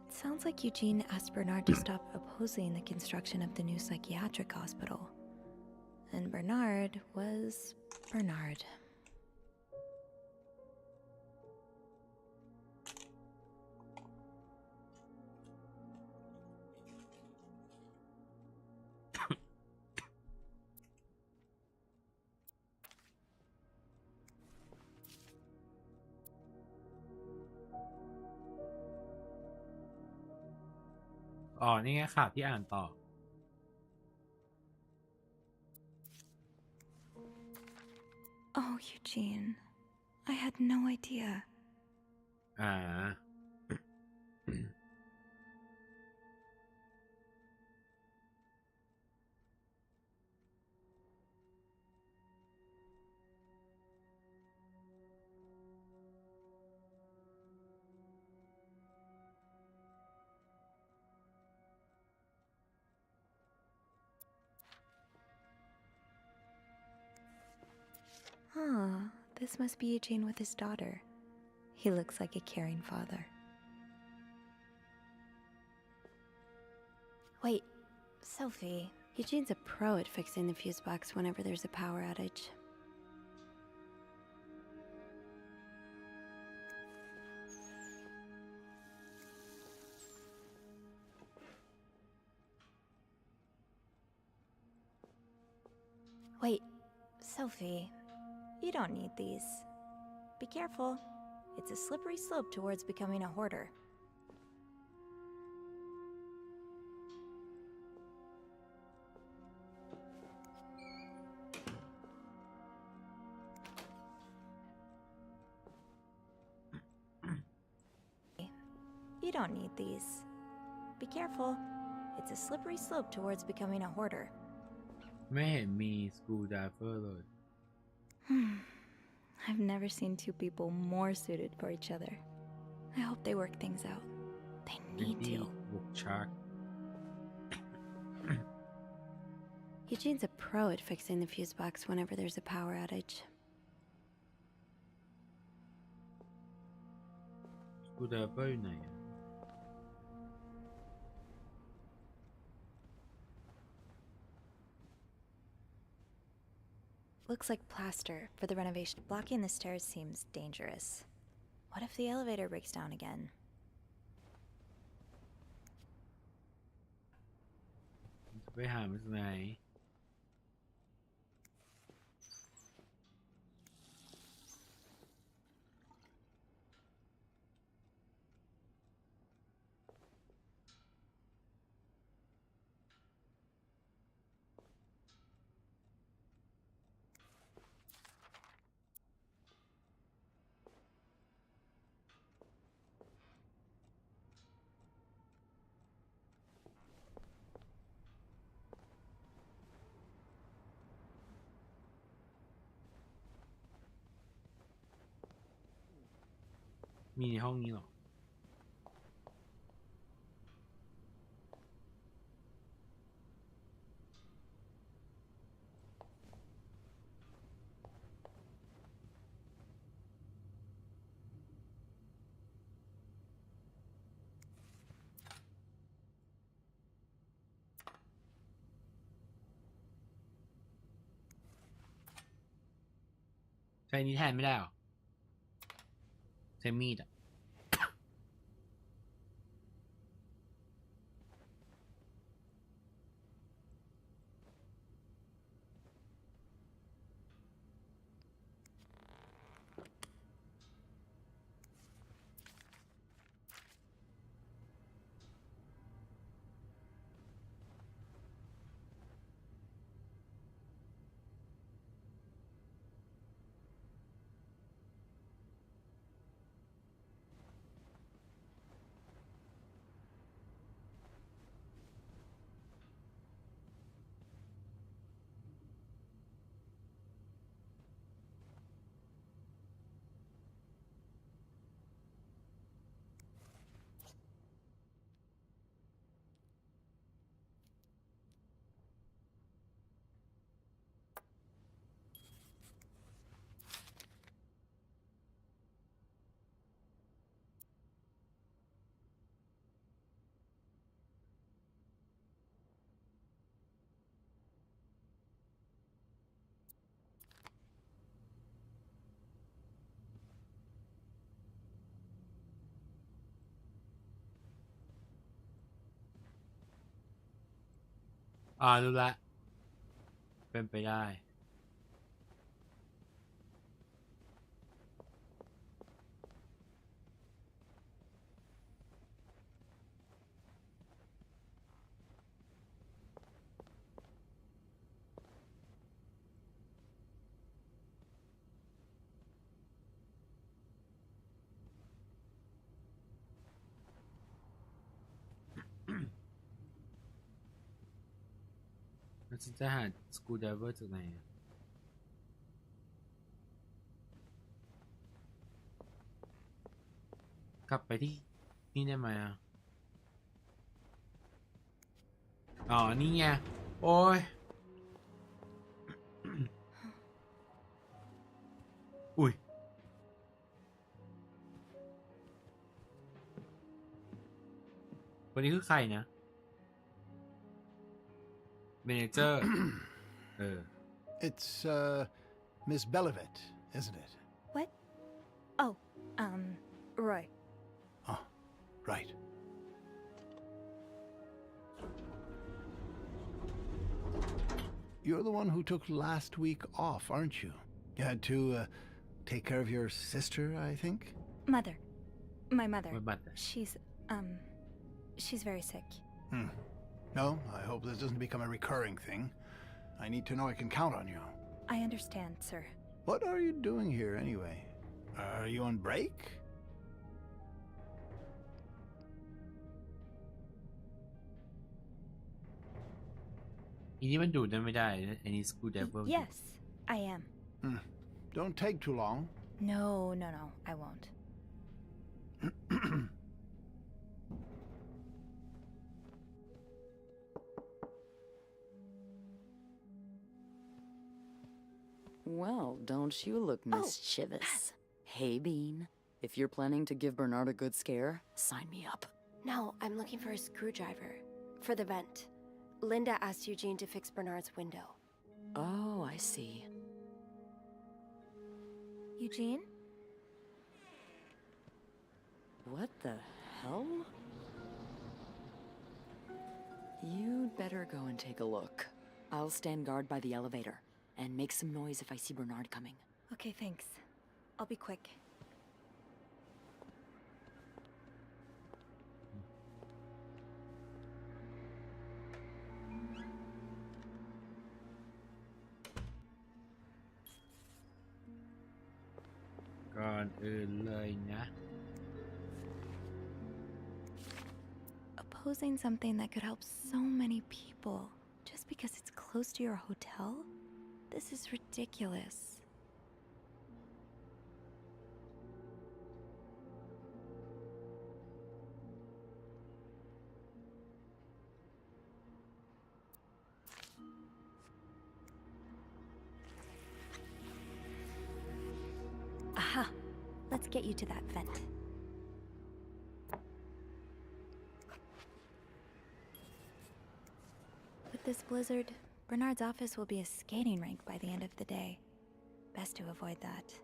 It sounds like Eugene asked Bernard to stop opposing the construction of the new psychiatric hospital. And Bernard was Bernard.อ๋อ นี่ไงข่าวที่อ่านต่อ Oh, Eugene. I had no idea. อ่า Ah, this must be Eugene with his daughter. He looks like a caring father. Wait, Sophie, Eugene's a pro at fixing the fuse box whenever there's a power outage. Wait, Sophie, you don't need these. Be careful. It's a slippery slope towards becoming a hoarder. You don't need these. Be careful. It's a slippery slope towards becoming a hoarder. ไม่เห็นมีสกรูไดรเวอร์เลย I've never seen two people more suited for each other. I hope they work things out. They need to. บุกชาร์ก Eugene's a pro at fixing the fuse box whenever there's a power outage. สกรูไดรเวอร์อยู่ไหนอะ Looks like plaster for the renovation. Blocking the stairs seems dangerous. What if the elevator breaks down again?มีในห้องนี้หรอ ใช้นี้แทนไม่ได้หรอ ใช้มีดอะรู้ละ เป็นไปได้ แล้วฉันจะหาสกรูไดรเวอร์จากไหนอะกลับไปที่นี่ได้ไหมอ่ะ อ๋อ นี่ไง โอ้ย อุ้ย วันนี้คือใครนะ เมเนเจอร์ It's, Miss Belivet, isn't it? What? Oh, Roy. Oh, right. You're the one who took last week off, aren't you? You had to, take care of your sister, I think? Mother. My mother. She's very sick. No, I hope this doesn't become a recurring thing. I need to know I can count on you. I understand, sir. What are you doing here, anyway? Are you on break? Yes, I am. Don't take too long. No, I won't. Well, don't you look mischievous. Hey, Bean. If you're planning to give Bernard a good scare, sign me up. No, I'm looking for a screwdriver. For the vent. Linda asked Eugene to fix Bernard's window. Oh, I see. Eugene? What the hell? You'd better go and take a look. I'll stand guard by the elevator, and make some noise if I see Bernard coming. Okay, thanks. I'll be quick. Opposing something that could help so many people just because it's close to your hotel? This is ridiculous. Aha! Let's get you to that vent. With this blizzard, Bernard's office will be a skating rink by the end of the day. Best to avoid that.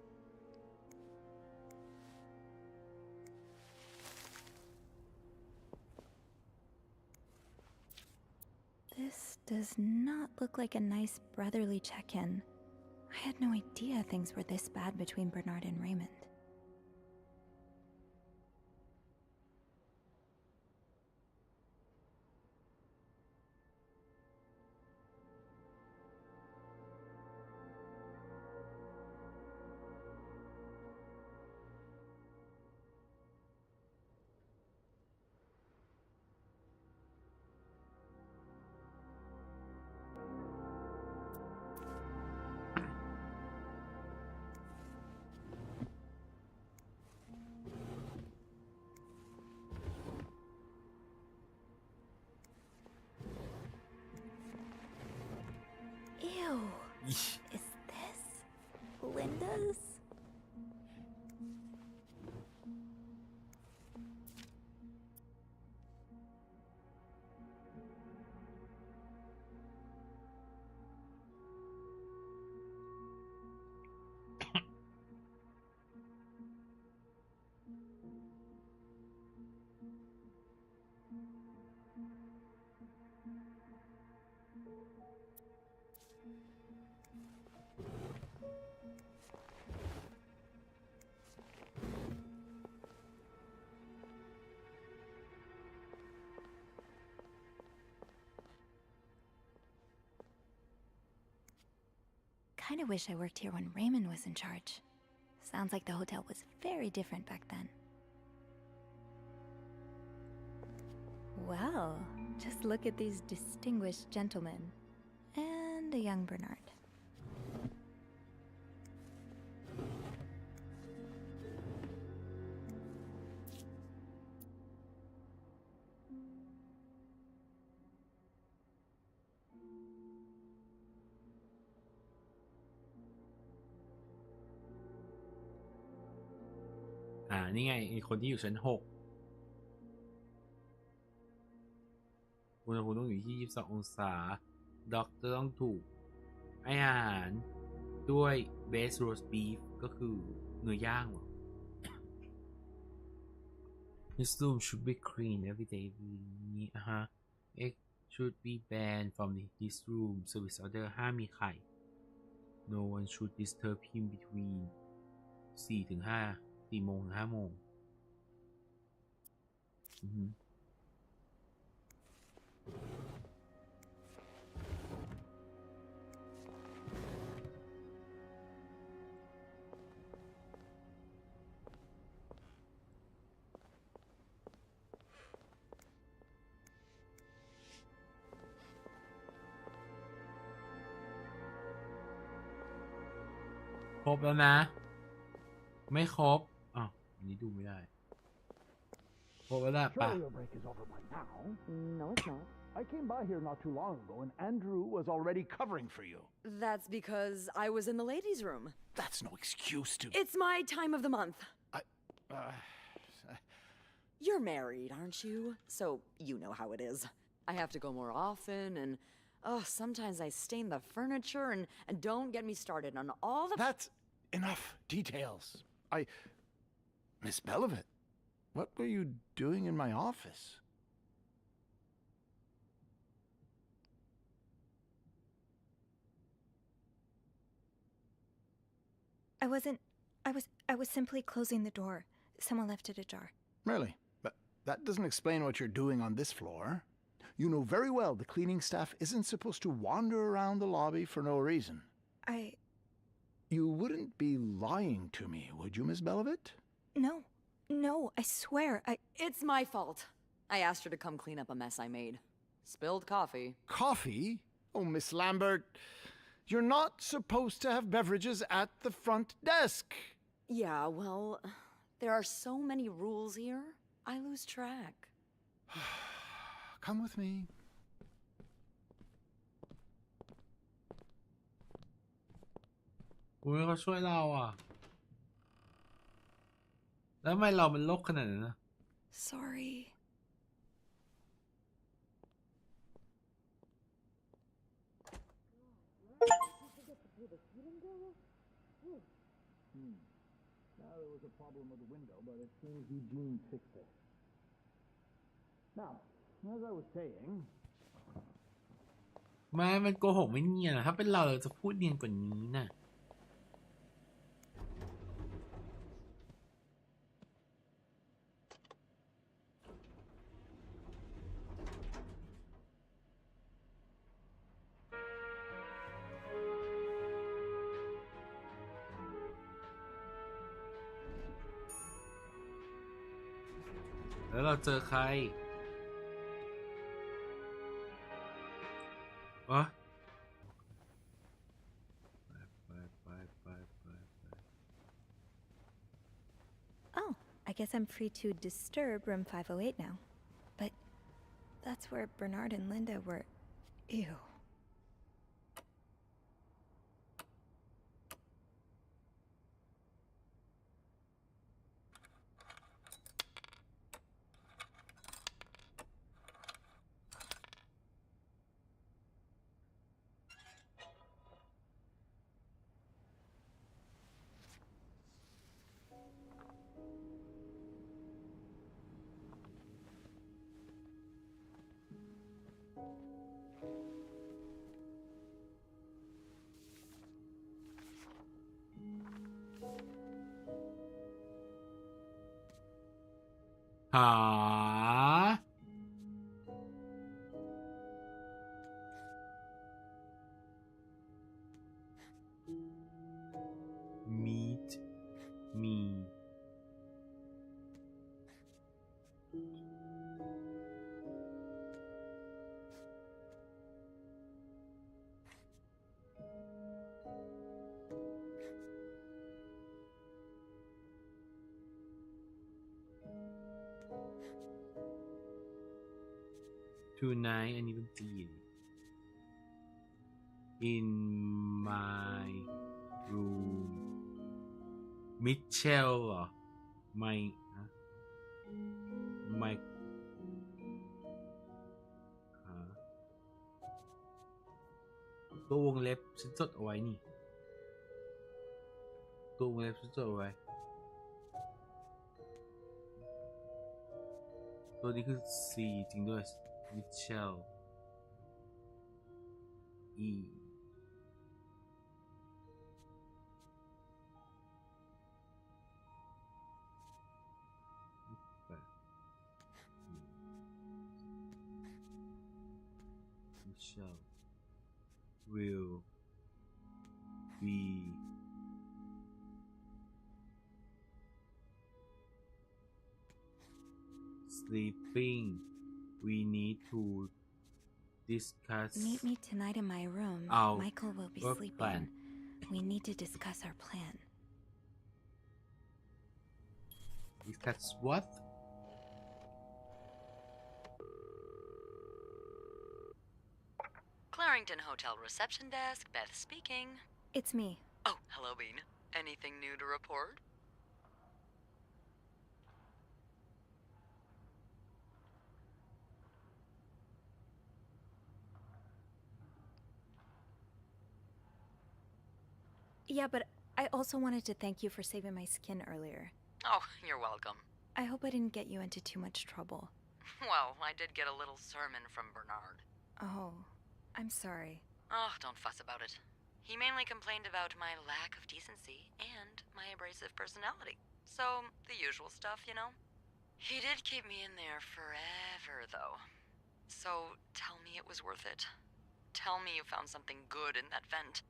This does not look like a nice brotherly check-in. I had no idea things were this bad between Bernard and Raymond. Ew. Is this Linda's? Kinda wish I worked here when Raymond was in charge. Sounds like the hotel was very different back then. Well, just look at these distinguished gentlemen. And a young Bernard. À, นี่ไงไอ้คนที่อยู่ชั้น 6 อุณหภูมิต้องอยู่ที่ 22 องศา ด็อกจะต้องถูกให้อาหารด้วยเบสโรสบีฟก็คือเนื้อย่างหรอ His room should be clean every day นี้Egg should be banned from his room service order ห้ามมีไข่ No one should disturb him between 4 ถึง 5 4 โมงถึง 5 โมงครบแล้วนะ ไม่ครบอันนี้ดูไม่ได้ครบแล้วนะป่ะ Surely your break is over by now. No, it's not. I came by here not too long ago, and Andrew was already covering for you. That's because I was in the ladies' room. That's no excuse to... It's my time of the month. You're married, aren't you? So you know how it is. I have to go more often, and sometimes I stain the furniture, and don't get me started on all the... That's enough details. Miss Belivet, what were you doing in my office? I was simply closing the door. Someone left it ajar. Really? But that doesn't explain what you're doing on this floor. You know very well the cleaning staff isn't supposed to wander around the lobby for no reason. You wouldn't be lying to me, would you, Miss Belivet? No, I swear, It's my fault. I asked her to come clean up a mess I made. Spilled coffee. Coffee? Oh, Miss Lambert, you're not supposed to have beverages at the front desk. Yeah, well, there are so many rules here, I lose track. Come with me. อุ้ยเขาช่วยเราแล้วทำไมเรามันโลกขนาดนั้นนะ Sorry. Now there was a problem with the window, but it seems Eugene fixed it. Now, as I was saying... มันโกหกไม่เนียนถ้าเป็นเราจะพูดเนียนกว่านี้น่ะแล้วเราเจอใครOh, I guess I'm free to disturb room 508 now. But that's where Bernard and Linda were. Ew. Meet me. Tonight, I need to see in my room. Mitchell, my ตัววงเล็บฉันจดเอาไว้นี่ตัววงเล็บฉันจดเอาไว้ตัวนี้คือ C จริงด้วย Mitchell E Mitchell will be sleeping. We need to discuss. Meet me tonight in my room. Our Michael will be work sleeping. plan. We need to discuss our plan. Discuss what? Clarington Hotel reception desk, Beth speaking. It's me. Oh, hello, Bean. Anything new to report? Yeah, but I also wanted to thank you for saving my skin earlier. Oh, you're welcome. I hope I didn't get you into too much trouble. Well, I did get a little sermon from Bernard. Oh, I'm sorry. Oh, don't fuss about it. He mainly complained about my lack of decency and my abrasive personality. So, the usual stuff, you know? He did keep me in there forever, though. So, tell me it was worth it. Tell me you found something good in that vent.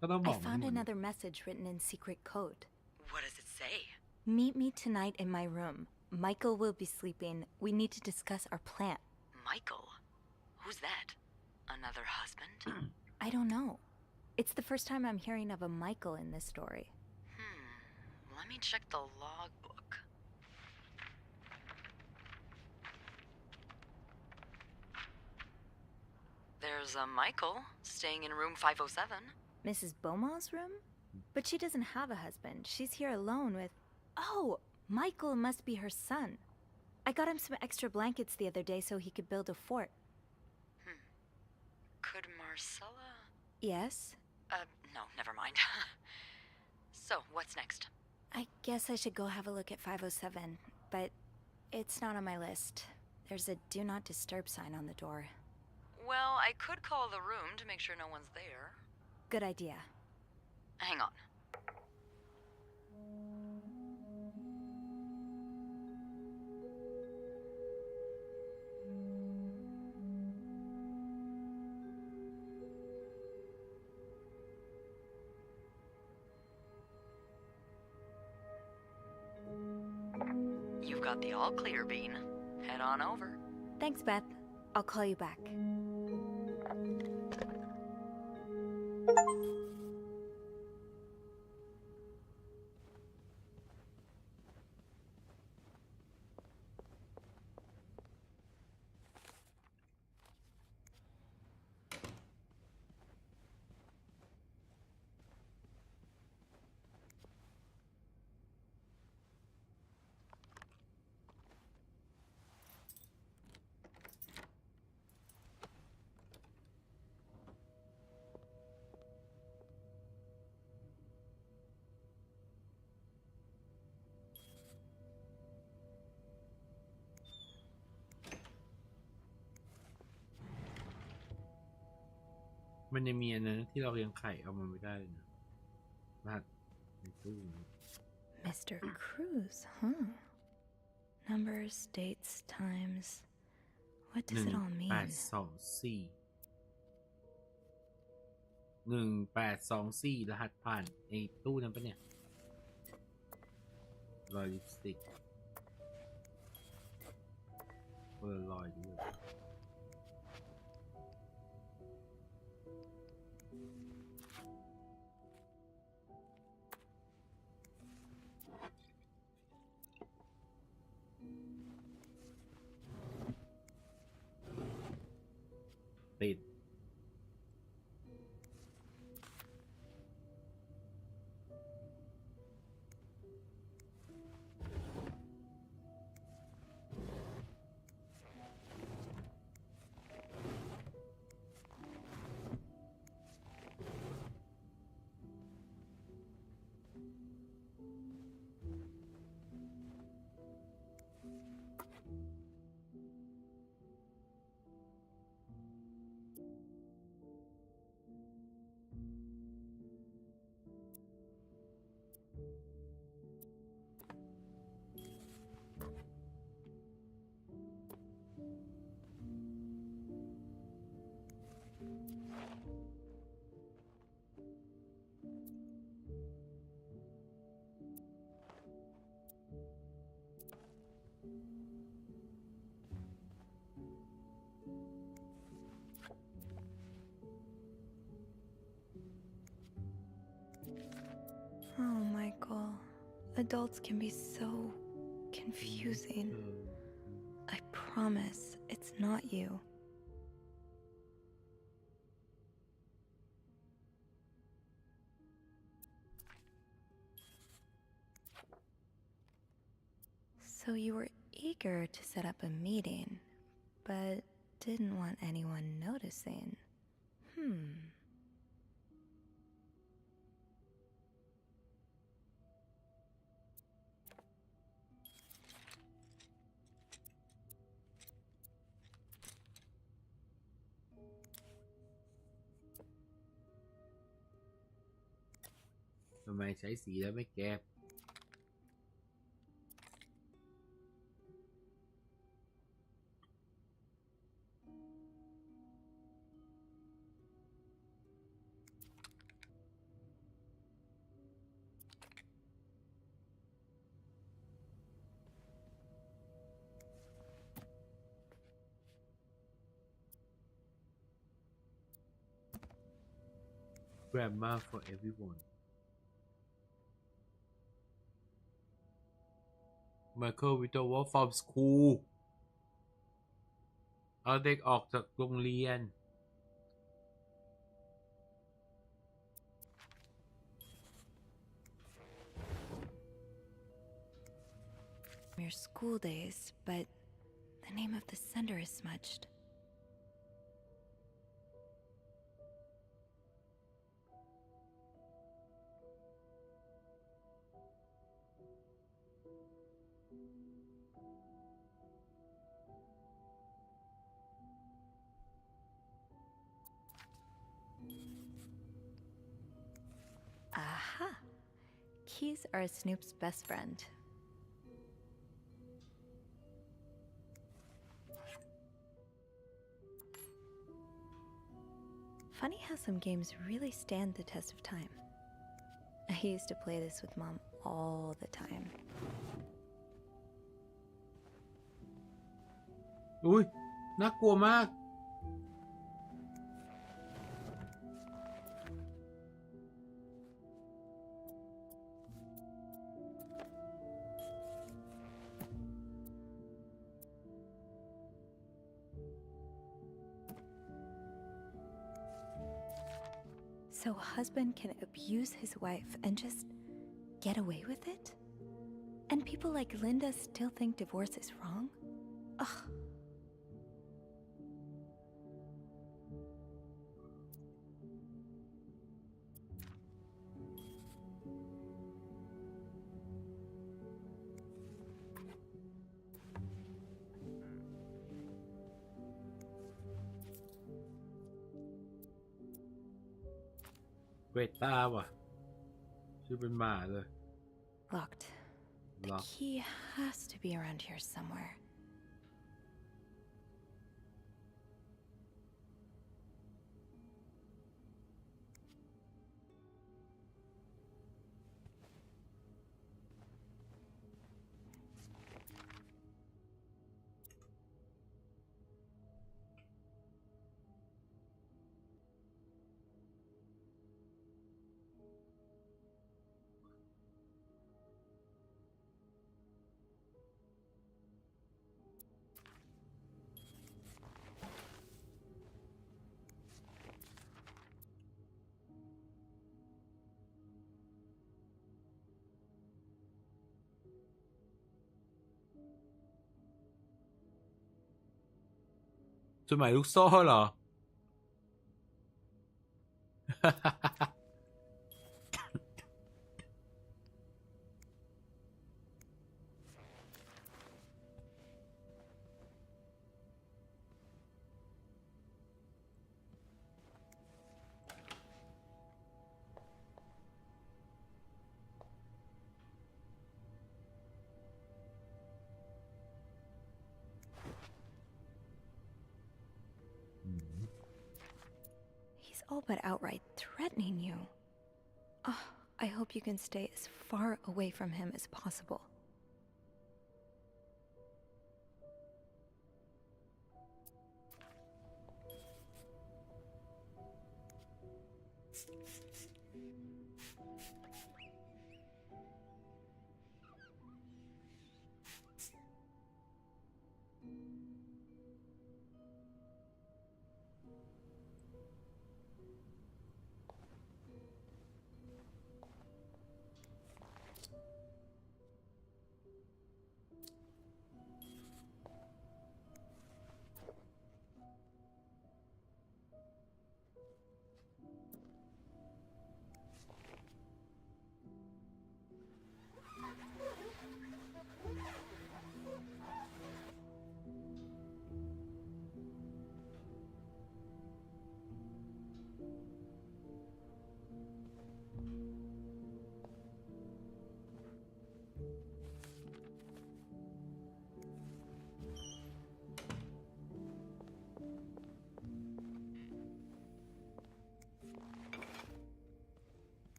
I found another message written in secret code. What does it say? Meet me tonight in my room. Michael will be sleeping. We need to discuss our plan. Michael? Who's that? Another husband? I don't know. It's the first time I'm hearing of a Michael in this story. Let me check the logbook. There's a Michael staying in room 507. Mrs. Beaumont's room? But she doesn't have a husband. She's here alone with... Oh, Michael must be her son. I got him some extra blankets the other day so he could build a fort. Could Marcella... Yes? No, never mind. So, what's next? I guess I should go have a look at 507, but it's not on my list. There's a do not disturb sign on the door. Well, I could call the room to make sure no one's there. Good idea. Hang on. You've got the all clear, Bean. Head on over. Thanks, Beth. I'll call you back.มันยังมีอันนั้นที่เรายังไข่เอามันไม่ได้เลยนะรหัสในตู้นี้ Mr. Cruz, huh? Numbers, dates, times. What does it all mean? 1824 รหัสผ่านไอ้ตู้นั้นปะเนี่ยรอยลิปสติกรอยด้วยปิด Oh, Michael. Adults can be so confusing. I promise it's not you. So you were eager to set up a meeting, but didn't want anyone noticing. Tụi màyใช้สีแล้วไม่เก็บ Grammar for everyone. Michael withdrawal from school เอาเด็กออกจากโรงเรียน Your school days, but the name of the sender is smudged. Aha! Keys are Snoop's best friend. Funny how some games really stand the test of time. I used to play this with Mom all the time. อุ้ยน่ากลัวมาก So a husband can abuse his wife and just get away with it? And people like Linda still think divorce is wrong? Ugh. Greta ว่ะชื่อเป็นหมาเลย Locked. The key has to be around here somewhere.จดหมายลูกโซ่เหรอ อ all but outright threatening you. Oh, I hope you can stay as far away from him as possible.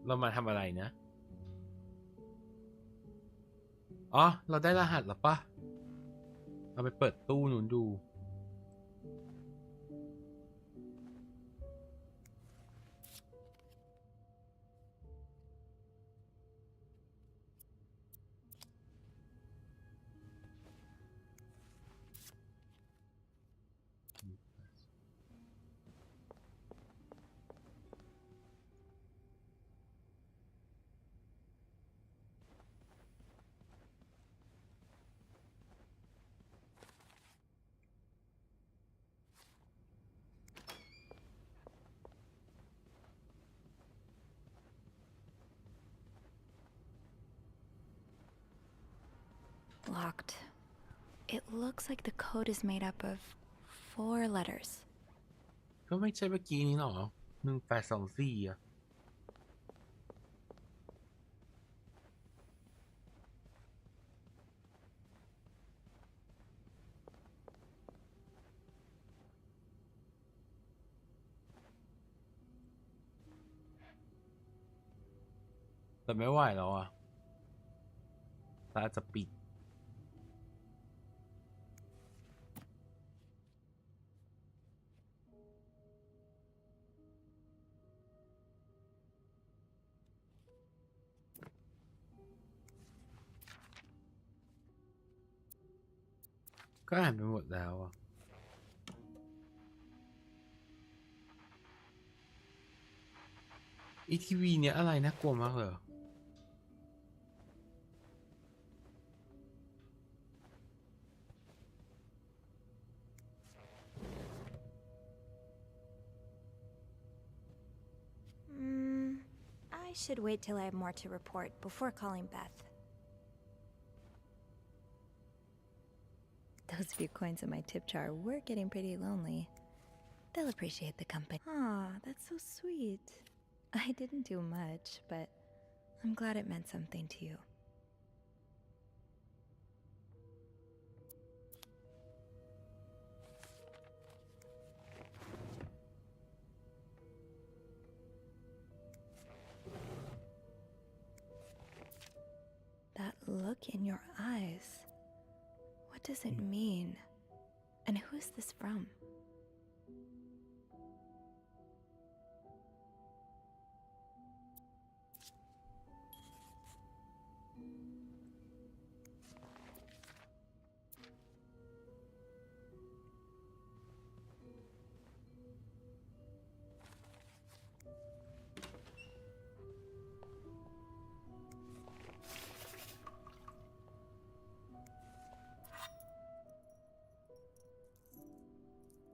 เรามาทำอะไรนะ อ๋อ เราได้รหัสแล้วปะเราไปเปิดตู้นู้นดู Locked. It looks like the code is made up of 4 letters. ก็ไม่ใช่เมื่อกี้นี้หรอ1824อะแต่ไม่ไหวแล้วอ่ะตาจะปิดก็อ่านไปหมดแล้วอ่ะอีทีวีเนี่ยอะไรน่ากลัวมากเลยI should wait till I have more to report before calling Beth. Those few coins in my tip jar were getting pretty lonely. They'll appreciate the company. Aw, that's so sweet. I didn't do much, but I'm glad it meant something to you. That look in your eyes. What does it mean? And who is this from?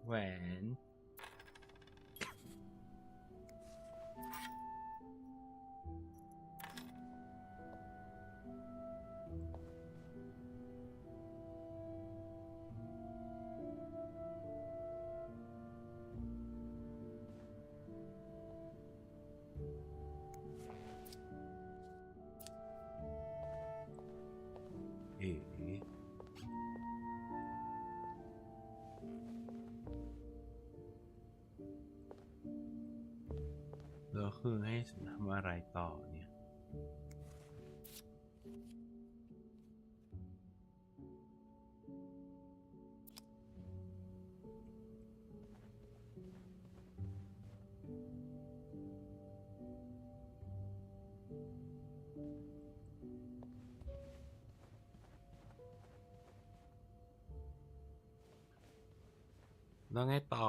When เอ๋แล้วคือให้ฉันทำอะไรต่อเนี่ยแล้วไงต่อ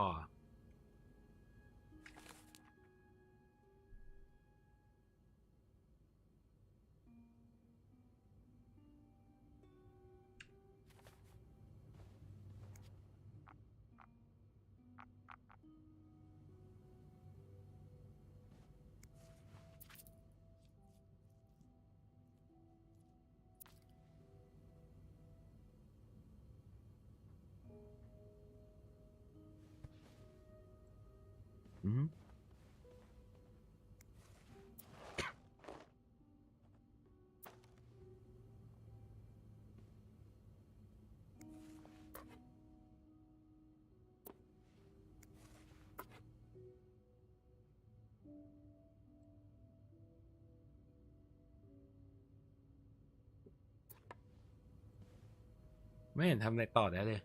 ไม่เห็นทำอะไรต่อได้เลย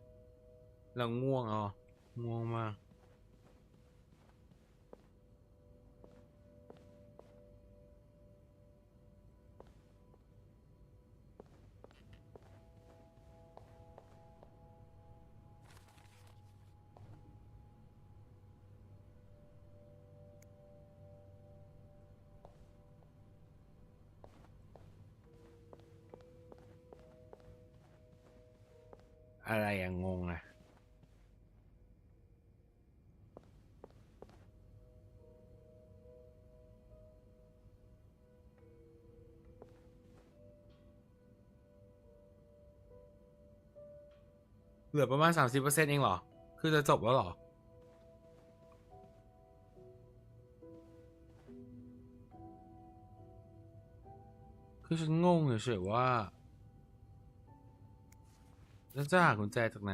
เราง่วงง่วงมากอะไรงงเหลือประมาณ 30% เองเหรอคือจะจบแล้วเหรอคือฉันงงเฉยๆว่าแล้วจะหากุญแจจากไหน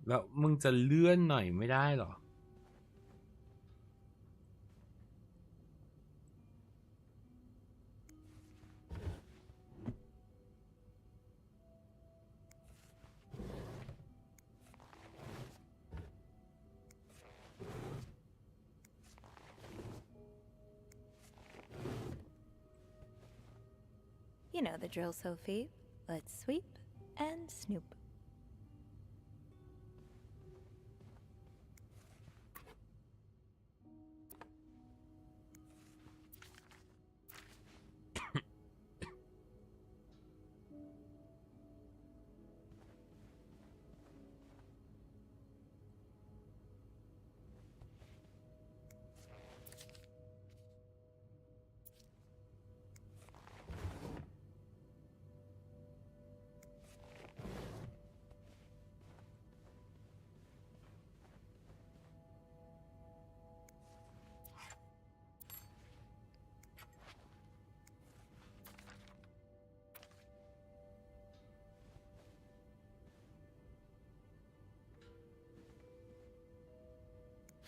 แล้วมึงจะเลื่อนหน่อยไม่ได้เหรอYou know the drill, Sophie. Let's sweep and snoop.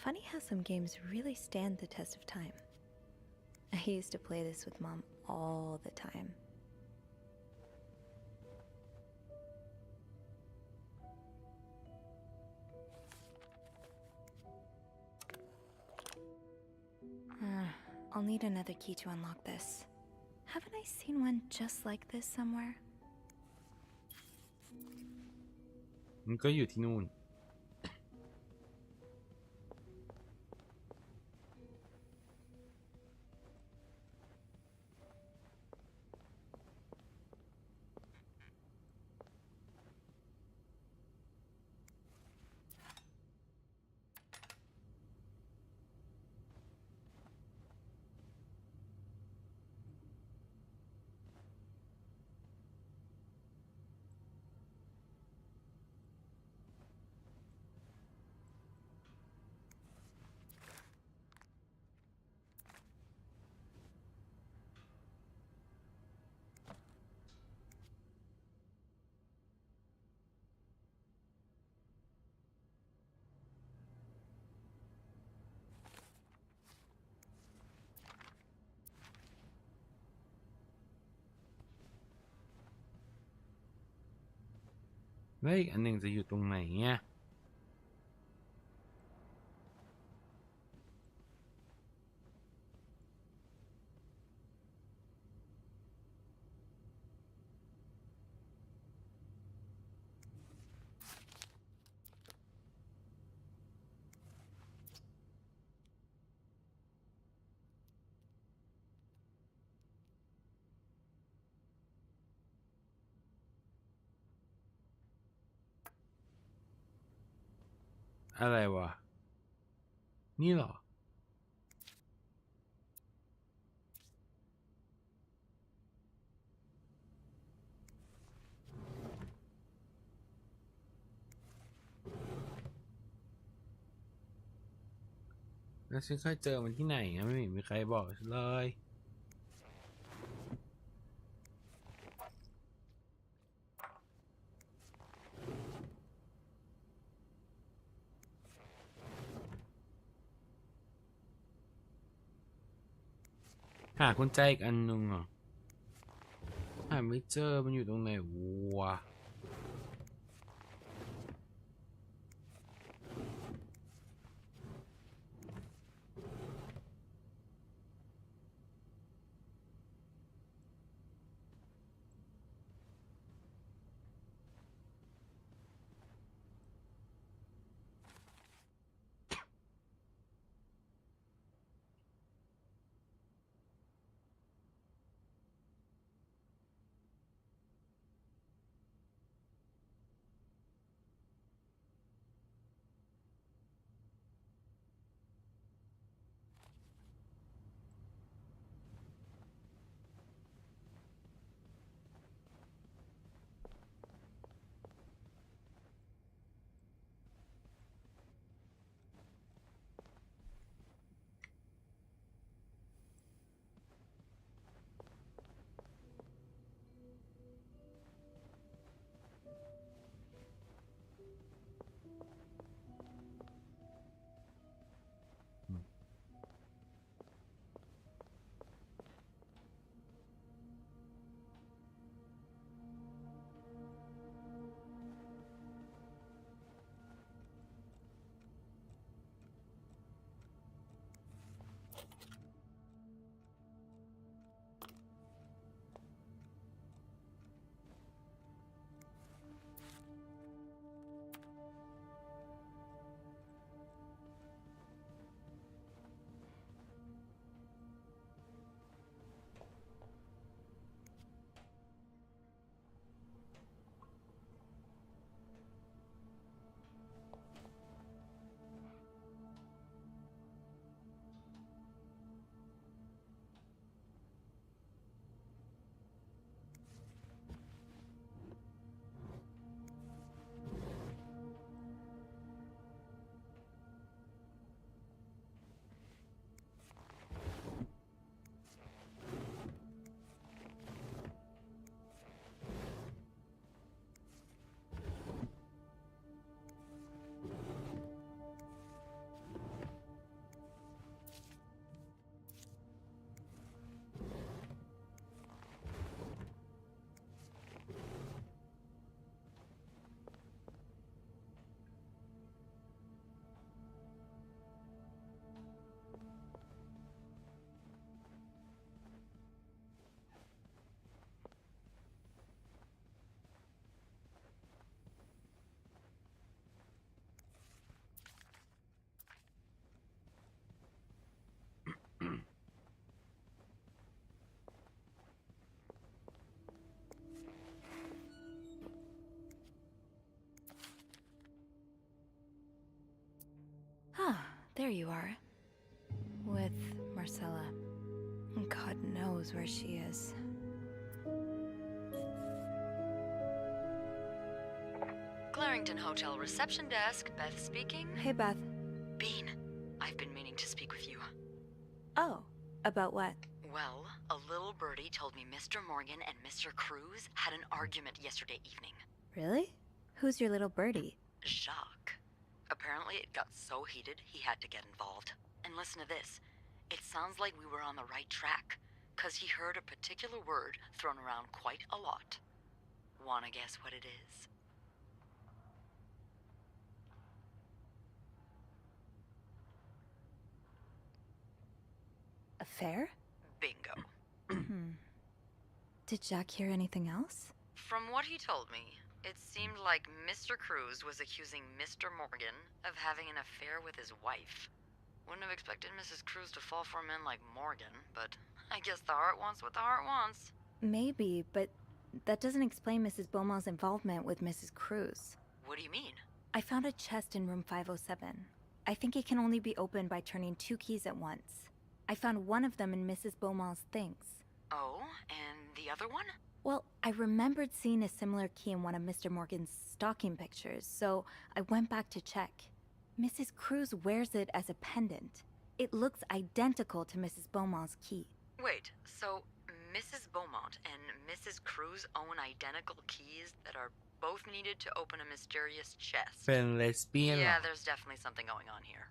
Funny how some games really stand the test of time. I used to play this with Mom all the time. I'll need another key to unlock this. Haven't I seen one just like this somewhere? มันก็อยู่ที่นู่น แล้วอีกอันหนึ่งจะอยู่ตรงไหนเนี่ยอะไรวะนี่เหรอแล้วฉันเคยเจอมันที่ไหนอะไม่มีใครบอกฉันเลยหากุญแจอีกอันนึงอ่ะหาไม่เจอมันอยู่ตรงไหนวะ There you are. With Marcella. God knows where she is. Clarington Hotel reception desk, Beth speaking. Hey, Beth. Bean, I've been meaning to speak with you. Oh, about what? Well, a little birdie told me Mr. Morgan and Mr. Cruz had an argument yesterday evening. Really? Who's your little birdie? Jacques. Apparently it got so heated he had to get involved. And listen to this. It sounds like we were on the right track, 'cause he heard a particular word thrown around quite a lot. Wanna guess what it is? Affair? Bingo. Did Jack hear anything else? From what he told me, it seemed like Mr. Cruz was accusing Mr. Morgan of having an affair with his wife. Wouldn't have expected Mrs. Cruz to fall for a man like Morgan, but I guess the heart wants what the heart wants. Maybe, but that doesn't explain Mrs. Beaumont's involvement with Mrs. Cruz. What do you mean? I found a chest in room 507. I think it can only be opened by turning 2 keys at once. I found one of them in Mrs. Beaumont's things. Oh, and the other one? Well, I remembered seeing a similar key in one of Mr. Morgan's stocking pictures, so I went back to check. Mrs. Cruz wears it as a pendant. It looks identical to Mrs. Beaumont's key. Wait, so Mrs. Beaumont and Mrs. Cruz own identical keys that are both needed to open a mysterious chest? เป็นเลสเบี้ยนเหรอ Yeah, there's definitely something going on here.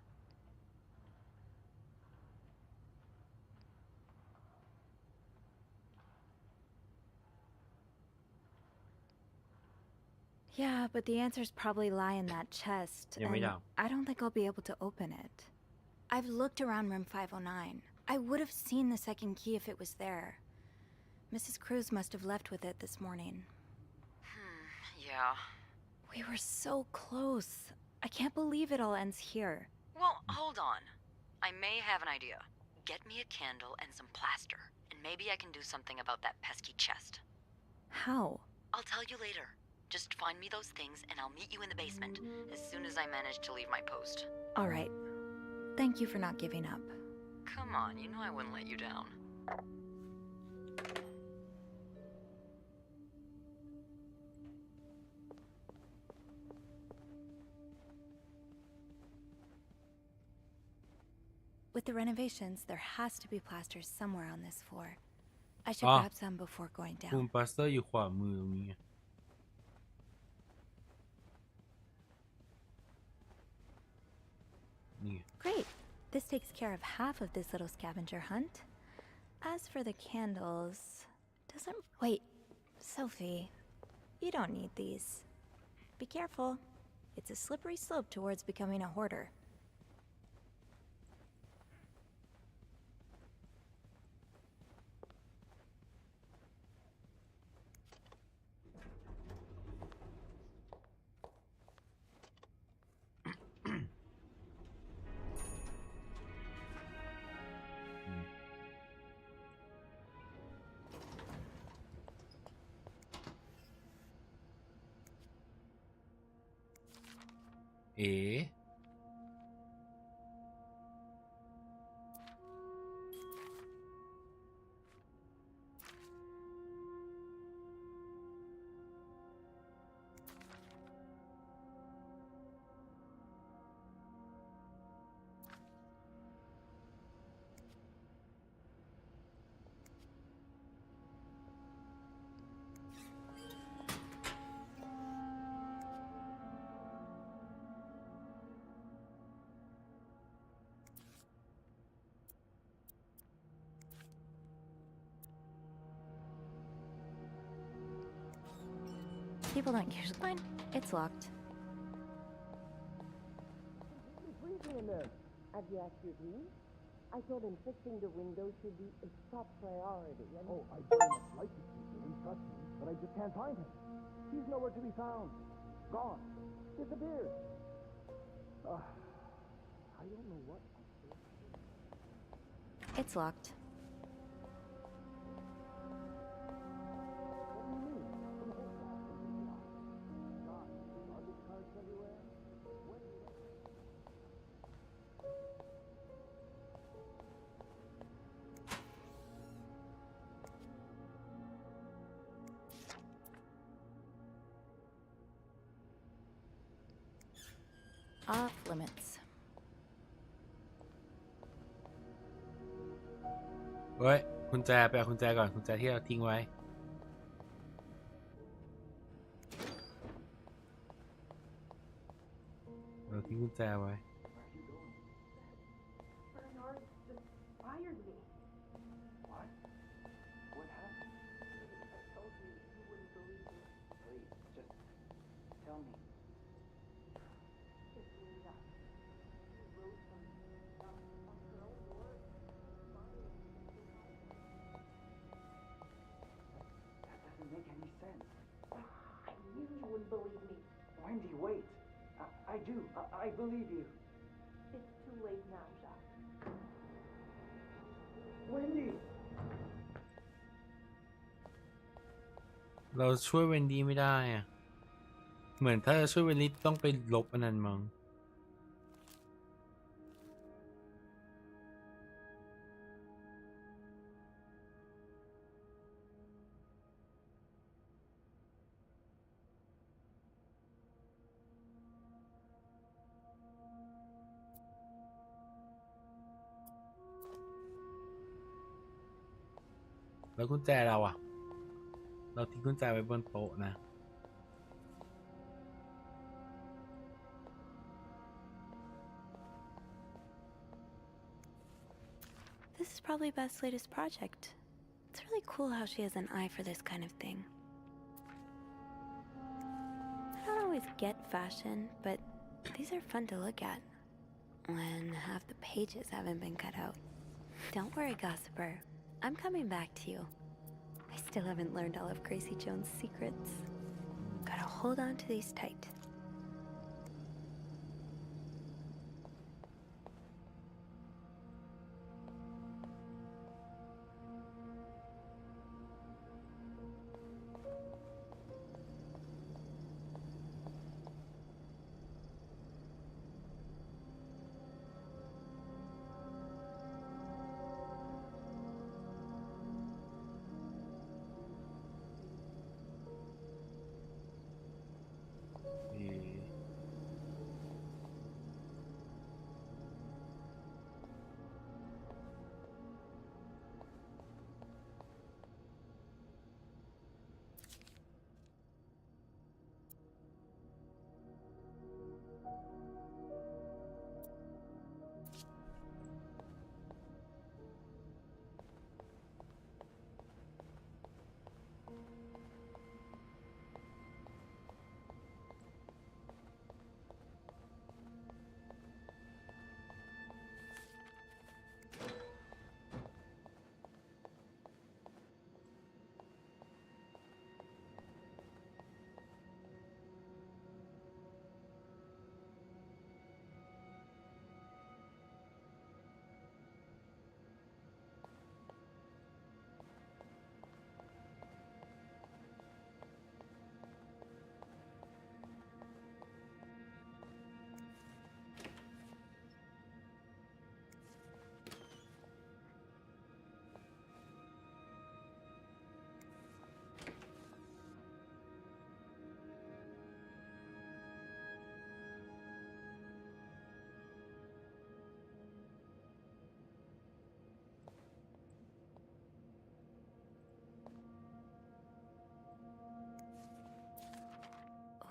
Yeah, but the answers probably lie in that chest, Yeah, we and know. I don't think I'll be able to open it. I've looked around room 509. I would have seen the second key if it was there. Mrs. Cruz must have left with it this morning. Yeah. We were so close. I can't believe it all ends here. Well, hold on. I may have an idea. Get me a candle and some plaster, and maybe I can do something about that pesky chest. How? I'll tell you later. Just find me those things and I'll meet you in the basement as soon as I manage to leave my post. All right. Thank you for not giving up. Come on, you know I wouldn't let you down. With the renovations, there has to be plaster somewhere on this floor. I should อ๋อ grab some before going มุม down. ปาสเตอร์อยู่ขวามือตรงนี้ นี่ Great. This takes care of half of this little scavenger hunt. As for the candles, doesn't... Wait, Sophie, you don't need these. Be careful. It's a slippery slope towards becoming a hoarder. Eh? People don't usually... Fine. It's locked. It's freezing in there. Have you asked your dean? I told him fixing the windows should be a top priority. Oh, I very much like to keep him, trust me, but I just can't find him. He's nowhere to be found. Gone. Disappeared. I don't know what. It's locked. Off limits. เฮ้ยกุญแจไปเอากุญแจก่อนกุญแจที่เราทิ้งไว้เราทิ้งกุญแจไว้ Bernard just fired me. What? What happened? If I told you, you wouldn't believe me. Please, just tell me. It's Linda. She wrote some stuff on her own door. That doesn't make any sense. I knew you wouldn't believe me. Wendy, wait. I do. I believe you. It's too late now, Jacques. Wendy! เราช่วยเวนดี้ไม่ได้อะเหมือนถ้าจะช่วยเวนดี้ต้องไปลบอันนั้นมั้งแล้วกุญแจเราอะเราทิ้งกุญแจไว้บนโต๊ะนะ This is probably Beth's latest project. It's really cool how she has an eye for this kind of thing. I don't always get fashion, but these are fun to look at. When half the pages haven't been cut out. Don't worry, Gossiper. I'm coming back to you. I still haven't learned all of Gracie Jones' secrets. Gotta hold on to these tight.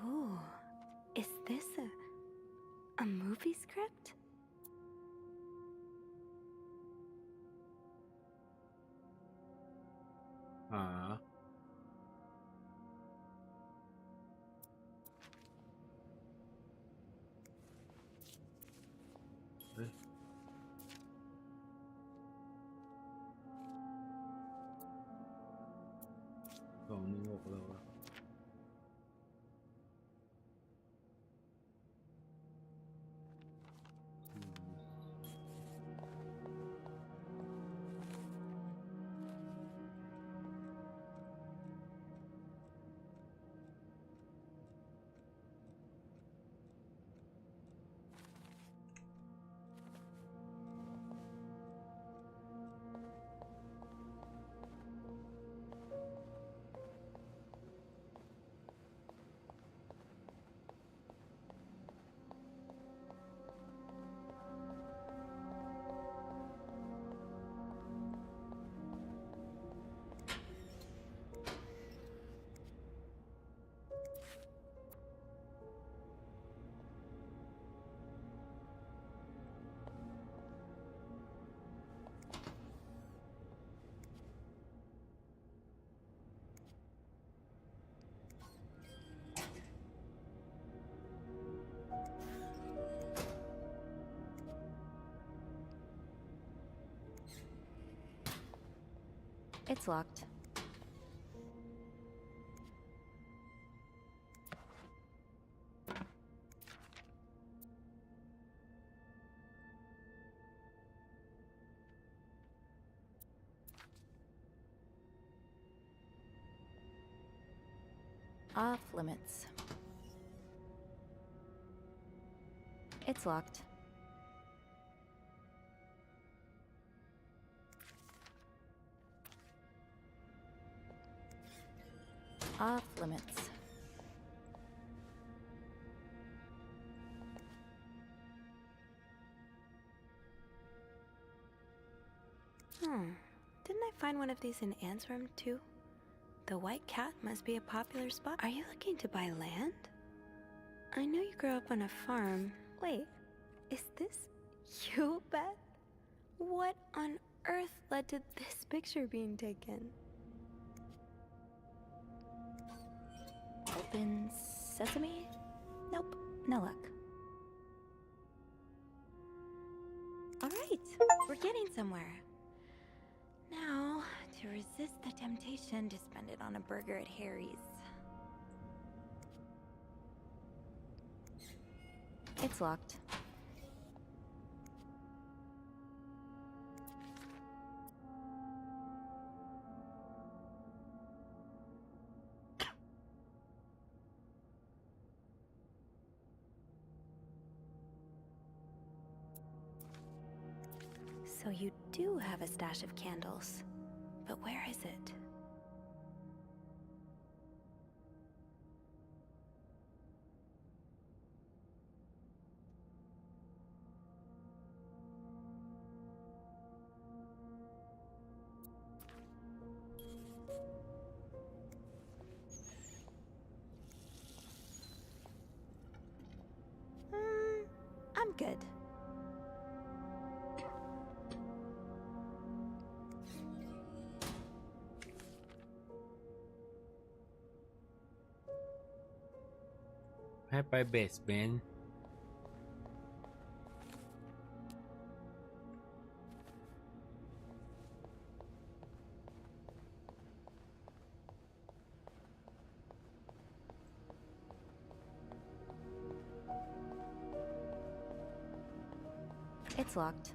Ooh, is this a movie script? It's locked. Off limits. It's locked. Off limits. Didn't I find one of these in Anne's room too? The White Cat must be a popular spot. Are you looking to buy land? I know you grew up on a farm. Wait, is this you, Beth? What on earth led to this picture being taken? Open sesame? Nope, no luck. Alright, we're getting somewhere. Now, to resist the temptation to spend it on a burger at Harry's. It's locked. So you do have a stash of candles, but where is it? I'm good.ให้ไปเบสเมนต์ It's locked.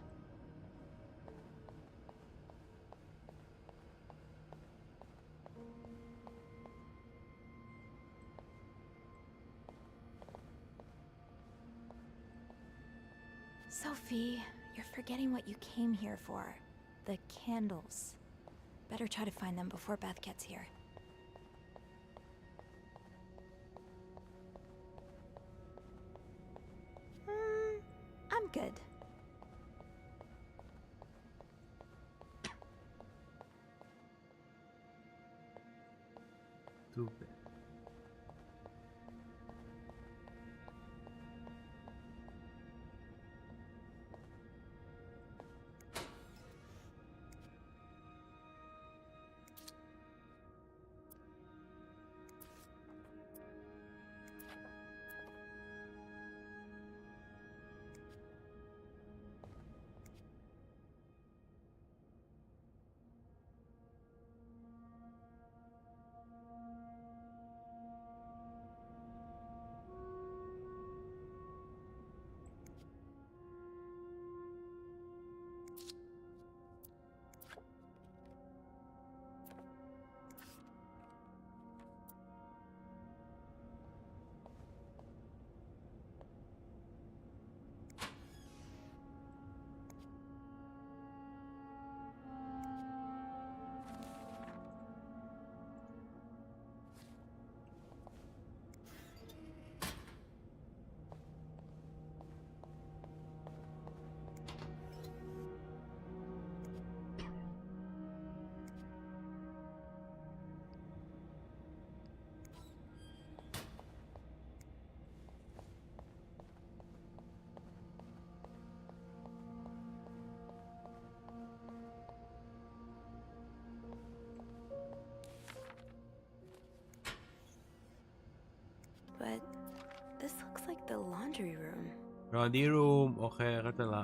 Sophie, you're forgetting what you came here for. The candles. Better try to find them before Beth gets here. I'm good. Too bad. But this looks like the laundry room. Laundry room โอเคเข้าใจละ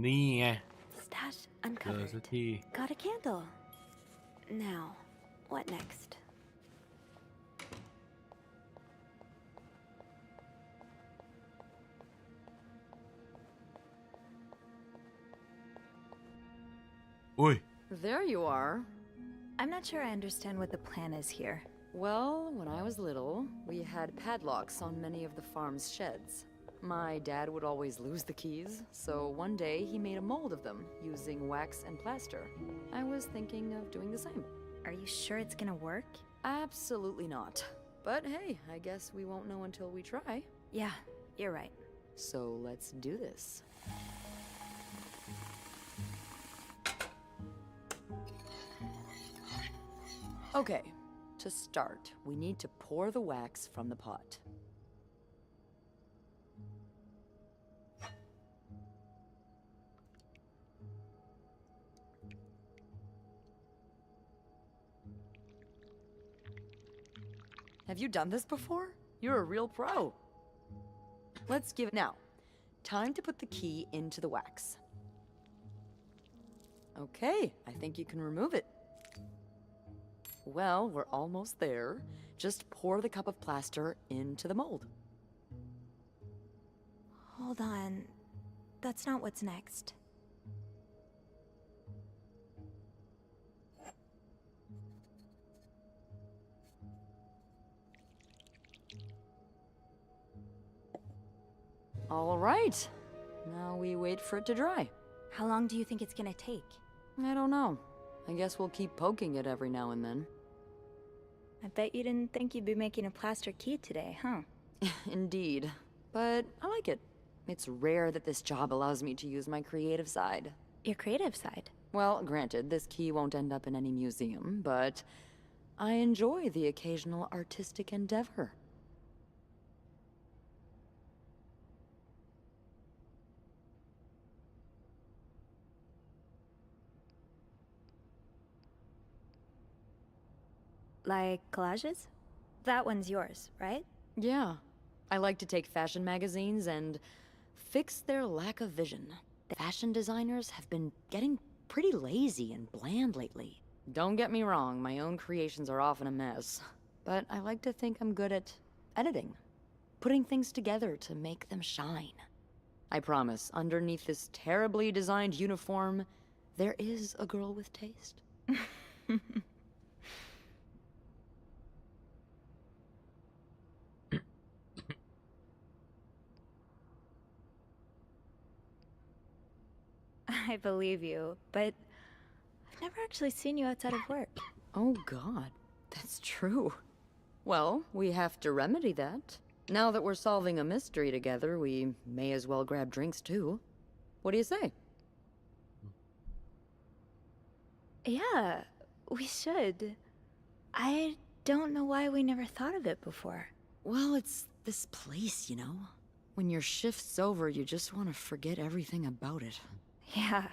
นี่ไง Stash เจอ uncovered. สักที Got a candle. Now, what next? อุ้ย There you are. I'm not sure I understand what the plan is here. Well, when I was little, we had padlocks on many of the farm's sheds. My dad would always lose the keys, so one day he made a mold of them using wax and plaster. I was thinking of doing the same. Are you sure it's gonna work? Absolutely not. But hey, I guess we won't know until we try. Yeah, you're right. So let's do this. Okay, to start, we need to pour the wax from the pot. Have you done this before? You're a real pro. Let's give it now. Time to put the key into the wax. Okay, I think you can remove it. Well, we're almost there. Just pour the cup of plaster into the mold. Hold on. That's not what's next. All right. Now we wait for it to dry. How long do you think it's gonna take? I don't know. I guess we'll keep poking it every now and then. I bet you didn't think you'd be making a plaster key today, huh? Indeed. But I like it. It's rare that this job allows me to use my creative side. Your creative side? Well, granted, this key won't end up in any museum, but I enjoy the occasional artistic endeavor. Like collages? That one's yours, right? Yeah. I like to take fashion magazines and fix their lack of vision. The fashion designers have been getting pretty lazy and bland lately. Don't get me wrong, my own creations are often a mess. But I like to think I'm good at editing. Putting things together to make them shine. I promise, underneath this terribly designed uniform, there is a girl with taste. I believe you, but I've never actually seen you outside of work. Oh god, that's true. Well, we have to remedy that. Now that we're solving a mystery together, we may as well grab drinks too. What do you say? Yeah, we should. I don't know why we never thought of it before. Well, it's this place, you know? When your shift's over, you just want to forget everything about it. Yeah,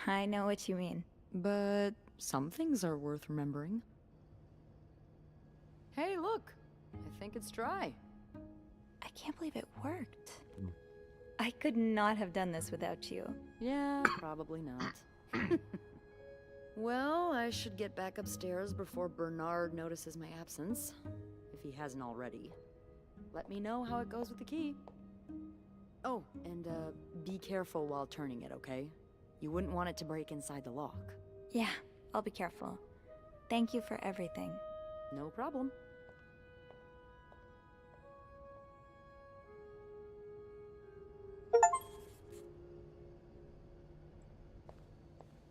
I know what you mean. But some things are worth remembering. Hey, look! I think it's dry. I can't believe it worked. I could not have done this without you. Yeah, probably not. Well, I should get back upstairs before Bernard notices my absence. If he hasn't already. Let me know how it goes with the key. Oh, and be careful while turning it, okay? You wouldn't want it to break inside the lock. Yeah, I'll be careful. Thank you for everything. No problem.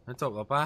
Nóจบแล้วปะ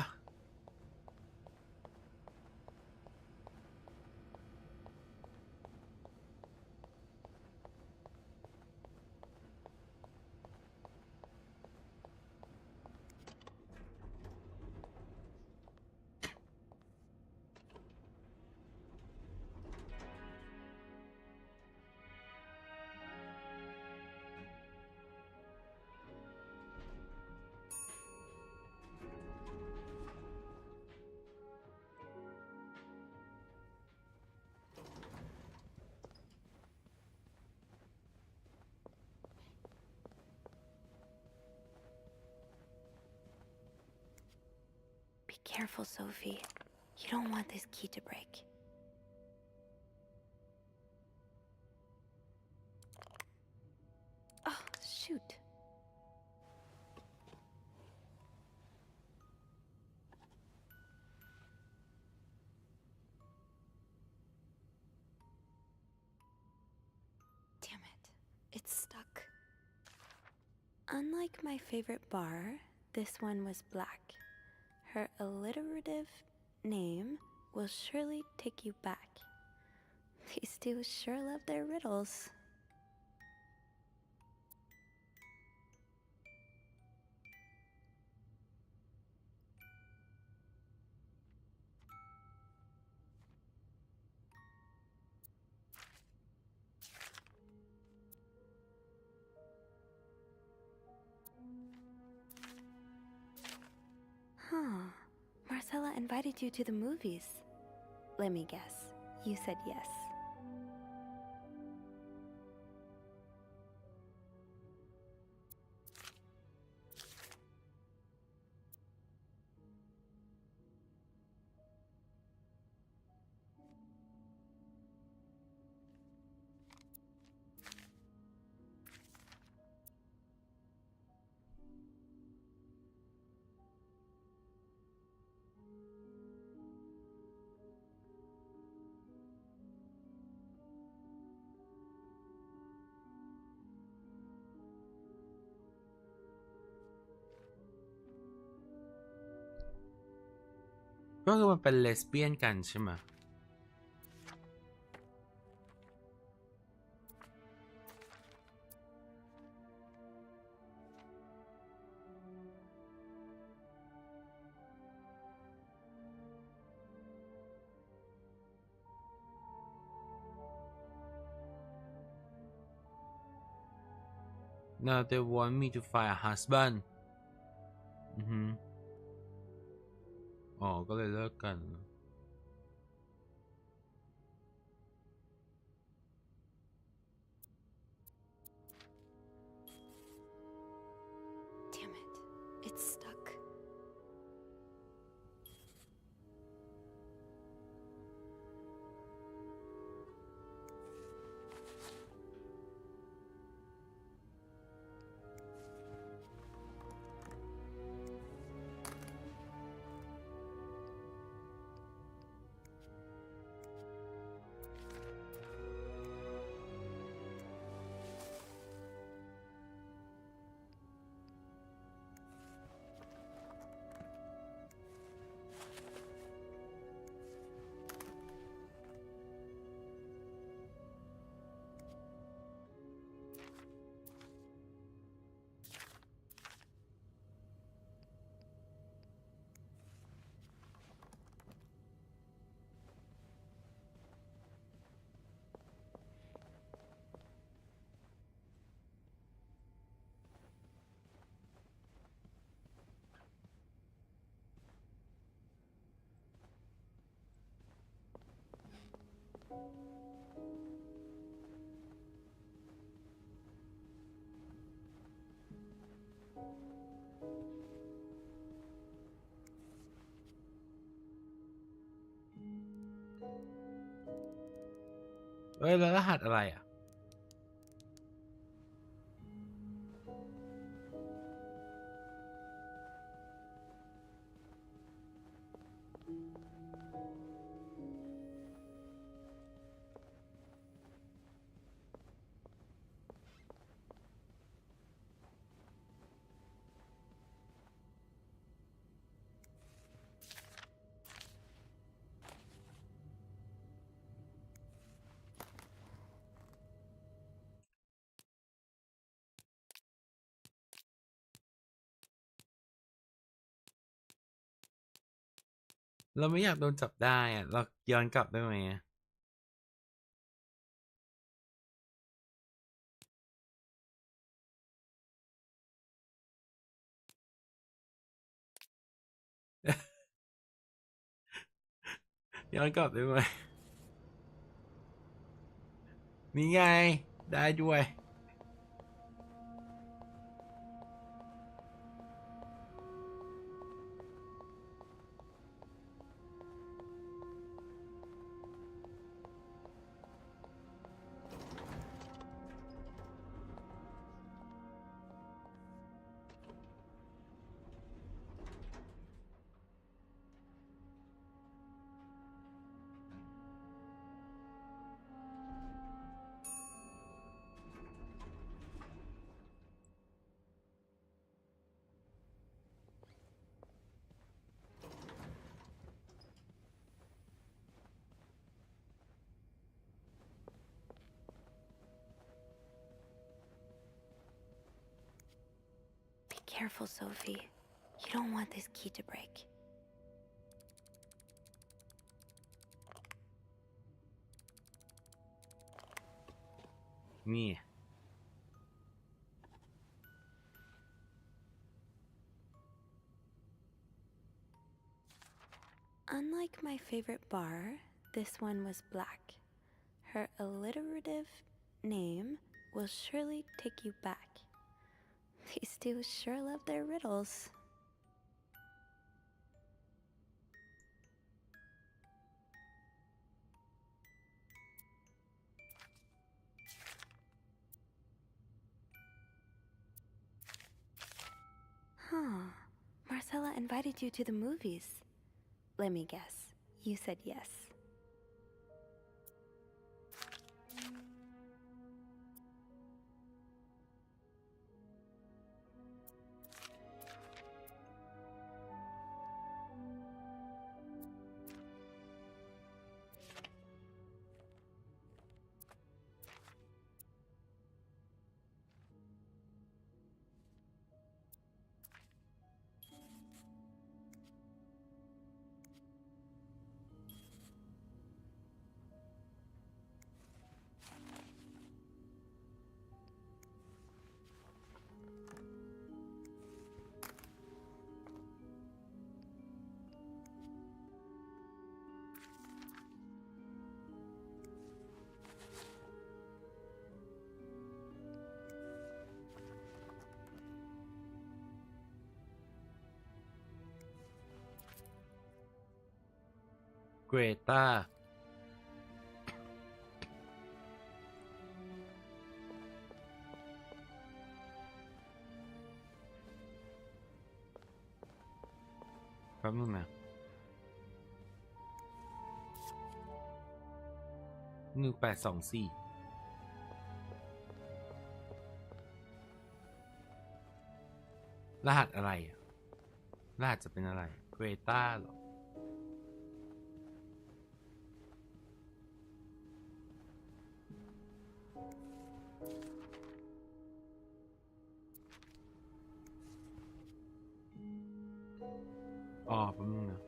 Be careful, Sophie. You don't want this key to break. Oh, shoot. Damn it. It's stuck. Unlike my favorite bar, this one was black. Her alliterative name will surely take you back. These two sure love their riddles. Huh. Marcella invited you to the movies. Let me guess. You said yes.ก็คือมันเป็นเลสเบี้ยนกันใช่ไหมNow they want me to find a husband อ๋อก็เลยเลิกกัน Damn it. It's stuck.เอ้ยแล้วรหัสอะไรอ่ะเราไม่อยากโดนจับได้อ่ะเราย้อนกลับได้ไหมย้อนกลับได้ไหมนี่ไงได้ด้วย careful, Sophie. You don't want this key to break. นี่ Unlike my favorite bar, this one was black. Her alliterative name will surely take you back. These two sure love their riddles. Huh. Marcella invited you to the movies. Let me guess. You said yes.เกรตาแป๊บนึงนะ1824รหัสอะไรอะรหัสจะเป็นอะไรเกรตาเหรออ๋อแป๊บนึงนะ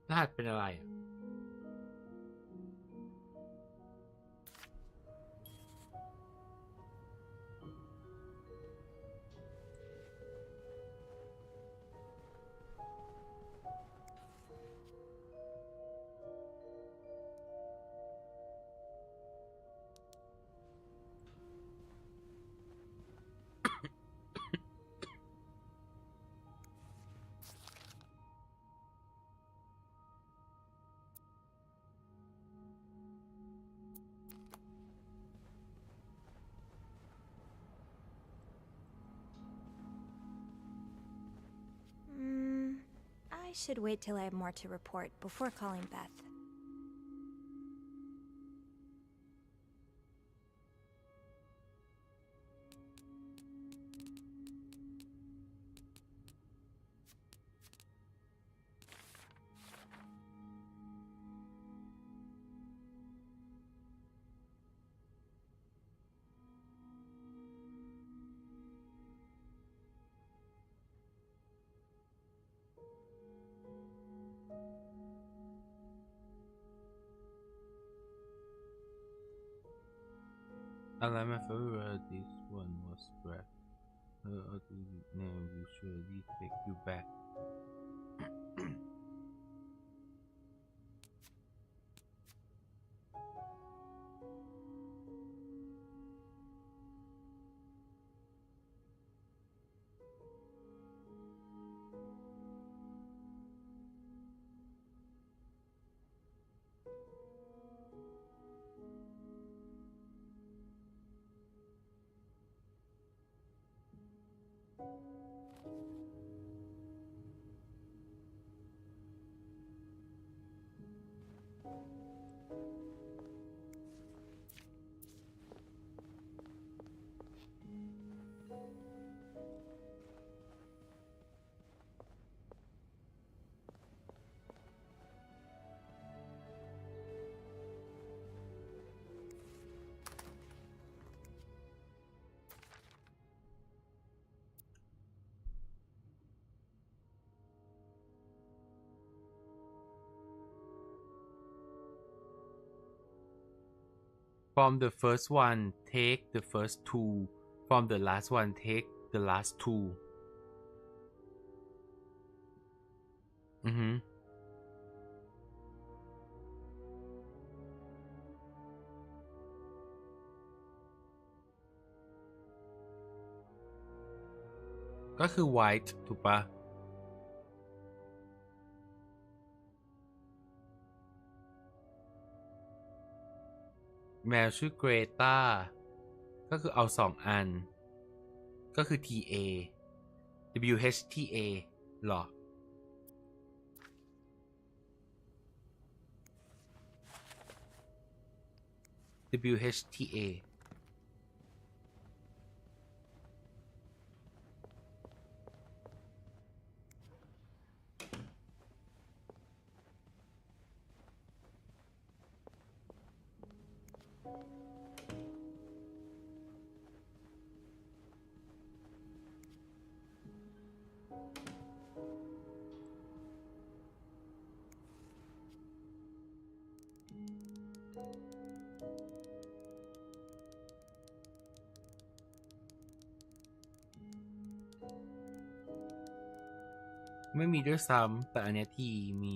รหัสเป็นอะไรอะI should wait till I have more to report before calling Beth. I like my favorite. This one was black. Her ugly name will surely take you back. from the first one take the first two from the last one take the last two อือฮึก็คือ white ถูกปะแมวชื่อเกรตาก็คือเอา2อันก็คือ TA WHTA หรอ WHTAไม่มีด้วยซ้ำแต่อันเนี้ยทีมี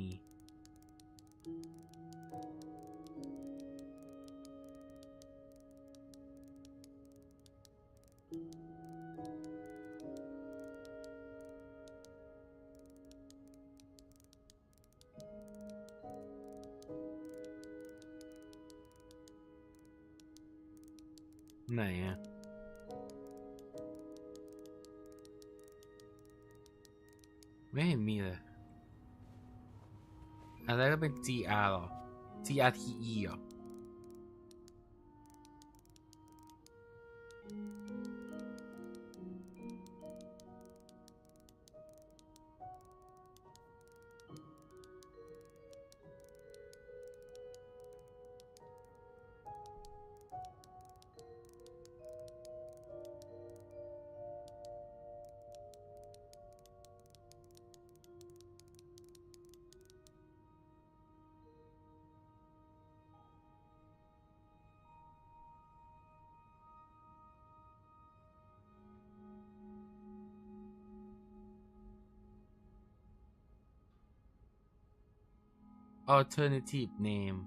ไหนอะไม่เห็นมีเลยอันแรกก็เป็น GR หรอ GRTE หรอalternative name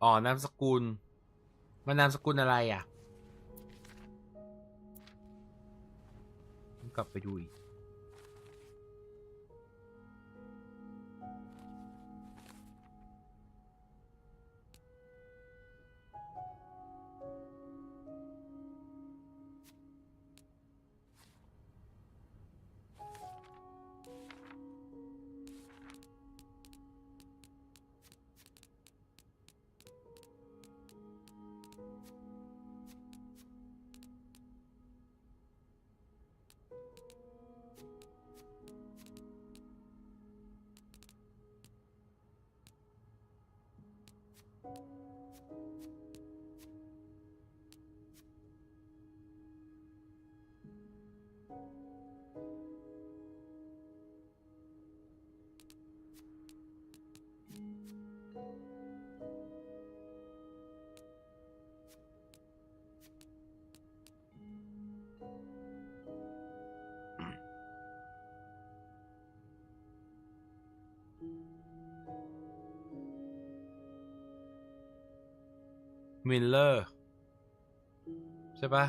อ๋อนามสกุลมันนามสกุลอะไรอ่ะต้องกลับไปดูอีกมิลเลอร์ใช่ปะ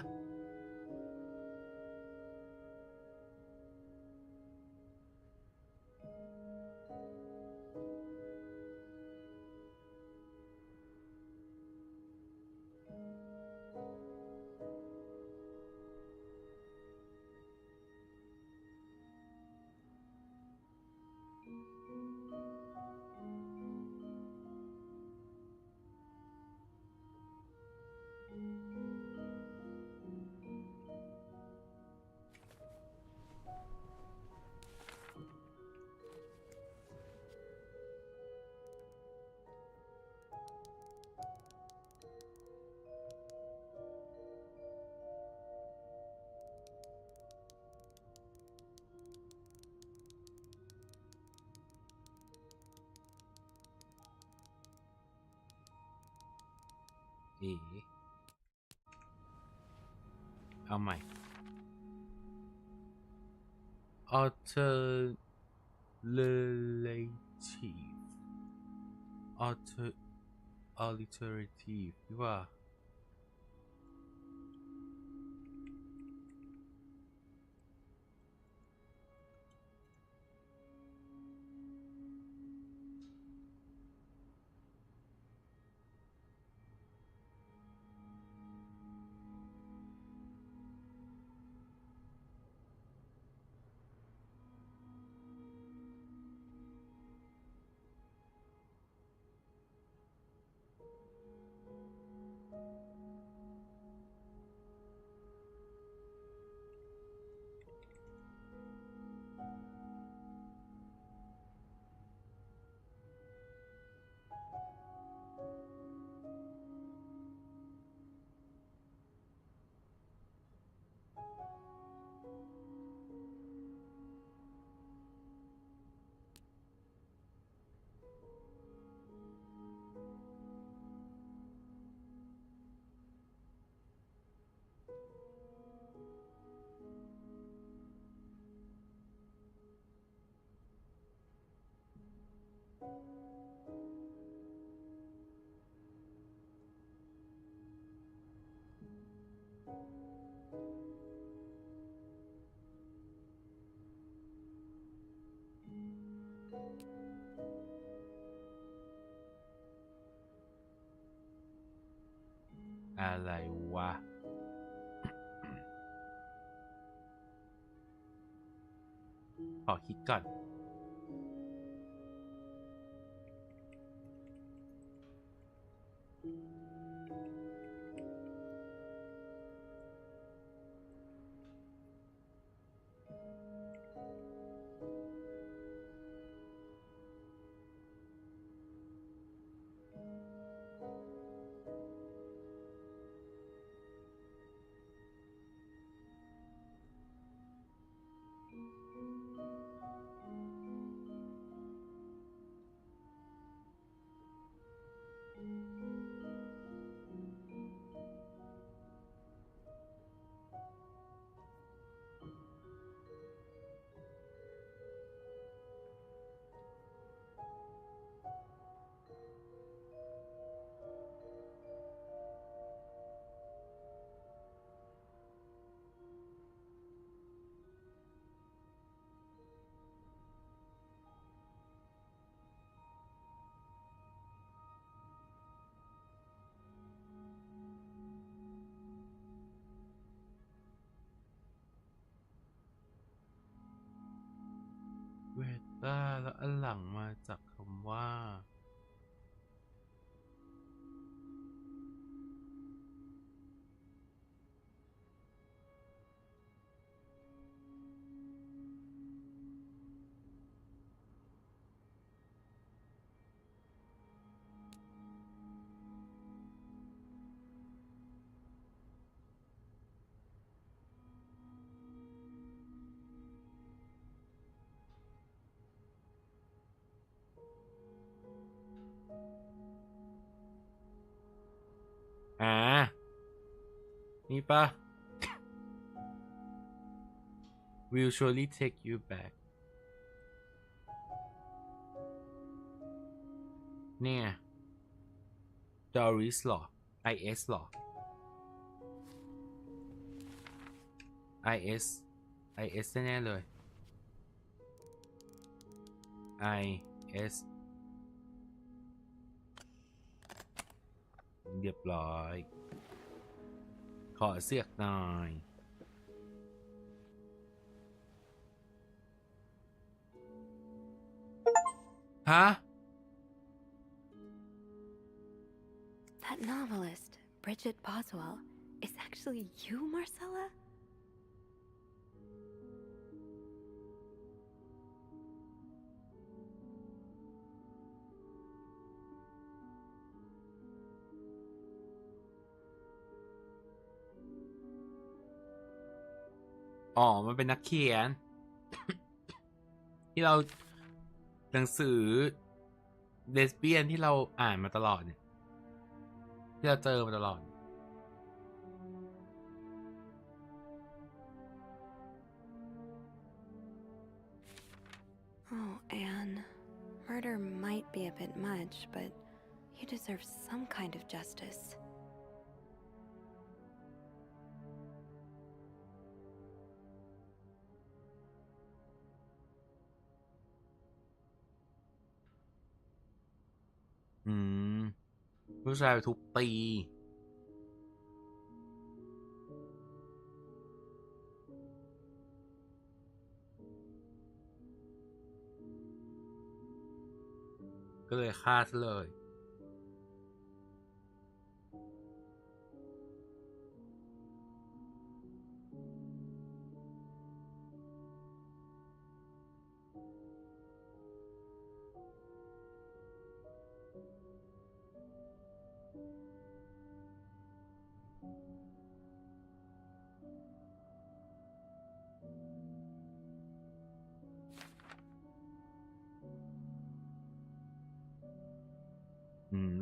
เอาใหม่ alternative alternative ที่ว่าอะไรวะ ขอคิดก่อนเวต้าแล้วอันหลังมาจากคำว่านี่ปะ will surely take you back เนี่ย Doris หรอ IS หรอ IS แน่ๆเลย IS เรียบร้อย ขอเสียกหน่อย ฮะ That novelist, Bridget Boswell, is actually you, Marcella?อ๋อ มันเป็นนักเขียน ที่เราหนังสือเลสเบี้ยนที่เราอ่านมาตลอดเนี่ย ที่เราเจอมาตลอด Oh, Anne. Murder might be a bit much, but you deserve some kind of justice. Hmm. ผู้ชายทุบตีก็เลยฆ่าซะเลย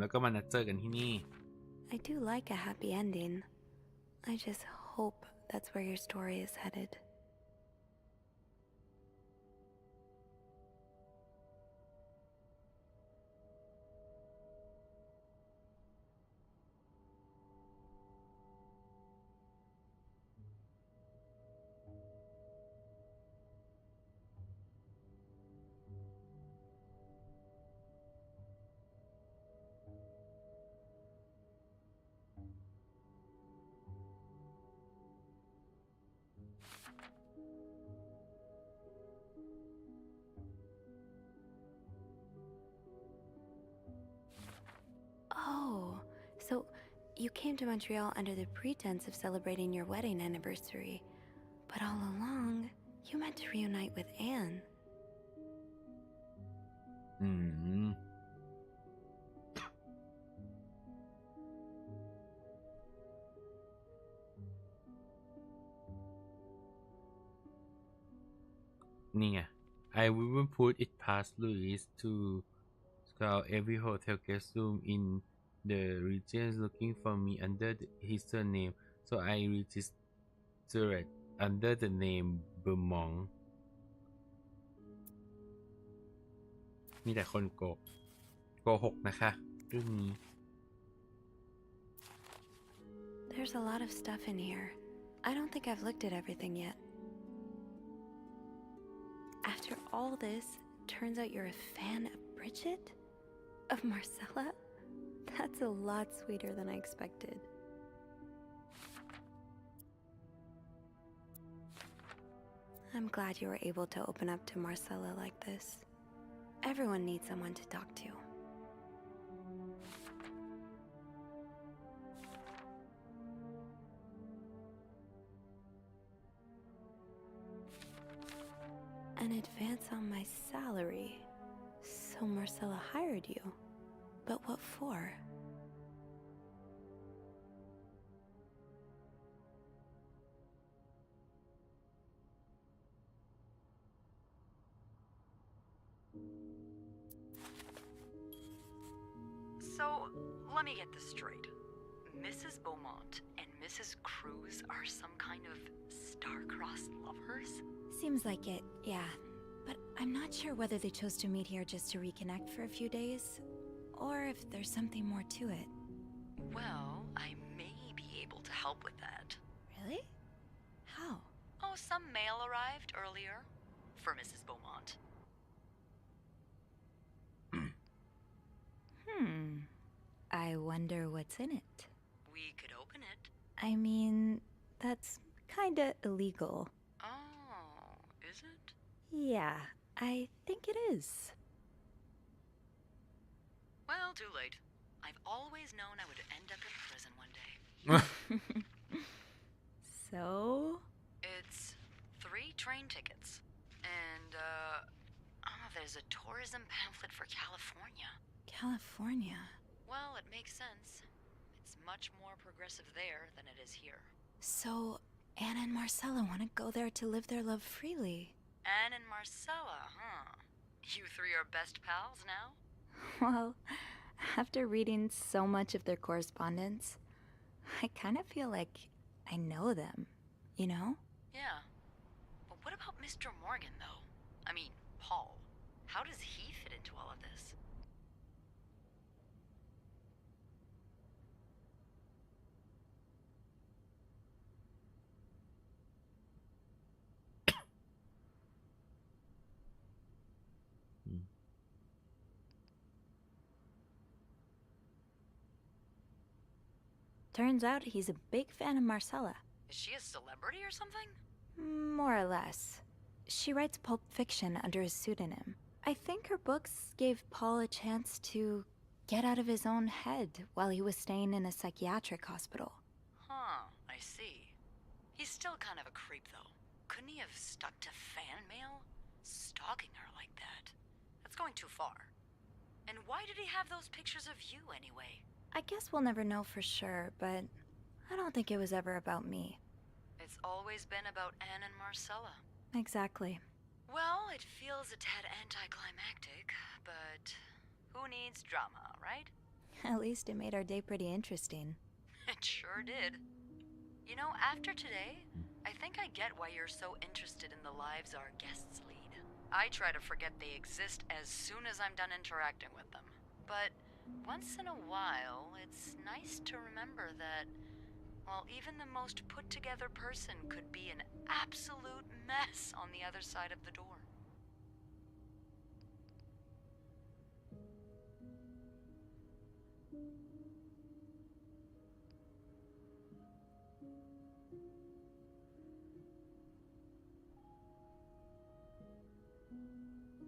แล้วก็มานัดเจอกันที่นี่ I do like a happy ending. I just hope that's where your story is headed. Oh, so you came to Montreal under the pretense of celebrating your wedding anniversary, but all along, you meant to reunite with Anne. Hmm. นี่ไง I wouldn't put it past Louis to scour every hotel guest room in the region looking for me under his surname, so I registered under the name Beaumont. มีแต่คนโกหกนะคะเรื่องนี้ There's a lot of stuff in here. I don't think I've looked at everything yet. After all this, turns out you're a fan of Bridget? Of Marcella? That's a lot sweeter than I expected. I'm glad you were able to open up to Marcella like this. Everyone needs someone to talk to. An advance on my salary. So Marcella hired you. But what for? So, let me get this straight. Mrs. Beaumont and Mrs. Cruz are some kind of star-crossed lovers? Seems like it, yeah. But I'm not sure whether they chose to meet here just to reconnect for a few days, or if there's something more to it. Well, I may be able to help with that. Really? How? Oh, some mail arrived earlier for Mrs. Beaumont. I wonder what's in it. We could open it. I mean, that's kinda illegal. Oh, is it? Yeah, I think it is. Well, too late. I've always known I would end up in prison one day. So? It's 3 train tickets. And, there's a tourism pamphlet for California. California? Well, it makes sense. It's much more progressive there than it is here. So, Anna and Marcella want to go there to live their love freely. Anne and Marcella, huh? You 3 are best pals now? Well, After reading so much of their correspondence, I kind of feel like I know them, you know? Yeah. But what about Mr. Morgan, though? I mean, Paul. How does he fit into all of this? Turns out he's a big fan of Marcella. Is she a celebrity or something? More or less. She writes pulp fiction under a pseudonym. I think her books gave Paul a chance to get out of his own head while he was staying in a psychiatric hospital. Huh, I see. He's still kind of a creep, though. Couldn't he have stuck to fan mail? Stalking her like that. That's going too far. And why did he have those pictures of you, anyway? I guess we'll never know for sure, but I don't think it was ever about me. It's always been about Anne and Marcella. Exactly. Well, it feels a tad anticlimactic, but who needs drama, right? At least it made our day pretty interesting. It sure did. You know, after today, I think I get why you're so interested in the lives our guests lead. I try to forget they exist as soon as I'm done interacting with them. But once in a while, it's nice to remember that, well, even the most put-together person could be an absolute mess on the other side of the door.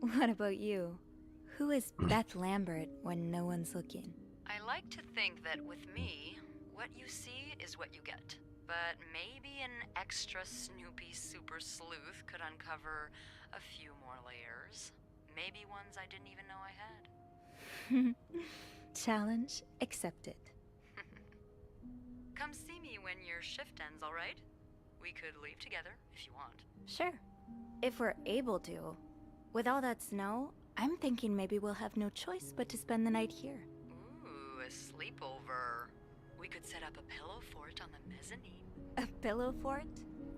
What about you? Who is Beth Lambert when no one's looking? I like to think that with me, what you see is what you get. But maybe an extra Snoopy super sleuth could uncover a few more layers. Maybe ones I didn't even know I had. Challenge accepted. Come see me when your shift ends, all right? We could leave together if you want. Sure. If we're able to. With all that snow, I'm thinking maybe we'll have no choice but to spend the night here. Ooh, a sleepover. We could set up a pillow fort on the mezzanine. A pillow fort?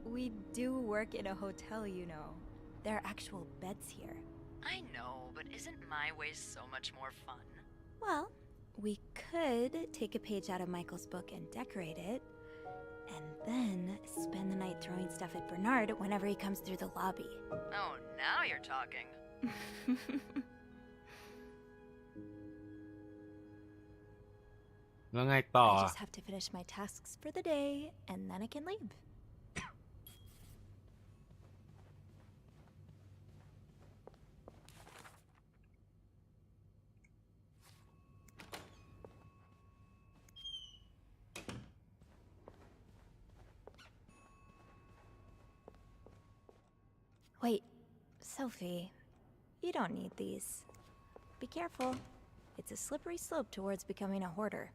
We do work in a hotel, you know. There are actual beds here. I know, but isn't my way so much more fun? Well, we could take a page out of Michael's book and decorate it, and then spend the night throwing stuff at Bernard whenever he comes through the lobby. Oh, now you're talking. I just have to finish my tasks for the day, and then I can leave. Wait, Sophie, you don't need these. Be careful. It's a slippery slope towards becoming a hoarder.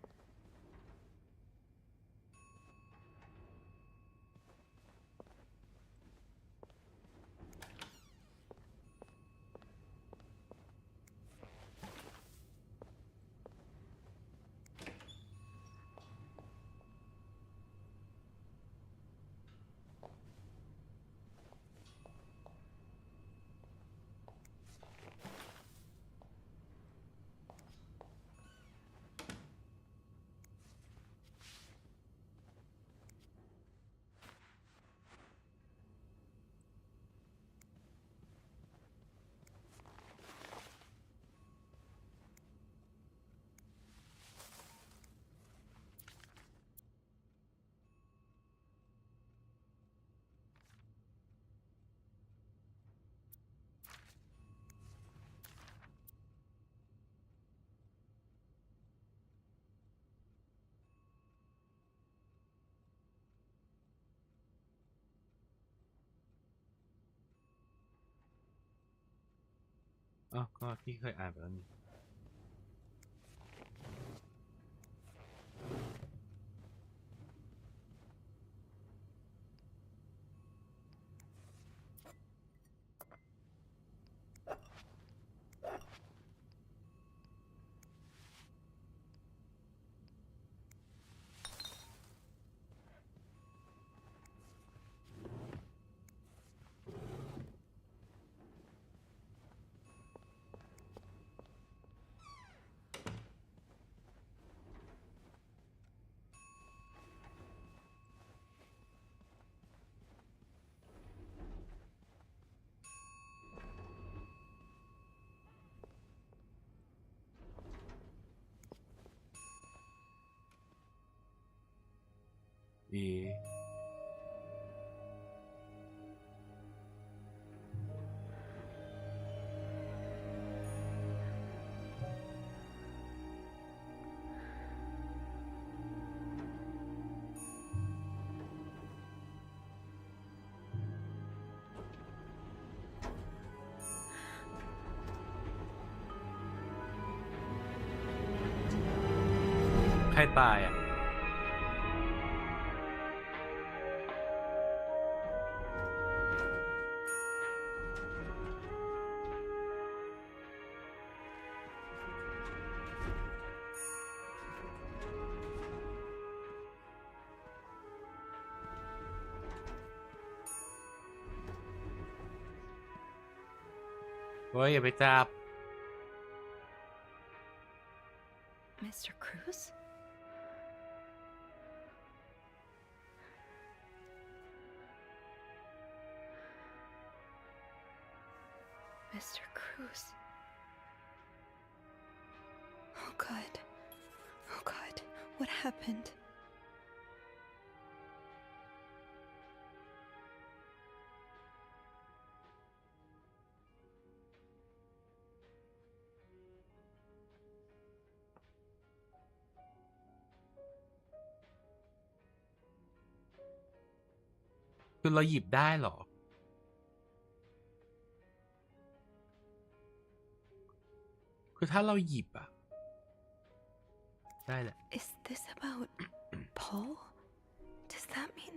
Oh, ก็ที่เคยอ่านไปแล้วนี่ เอ๋ใครตายอ่ะ เฮ้ยอย่าไปจับ Mr. Cruz? Mr. Cruz. Oh God. Oh God. What happened?คือเราหยิบได้เหรอ คือถ้าเราหยิบอ่ะ ได้แหละ Is this about Paul? Does that mean...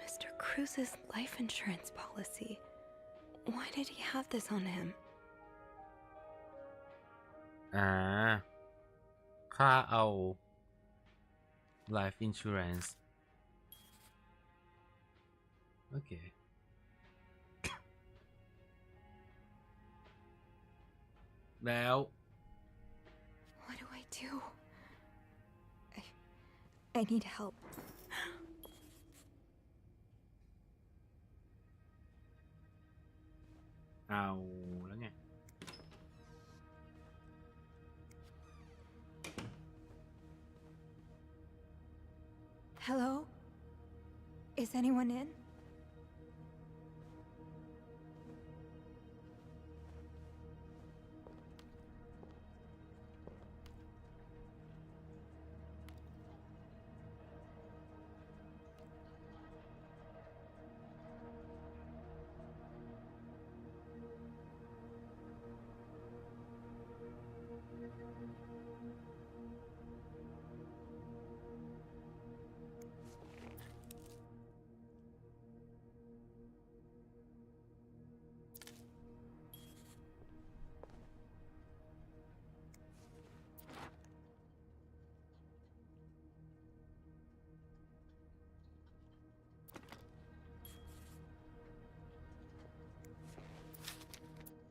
Mr. Cruz's life insurance policy. Why did he have this on him? ค่าเอา life insurance โอเค แล้ว What do I do? I need help.เอาแล้วไง Hello? Is anyone in?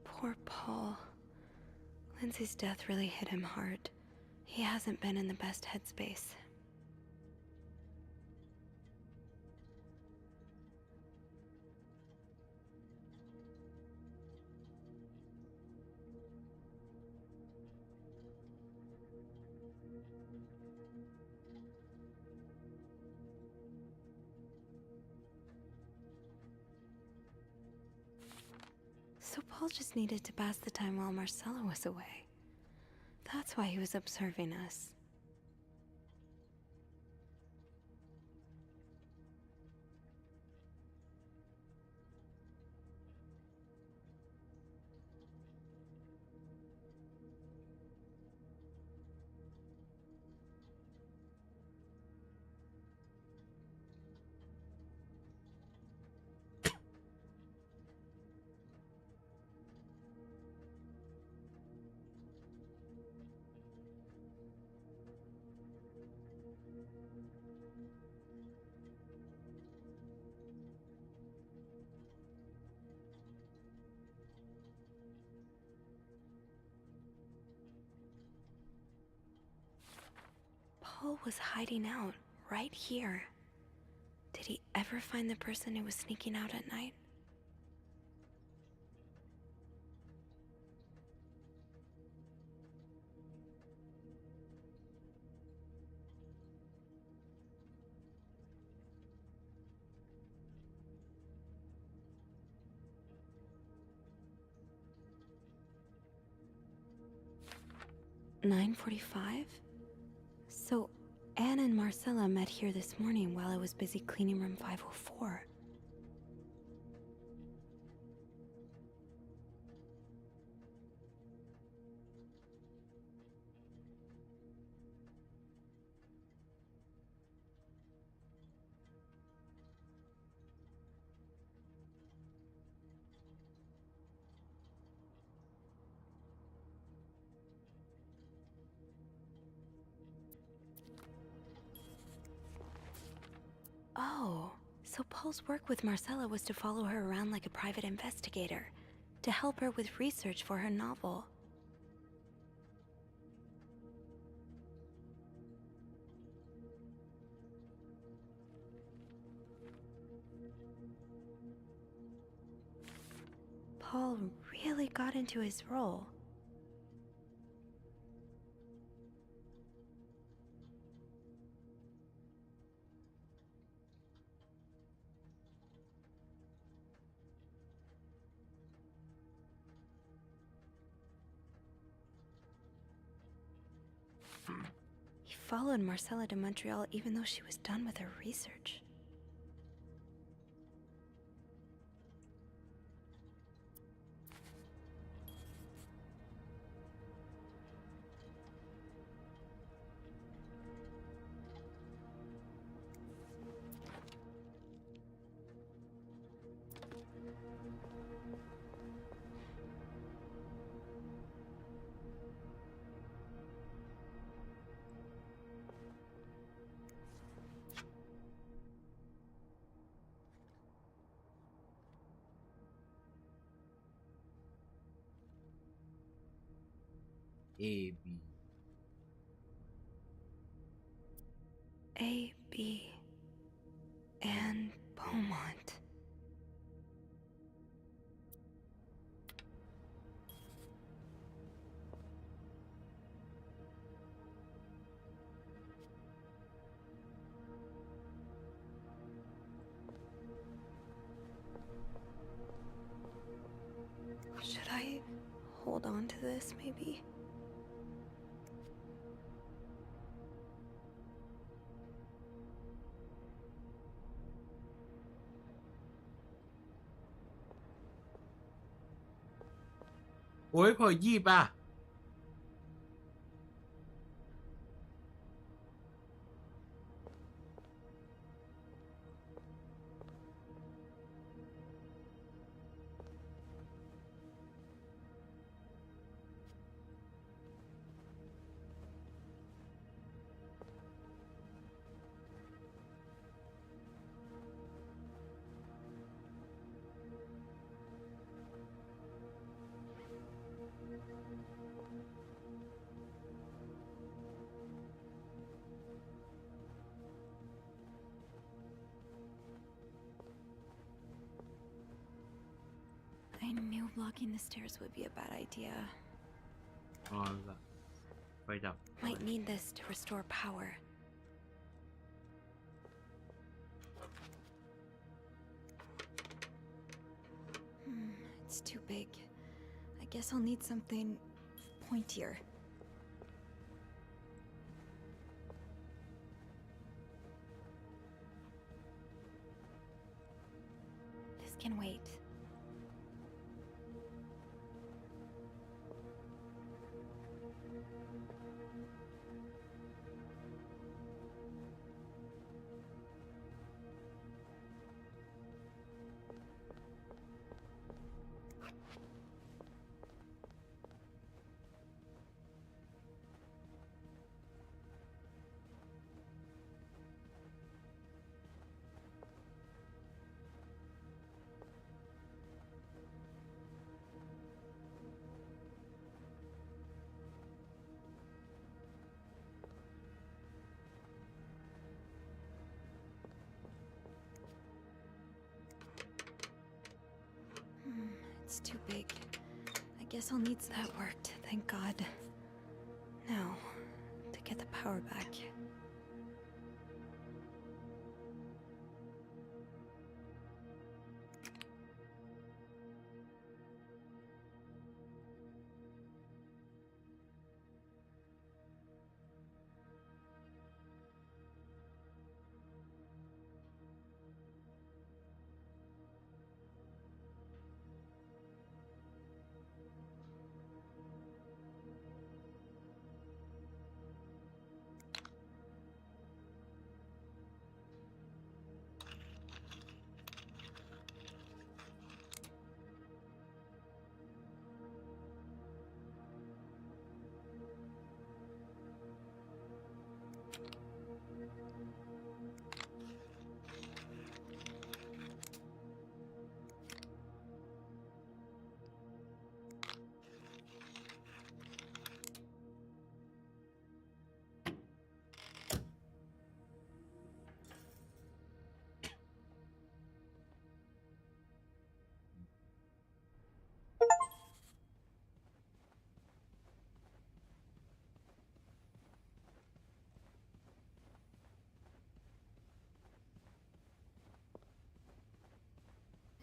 Poor Paul. Lindsay's death really hit him hard. He hasn't been in the best headspace. So Paul just needed to pass the time while Marcella was away. That's why he was observing us. Paul was hiding out right here. Did he ever find the person who was sneaking out at night? "9:45? So Anne and Marcella met here this morning while I was busy cleaning room 504. Oh, so Paul's work with Marcella was to follow her around like a private investigator, to help her with research for her novel. Paul really got into his role. He followed Marcella to Montreal even though she was done with her research. A, B. A, B, and Beaumont. Should I hold on to this, maybe? Ôi, พอหยิบอ่ะ I knew blocking the stairs would be a bad idea. อ๋อละไฟดับ Might need this to restore power. It's too big. I guess I'll need something pointier. This can wait. It's too big. I guess I'll need that worked, thank God. Now, to get the power back.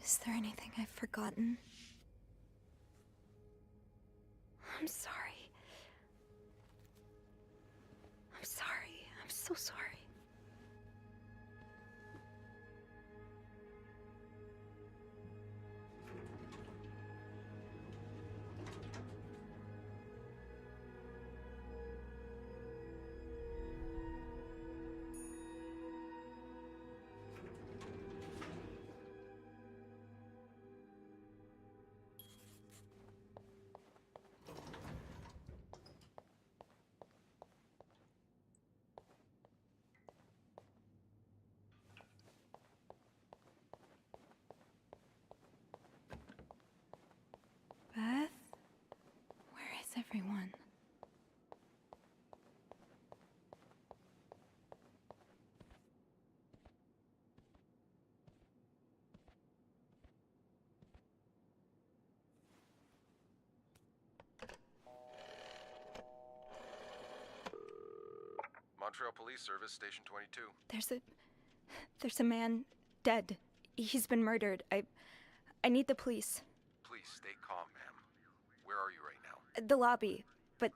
Is there anything I've forgotten? I'm sorry. I'm sorry. I'm so sorry. Beth? Where is everyone? Montreal Police Service, Station 22. There's a man dead. He's been murdered. I need the police. Please stay calm, ma'am. Where are you right now? The lobby, but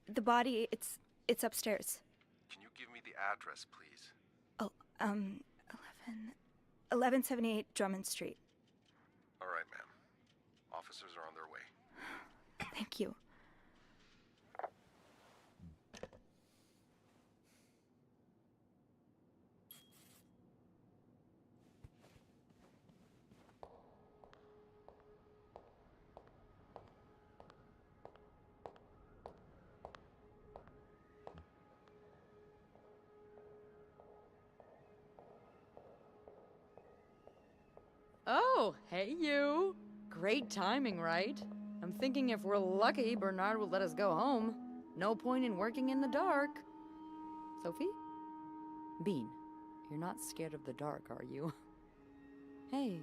the body, it's upstairs. Can you give me the address, please? Oh, 1178 Drummond Street. All right, ma'am. Officers are on their way. Thank you. Oh, hey you. Great timing, right? I'm thinking if we're lucky, Bernard will let us go home. No point in working in the dark. Sophie? Bean, you're not scared of the dark, are you? Hey,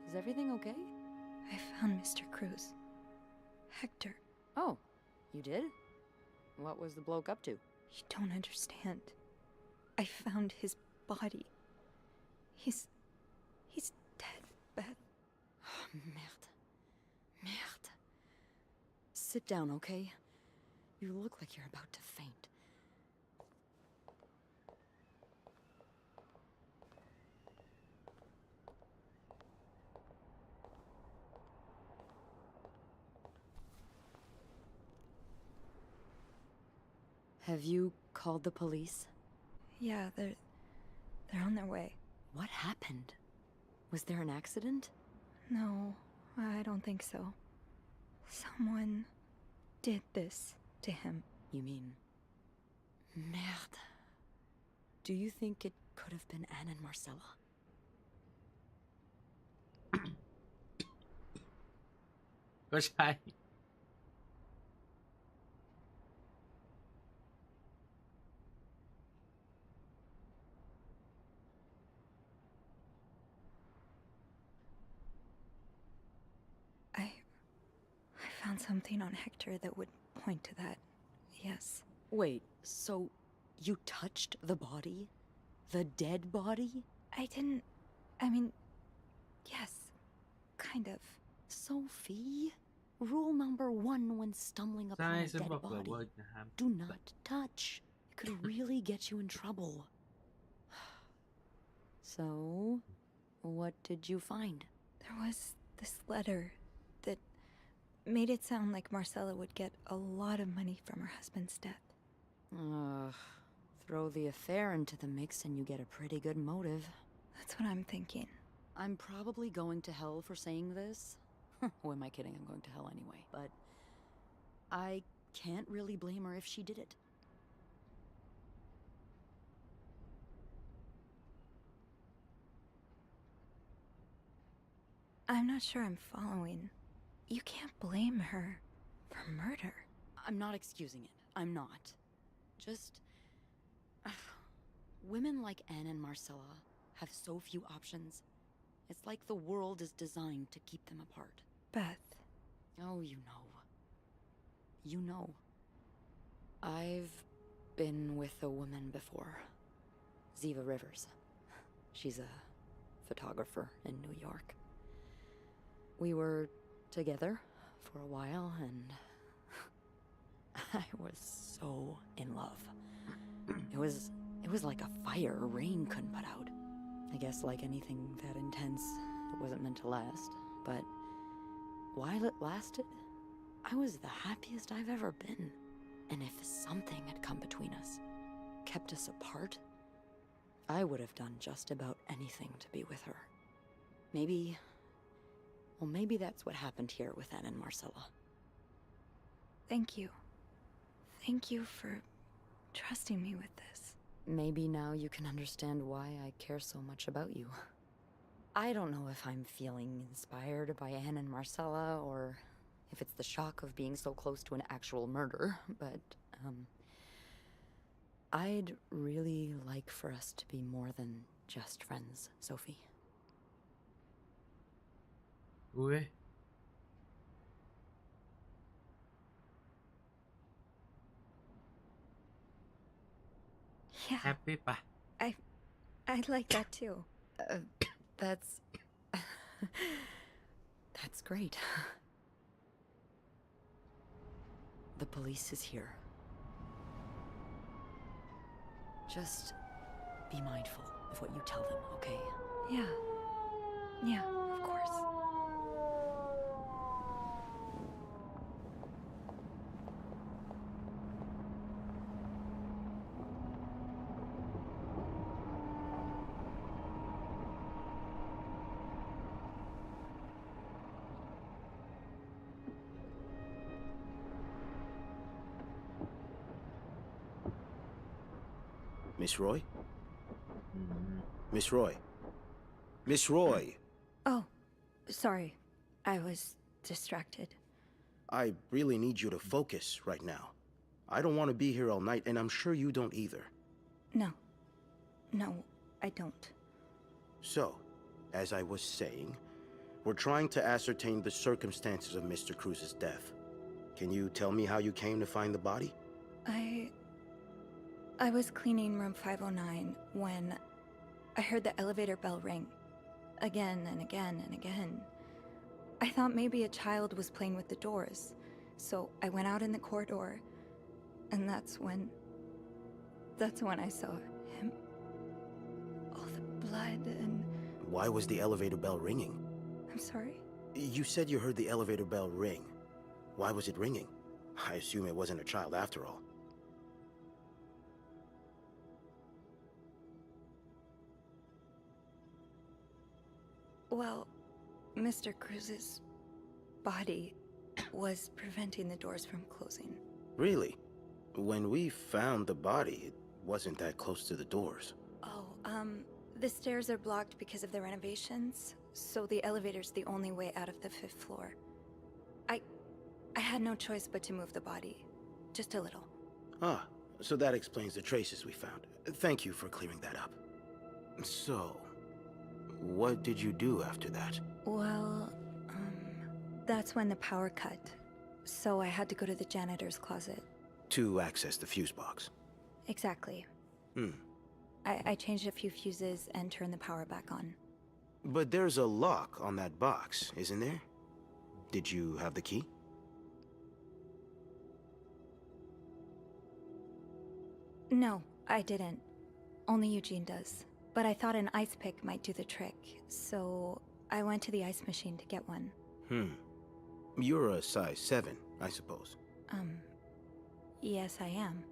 is everything okay? I found Mr. Cruz. Hector. Oh, you did? What was the bloke up to? You don't understand. I found his body. He's dead, Beth. Oh, merde. Merde. Sit down, okay? You look like you're about to faint. Have you called the police? Yeah, they're on their way. What happened? Was there an accident? No, I don't think so. Someone did this to him. You mean... Merde. Do you think it could have been Anne and Marcella? Có sai. I found something on Hector that would point to that. Yes. Wait, so you touched the body? The dead body? I mean, yes, kind of. Sophie, rule number 1 when stumbling upon a dead body. Do not touch. It could really get you in trouble. So, what did you find? There was this letter that made it sound like Marcella would get a lot of money from her husband's death. Throw the affair into the mix and you get a pretty good motive. That's what I'm thinking. I'm probably going to hell for saying this. Who am I kidding? I'm going to hell anyway. But I can't really blame her if she did it. I'm not sure I'm following. You can't blame her for murder. I'm not excusing it. I'm not. Just... women like Anne and Marcella have so few options. It's like the world is designed to keep them apart. Beth. Oh, you know. You know. I've been with a woman before. Ziva Rivers. She's a photographer in New York. We were together for a while, and I was so in love. It was like a fire rain couldn't put out. I guess like anything that intense, it wasn't meant to last. But while it lasted, I was the happiest I've ever been. And if something had come between us, kept us apart, I would have done just about anything to be with her. Maybe that's what happened here with Anne and Marcella. Thank you. Thank you for trusting me with this. Maybe now you can understand why I care so much about you. I don't know if I'm feeling inspired by Anne and Marcella, or if it's the shock of being so close to an actual murder, but, I'd really like for us to be more than just friends, Sophie. Ui. Yeah. Happy pa. I'd like that too. That's great. The police is here. Just be mindful of what you tell them, okay? Yeah. Yeah, of course. Miss Roy? Miss Roy? Miss Roy! Oh, sorry. I was distracted. I really need you to focus right now. I don't want to be here all night, and I'm sure you don't either. No. No, I don't. So, as I was saying, we're trying to ascertain the circumstances of Mr. Cruz's death. Can you tell me how you came to find the body? I was cleaning room 509 when I heard the elevator bell ring. Again and again and again. I thought maybe a child was playing with the doors, so I went out in the corridor, and that's when I saw him. All the blood and... Why was the elevator bell ringing? I'm sorry? You said you heard the elevator bell ring. Why was it ringing? I assume it wasn't a child after all. Well, Mr. Cruz's body was preventing the doors from closing. Really? When we found the body, it wasn't that close to the doors. Oh, the stairs are blocked because of the renovations, so the elevator's the only way out of the 5th floor. I had no choice but to move the body. Just a little. Ah, so that explains the traces we found. Thank you for clearing that up. So, what did you do after that? Well, that's when the power cut. so I had to go to the janitor's closet. To access the fuse box. Exactly. Hmm. I changed a few fuses and turned the power back on. But there's a lock on that box, isn't there? Did you have the key? No, I didn't. Only Eugene does. But I thought an ice pick might do the trick, so I went to the ice machine to get one. You're a size 7, I suppose. Yes, I am.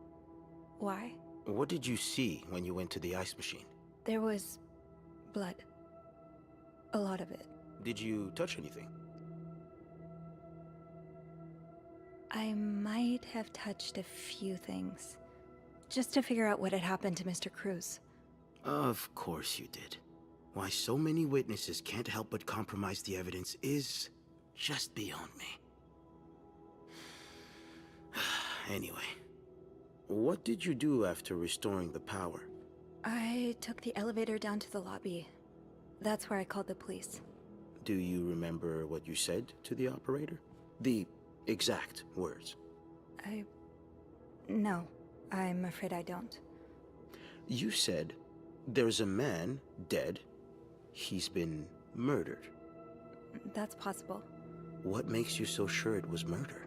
Why? What did you see when you went to the ice machine? There was blood. A lot of it. Did you touch anything? I might have touched a few things. Just to figure out what had happened to Mr. Cruz. Of course you did. Why so many witnesses can't help but compromise the evidence is just beyond me. Anyway, what did you do after restoring the power? I took the elevator down to the lobby. That's where I called the police. Do you remember what you said to the operator? The exact words. No, I'm afraid I don't. You said, there's a man dead. He's been murdered. That's possible. What makes you so sure it was murder?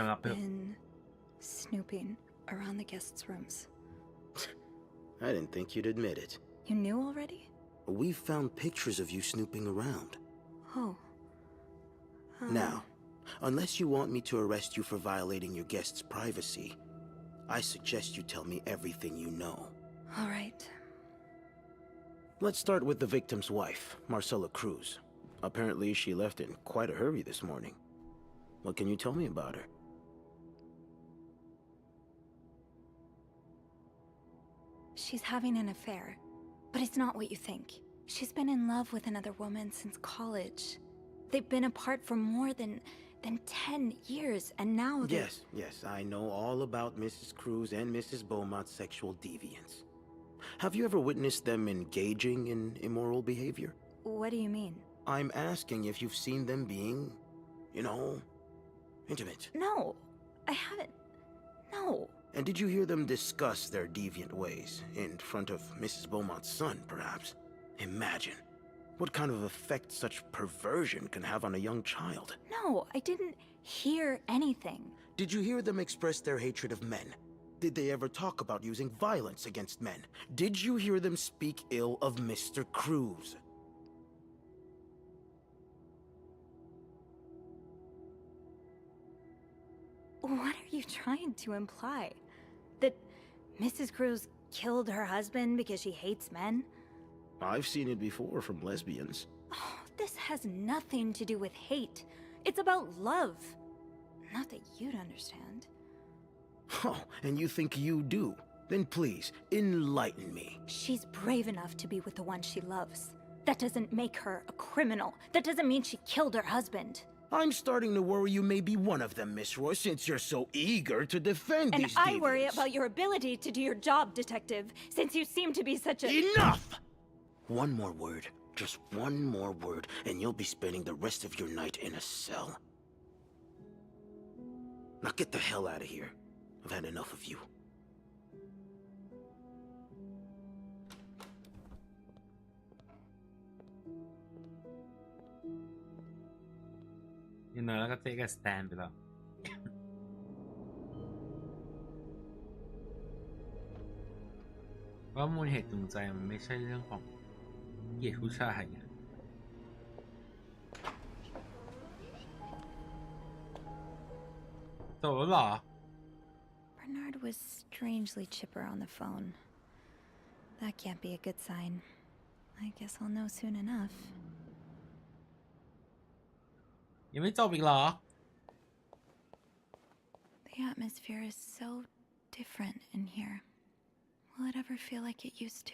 I've been snooping around the guests' rooms. I didn't think you'd admit it. You knew already? We found pictures of you snooping around. Oh. Now, unless you want me to arrest you for violating your guests' privacy, I suggest you tell me everything you know. All right. Let's start with the victim's wife, Marcela Cruz. Apparently, she left in quite a hurry this morning. What can you tell me about her? She's having an affair, but it's not what you think. She's been in love with another woman since college. They've been apart for more than 10 years, and now they're... Yes, I know all about Mrs. Cruz and Mrs. Beaumont's sexual deviance. Have you ever witnessed them engaging in immoral behavior? What do you mean? I'm asking if you've seen them being, intimate. No, I haven't. No. And did you hear them discuss their deviant ways in front of Mrs. Beaumont's son, perhaps? Imagine what kind of effect such perversion can have on a young child. No, I didn't hear anything. Did you hear them express their hatred of men? Did they ever talk about using violence against men? Did you hear them speak ill of Mr. Cruz? What are you trying to imply? That Mrs. Cruz killed her husband because she hates men? I've seen it before from lesbians. Oh, this has nothing to do with hate. It's about love. Not that you'd understand. Oh, and you think you do? Then please, enlighten me. She's brave enough to be with the one she loves. That doesn't make her a criminal. That doesn't mean she killed her husband. I'm starting to worry you may be one of them, Miss Roy, since you're so eager to defend these And I deviants. worry about your ability to do your job, Detective, since you seem to be such a— Enough! One more word, just one more word, and you'll be spending the rest of your night in a cell. Now get the hell out of here. I've had enough of you.แล้วก็เจ๊กับสแตนไปแล้ว ว่ามูลเหตุจูงใจมันไม่ใช่เรื่องของเกลียดผู้ชายไงโตแล้วเหรอ Bernard was strangely chipper on the phone. That can't be a good sign. I guess I'll know soon enough. ยังไม่จบอีกเหรอ The atmosphere is so different in here. Will it ever feel like it used to?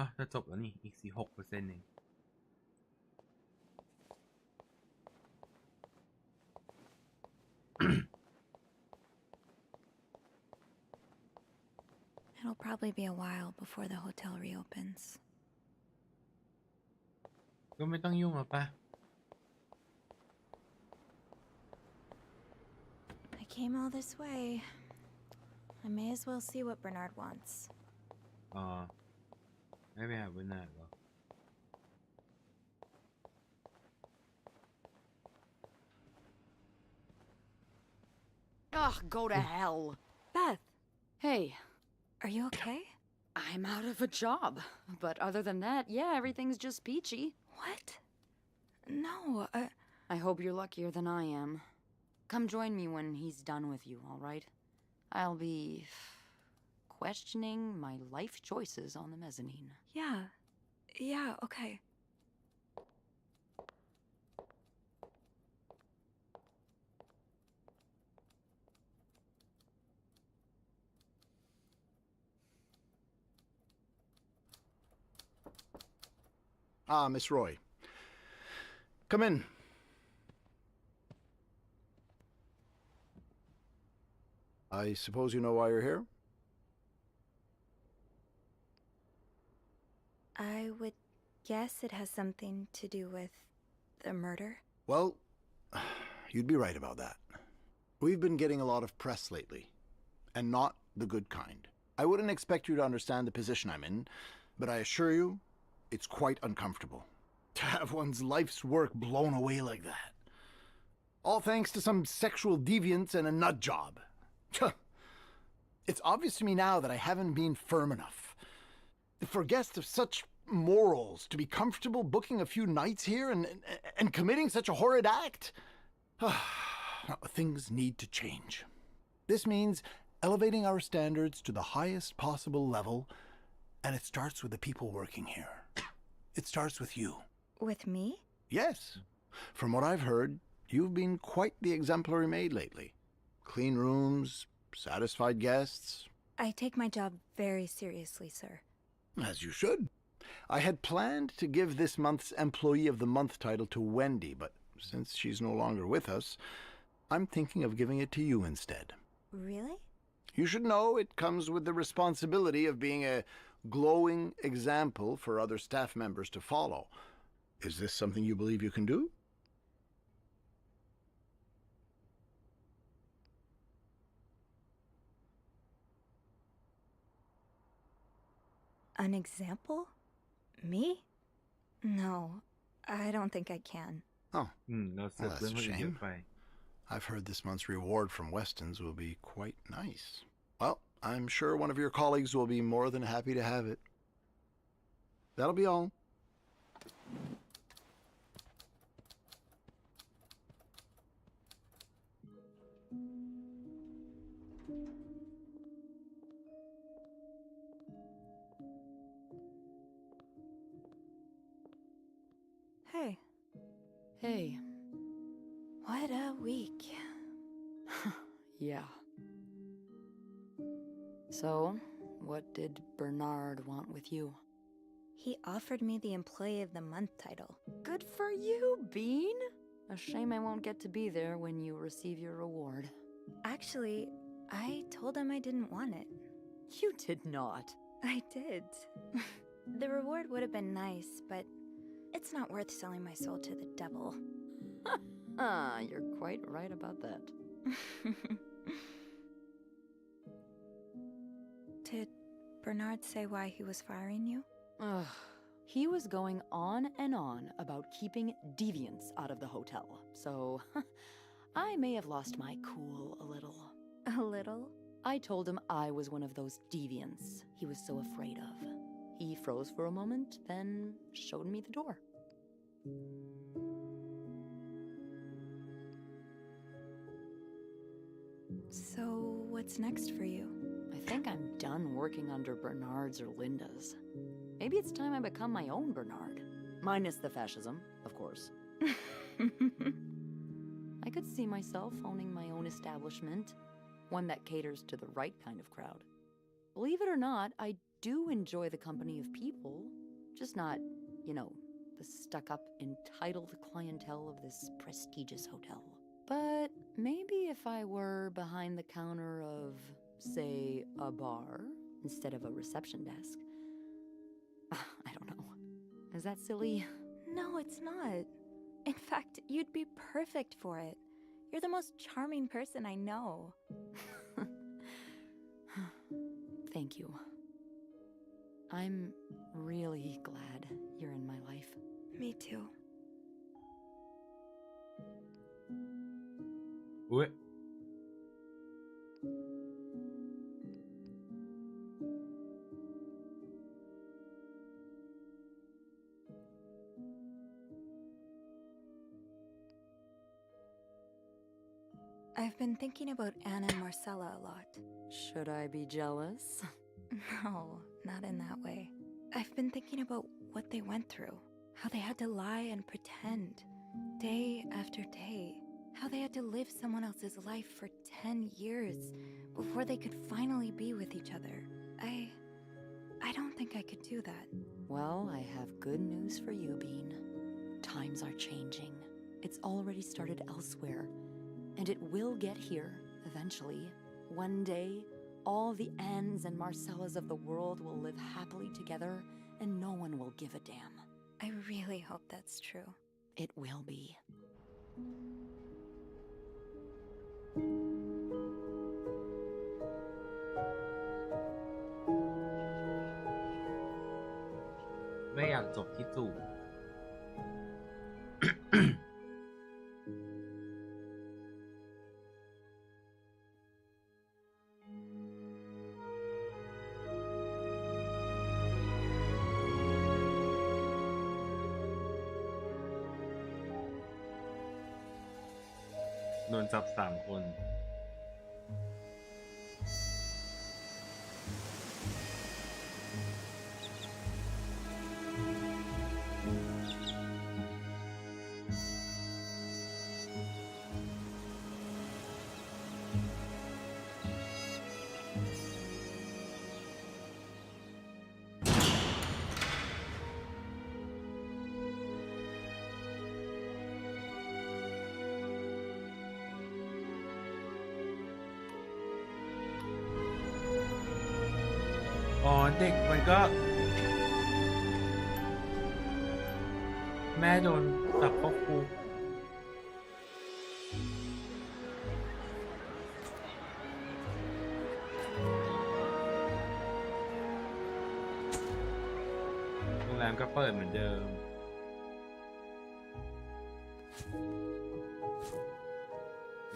Ah, จะจบแล้วนี่ อีก 46% เอง It'll probably be a while before the hotel reopens. ก็ไม่ต้องยุ่งหรอกปะ I came all this way. I may as well see what Bernard wants. อ๋อ ไม่ไปหาเบอร์นาร์ดหรอ Ugh, go to hell. Beth. Hey. Are you okay? I'm out of a job. But other than that, yeah, everything's just peachy. What? No, I hope you're luckier than I am. Come join me when he's done with you, all right? I'll be questioning my life choices on the mezzanine. Yeah, okay. Ah, Miss Roy. Come in. I suppose you know why you're here? I would guess it has something to do with the murder. Well, you'd be right about that. We've been getting a lot of press lately, and not the good kind. I wouldn't expect you to understand the position I'm in, but I assure you, it's quite uncomfortable to have one's life's work blown away like that. All thanks to some sexual deviance and a nut job. It's obvious to me now that I haven't been firm enough. For guests of such morals to be comfortable booking a few nights here and committing such a horrid act? Things need to change. This means elevating our standards to the highest possible level, and it starts with the people working here. It starts with you. With me? Yes. From what I've heard, you've been quite the exemplary maid lately. Clean rooms, satisfied guests. I take my job very seriously, sir. As you should. I had planned to give this month's Employee of the Month title to Wendy, but since she's no longer with us, I'm thinking of giving it to you instead. Really? You should know it comes with the responsibility of being a glowing example for other staff members to follow. Is this something you believe you can do? An example? Me? No, I don't think I can. Oh, well, that's a shame. I've heard this month's reward from Weston's will be quite nice. Well, I'm sure one of your colleagues will be more than happy to have it. That'll be all. Hey. Hey. What a week. Yeah. So, what did Bernard want with you? He offered me the Employee of the Month title. Good for you, Bean! A shame I won't get to be there when you receive your reward. Actually, I told him I didn't want it. You did not. I did. The reward would have been nice, but it's not worth selling my soul to the devil. You're quite right about that. Did Bernard say why he was firing you? He was going on and on about keeping deviants out of the hotel, so I may have lost my cool a little. A little? I told him I was one of those deviants he was so afraid of. He froze for a moment, then showed me the door. So, what's next for you? I think I'm done working under Bernard's or Linda's. Maybe it's time I become my own Bernard. Minus the fascism, of course. I could see myself owning my own establishment, one that caters to the right kind of crowd. Believe it or not, I do enjoy the company of people, just not, you know, the stuck-up, entitled clientele of this prestigious hotel. But maybe if I were behind the counter of, say, a bar, instead of a reception desk. I don't know. Is that silly? No, it's not. In fact, you'd be perfect for it. You're the most charming person I know. Thank you. I'm really glad you're in my life. Me too. What? I've been thinking about Anna and Marcella a lot. Should I be jealous? No, not in that way. I've been thinking about what they went through. How they had to lie and pretend, day after day. How they had to live someone else's life for 10 years before they could finally be with each other. I don't think I could do that. Well, I have good news for you, Bean. Times are changing. It's already started elsewhere. And it will get here, eventually. One day, all the Annes and Marcellas of the world will live happily together, and no one will give a damn. I really hope that's true. It will be.ไม่อยากจบที่จูบ โดนจับ3 คน อ๋อเด็กมันก็ แม่โดนจับเข้าคุกโรงแรมก็เปิดเหมือนเดิม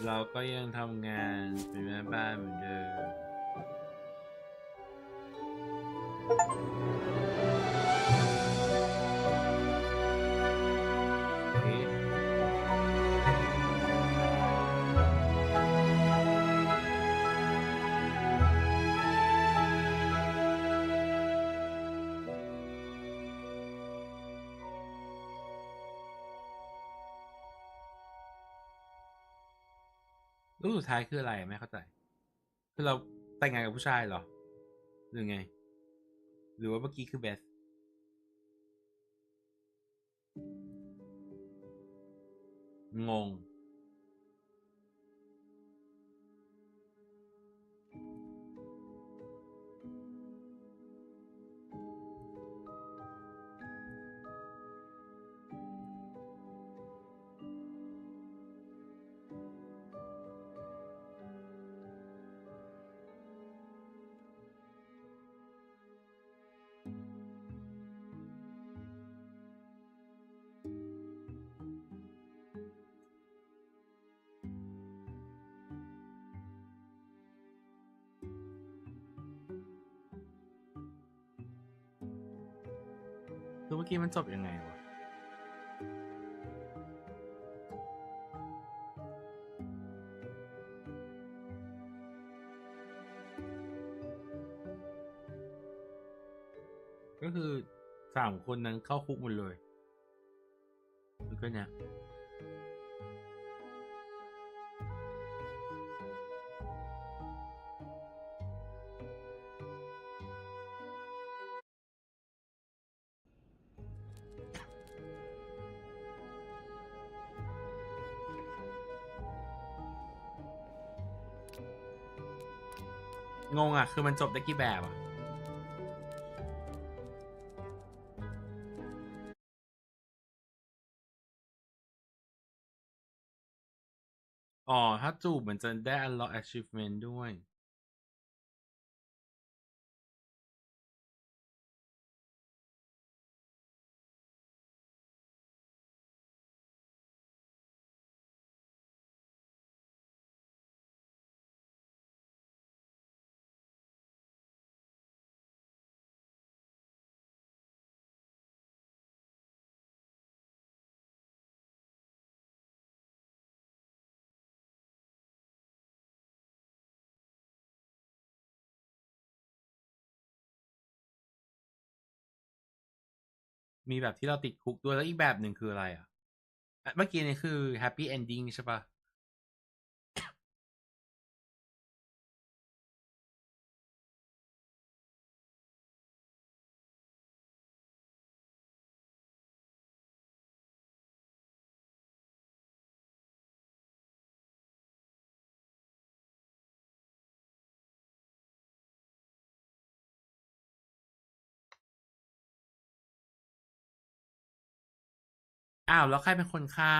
เราก็ยังทำงานเป็นแม่บ้านเหมือนเดิมรูปสุดท้ายคืออะไรไม่เข้าใจคือเราแต่งงานกับผู้ชายเหรอหรือไงหรือว่าเมื่อกี้คือเบสงง มื่อกี้มันจบยังไงวะก็คือ3 คนนั้นเข้าคุกหมดเลยแล้วก็เนี่ยงงอ่ะคือมันจบได้กี่แบบอ่ะอ๋อถ้าจูบมันจะได้ unlock achievement ด้วยมีแบบที่เราติดคุกด้วยแล้วอีกแบบหนึ่งคืออะไรอ่ะเมื่อกี้นี่คือ happy ending ใช่ปะอ้าวแล้วใครเป็นคนฆ่า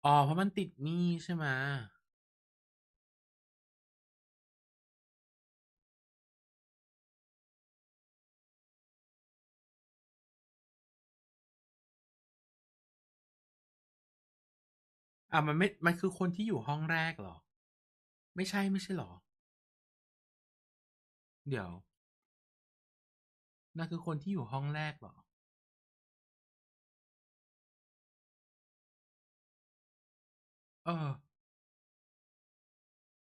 อ๋อเพราะมันติดหนี้ใช่ไหมอ่ะมันไม่มันคือคนที่อยู่ห้องแรกเหรอไม่ใช่ไม่ใช่เหรอเดี๋ยวนั่นคือคนที่อยู่ห้องแรกเหรอเออ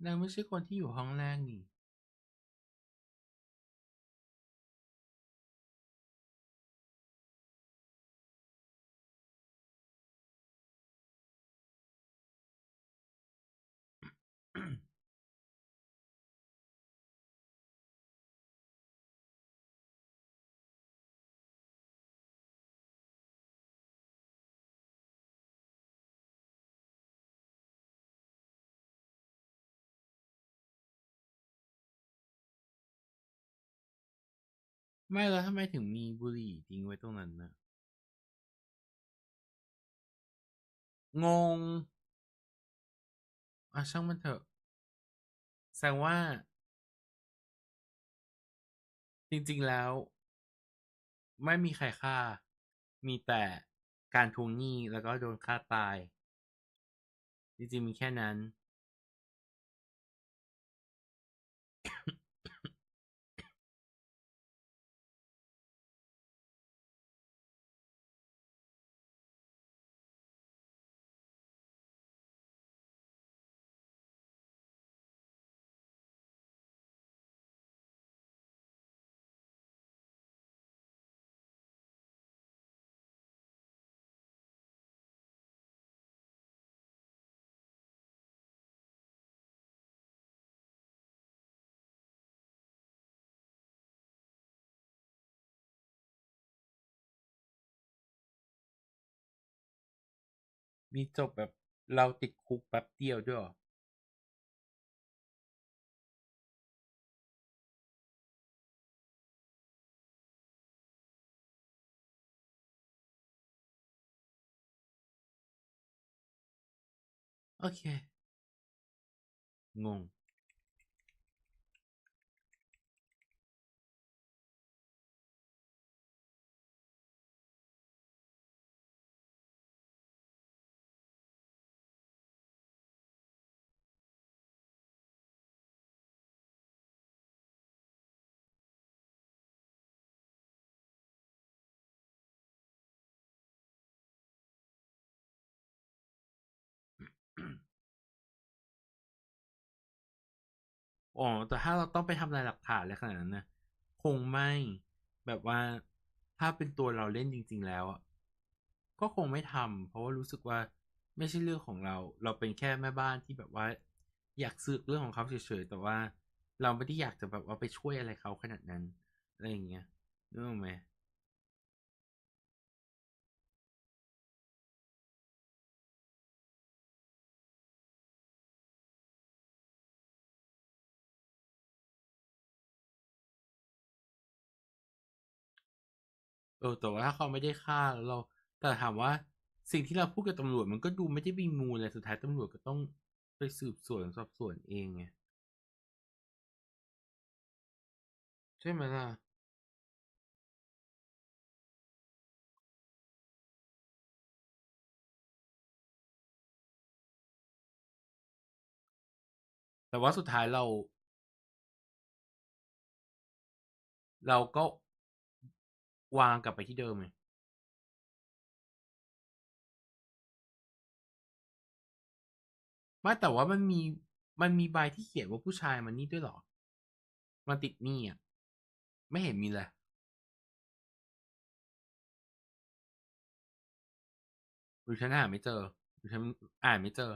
นั่นไม่ใช่คนที่อยู่ห้องแรกนี่ไม่แล้วทำไมถึงมีบุหรี่ทิ้งไว้ตรงนั้นนะงงอ่ะช่างมันเถอะแสดงว่าจริงๆแล้วไม่มีใครฆ่ามีแต่การทวงหนี้แล้วก็โดนฆ่าตายจริงๆมีแค่นั้นมีจบแบบเราติดคุกแป๊บเดียวด้วยเหรอ โอเค งง อ๋อ แต่ถ้าเราต้องไปทำลายหลักฐานอะไรขนาดนั้นนะคงไม่แบบว่าถ้าเป็นตัวเราเล่นจริงๆแล้วอ่ะก็คงไม่ทำเพราะว่ารู้สึกว่าไม่ใช่เรื่องของเรา เราเป็นแค่แม่บ้านที่แบบว่าอยากสืบเรื่องของเขาเฉยๆแต่ว่าเราไม่ได้อยากจะแบบว่าไปช่วยอะไรเขาขนาดนั้นอะไรอย่างเงี้ยนึกออกไหมแต่ว่าถ้าเขาไม่ได้ฆ่าแล้วเราแต่ถามว่าสิ่งที่เราพูดกับตำรวจมันก็ดูไม่ได้มีมูลอะไรสุดท้ายตำรวจก็ต้องไปสืบสวนสอบสวนเองไงใช่ไหมล่ะ แต่ว่าสุดท้ายเราก็วางกลับไปที่เดิมไงไม่แต่ว่ามันมีใบที่เขียนว่าผู้ชายมันนี่ด้วยเหรอมันติดหนี้อ่ะไม่เห็นมีเลยหรือฉันหาไม่เจอหรือฉันอ่านไม่เจอ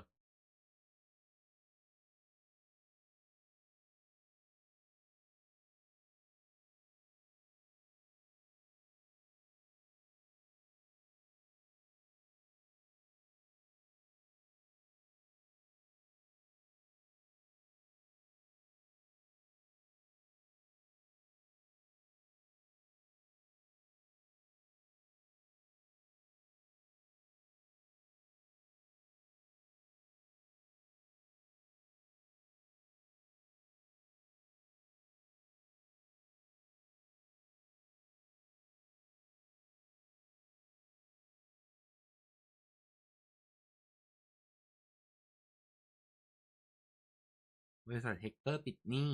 บริษัทเฮกเตอร์ติดหนี้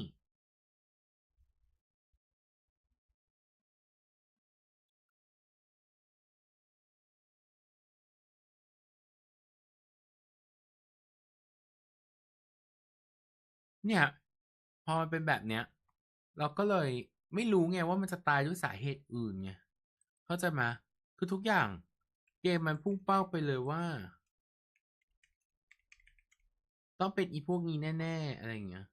เนี่ยพอมันเป็นแบบเนี้ยเราก็เลยไม่รู้ไงว่ามันจะตายด้วยสาเหตุอื่นไงเข้าใจไหมคือทุกอย่างเกมมันพุ่งเป้าไปเลยว่าต้องเป็นอีพวกนี้แน่ๆอะไรอย่างเงี้ย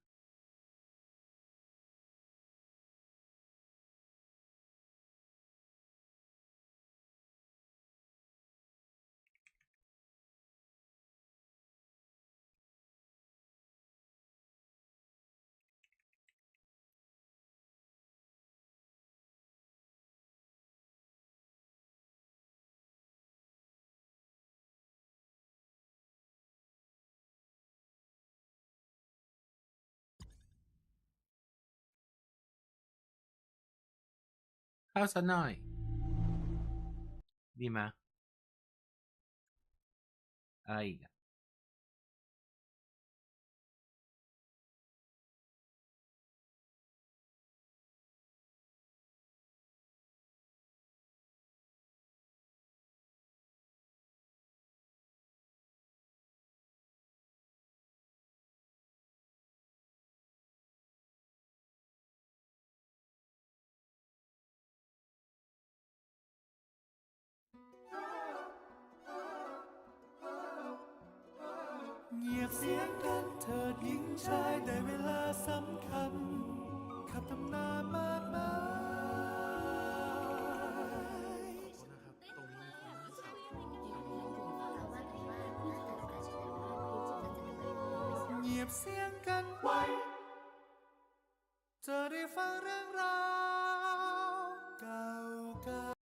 เข้าซะหน่อยดีไหมยอะไรอีกอะเงียบเสียงกันเถิดหญิงชายได้เวลาสำคัญขับตำนานมากมายเงียบเสียงกันไว้จะได้ฟังเรื่องราวเก่าๆ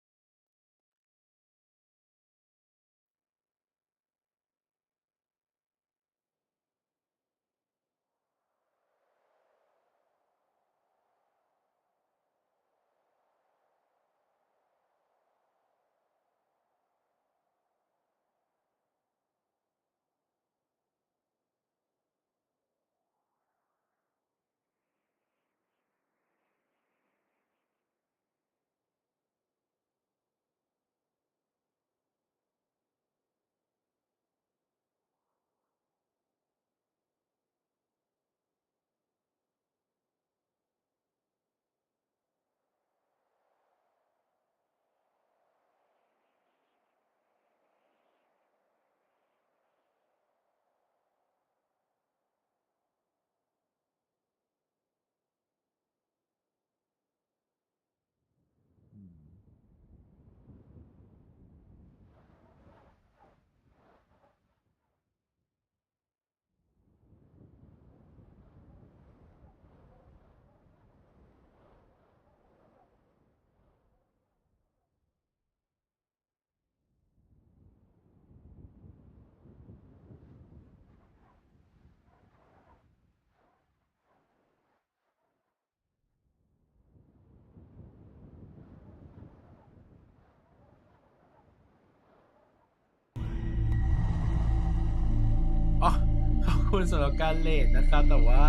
คุณสำหรับการเลทนะครับแต่ว่า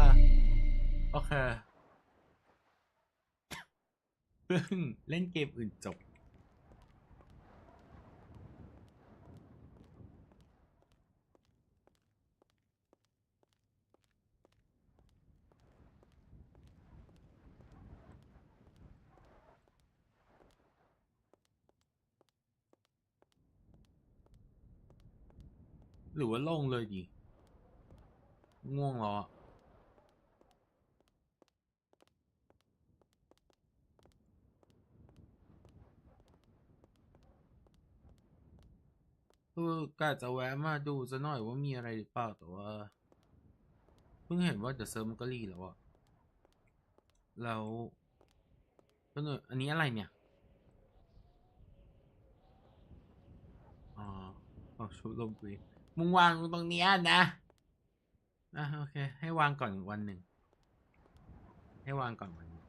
โอเคเพิ่งเล่นเกมอื่นจบหรือว่าลงเลยดีง่วงแล้วอะกะจะแวะมาดูซะหน่อยว่ามีอะไรหรือเปล่าแต่ว่าเพิ่งเห็นว่าเดอะเซิร์ฟมันก็รีแล้วอะแล้วก็เนี่ยอันนี้อะไรเนี่ยอ๋อชุดลมกุยมึงวางตรงนี้นะโอเคให้วางก่อนวันหนึ่งให้วางก่อนวันหนึ่ง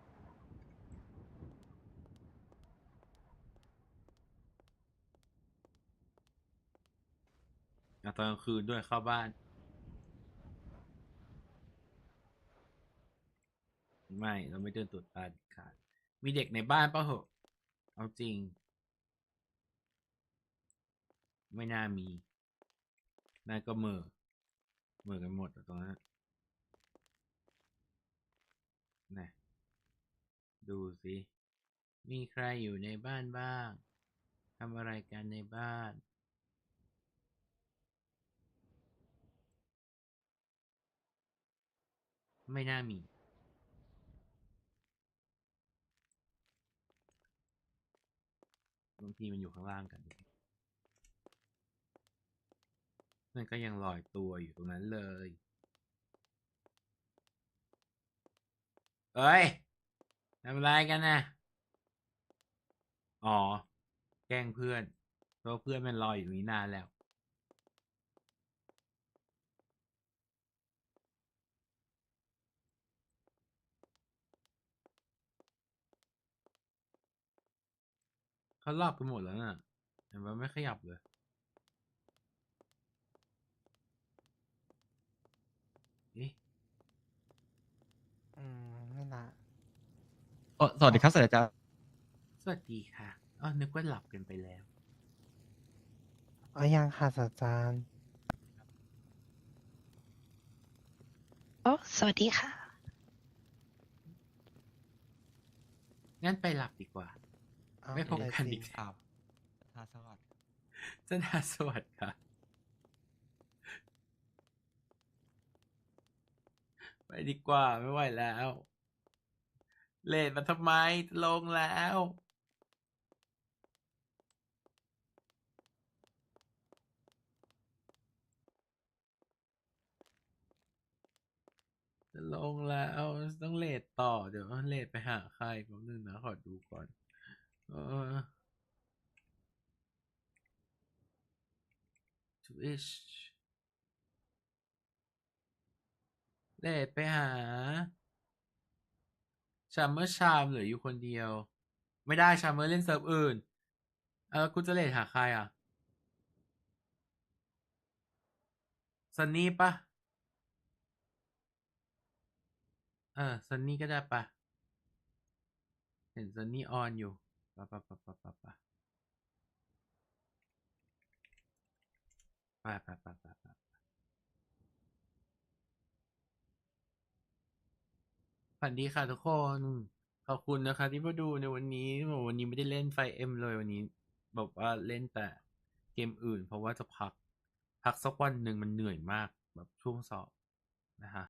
ตอนกลางคืนด้วยเข้าบ้านไม่เราไม่เดินตรวจตาเด็ดขาดมีเด็กในบ้านป่ะเหอะเอาจริงไม่น่ามีน่าก็เหม่อกันหมดตรงนั้นนะดูสิมีใครอยู่ในบ้านบ้างทำอะไรกันในบ้านไม่น่ามีบางทีมันอยู่ข้างล่างกันนั่นก็ยังลอยตัวอยู่ตรงนั้นเลยเอ้ยทำอะไรกันนะอ๋อแกล้งเพื่อนเพราะเพื่อนมันลอยอยู่ตรงนี้นานแล้วเขาหลับไปหมดแล้วน่ะเห็นว่าไม่ขยับเลยเอ๊ะ ไม่ละ สวัสดีครับศาสตราจารย์ สวัสดีค่ะนึกว่าหลับกันไปแล้ว ยังค่ะศาสตราจารย์ สวัสดีค่ะ งั้นไปหลับดีกว่า ไม่พบกันอีกแล้ว ทาสวัสดิ์ สนาสวัสดิ์ค่ะ ไปดีกว่าไม่ไหวแล้วเลทมาทำไมลงแล้วจะลงแล้วต้องเลทต่อเดี๋ยวเลทไปหาใครแป๊บนึงนะขอดูก่อนTwitch เลทไปหาชามเมอร์ชามเหลืออยู่คนเดียวไม่ได้ชามเมอร์เล่นเซิร์ฟอื่นกูจะเลทหาใครซันนี่ปะซันนี่ก็ได้ปะเห็นซันนี่ออนอยู่ปะไปฝันดีค่ะทุกคนขอบคุณนะคะที่มาดูในวันนี้ไม่ได้เล่นไฟเอ็มเลยวันนี้บอกว่าเล่นแต่เกมอื่นเพราะว่าจะพักสักวันหนึ่งมันเหนื่อยมากแบบช่วงสอบนะฮะ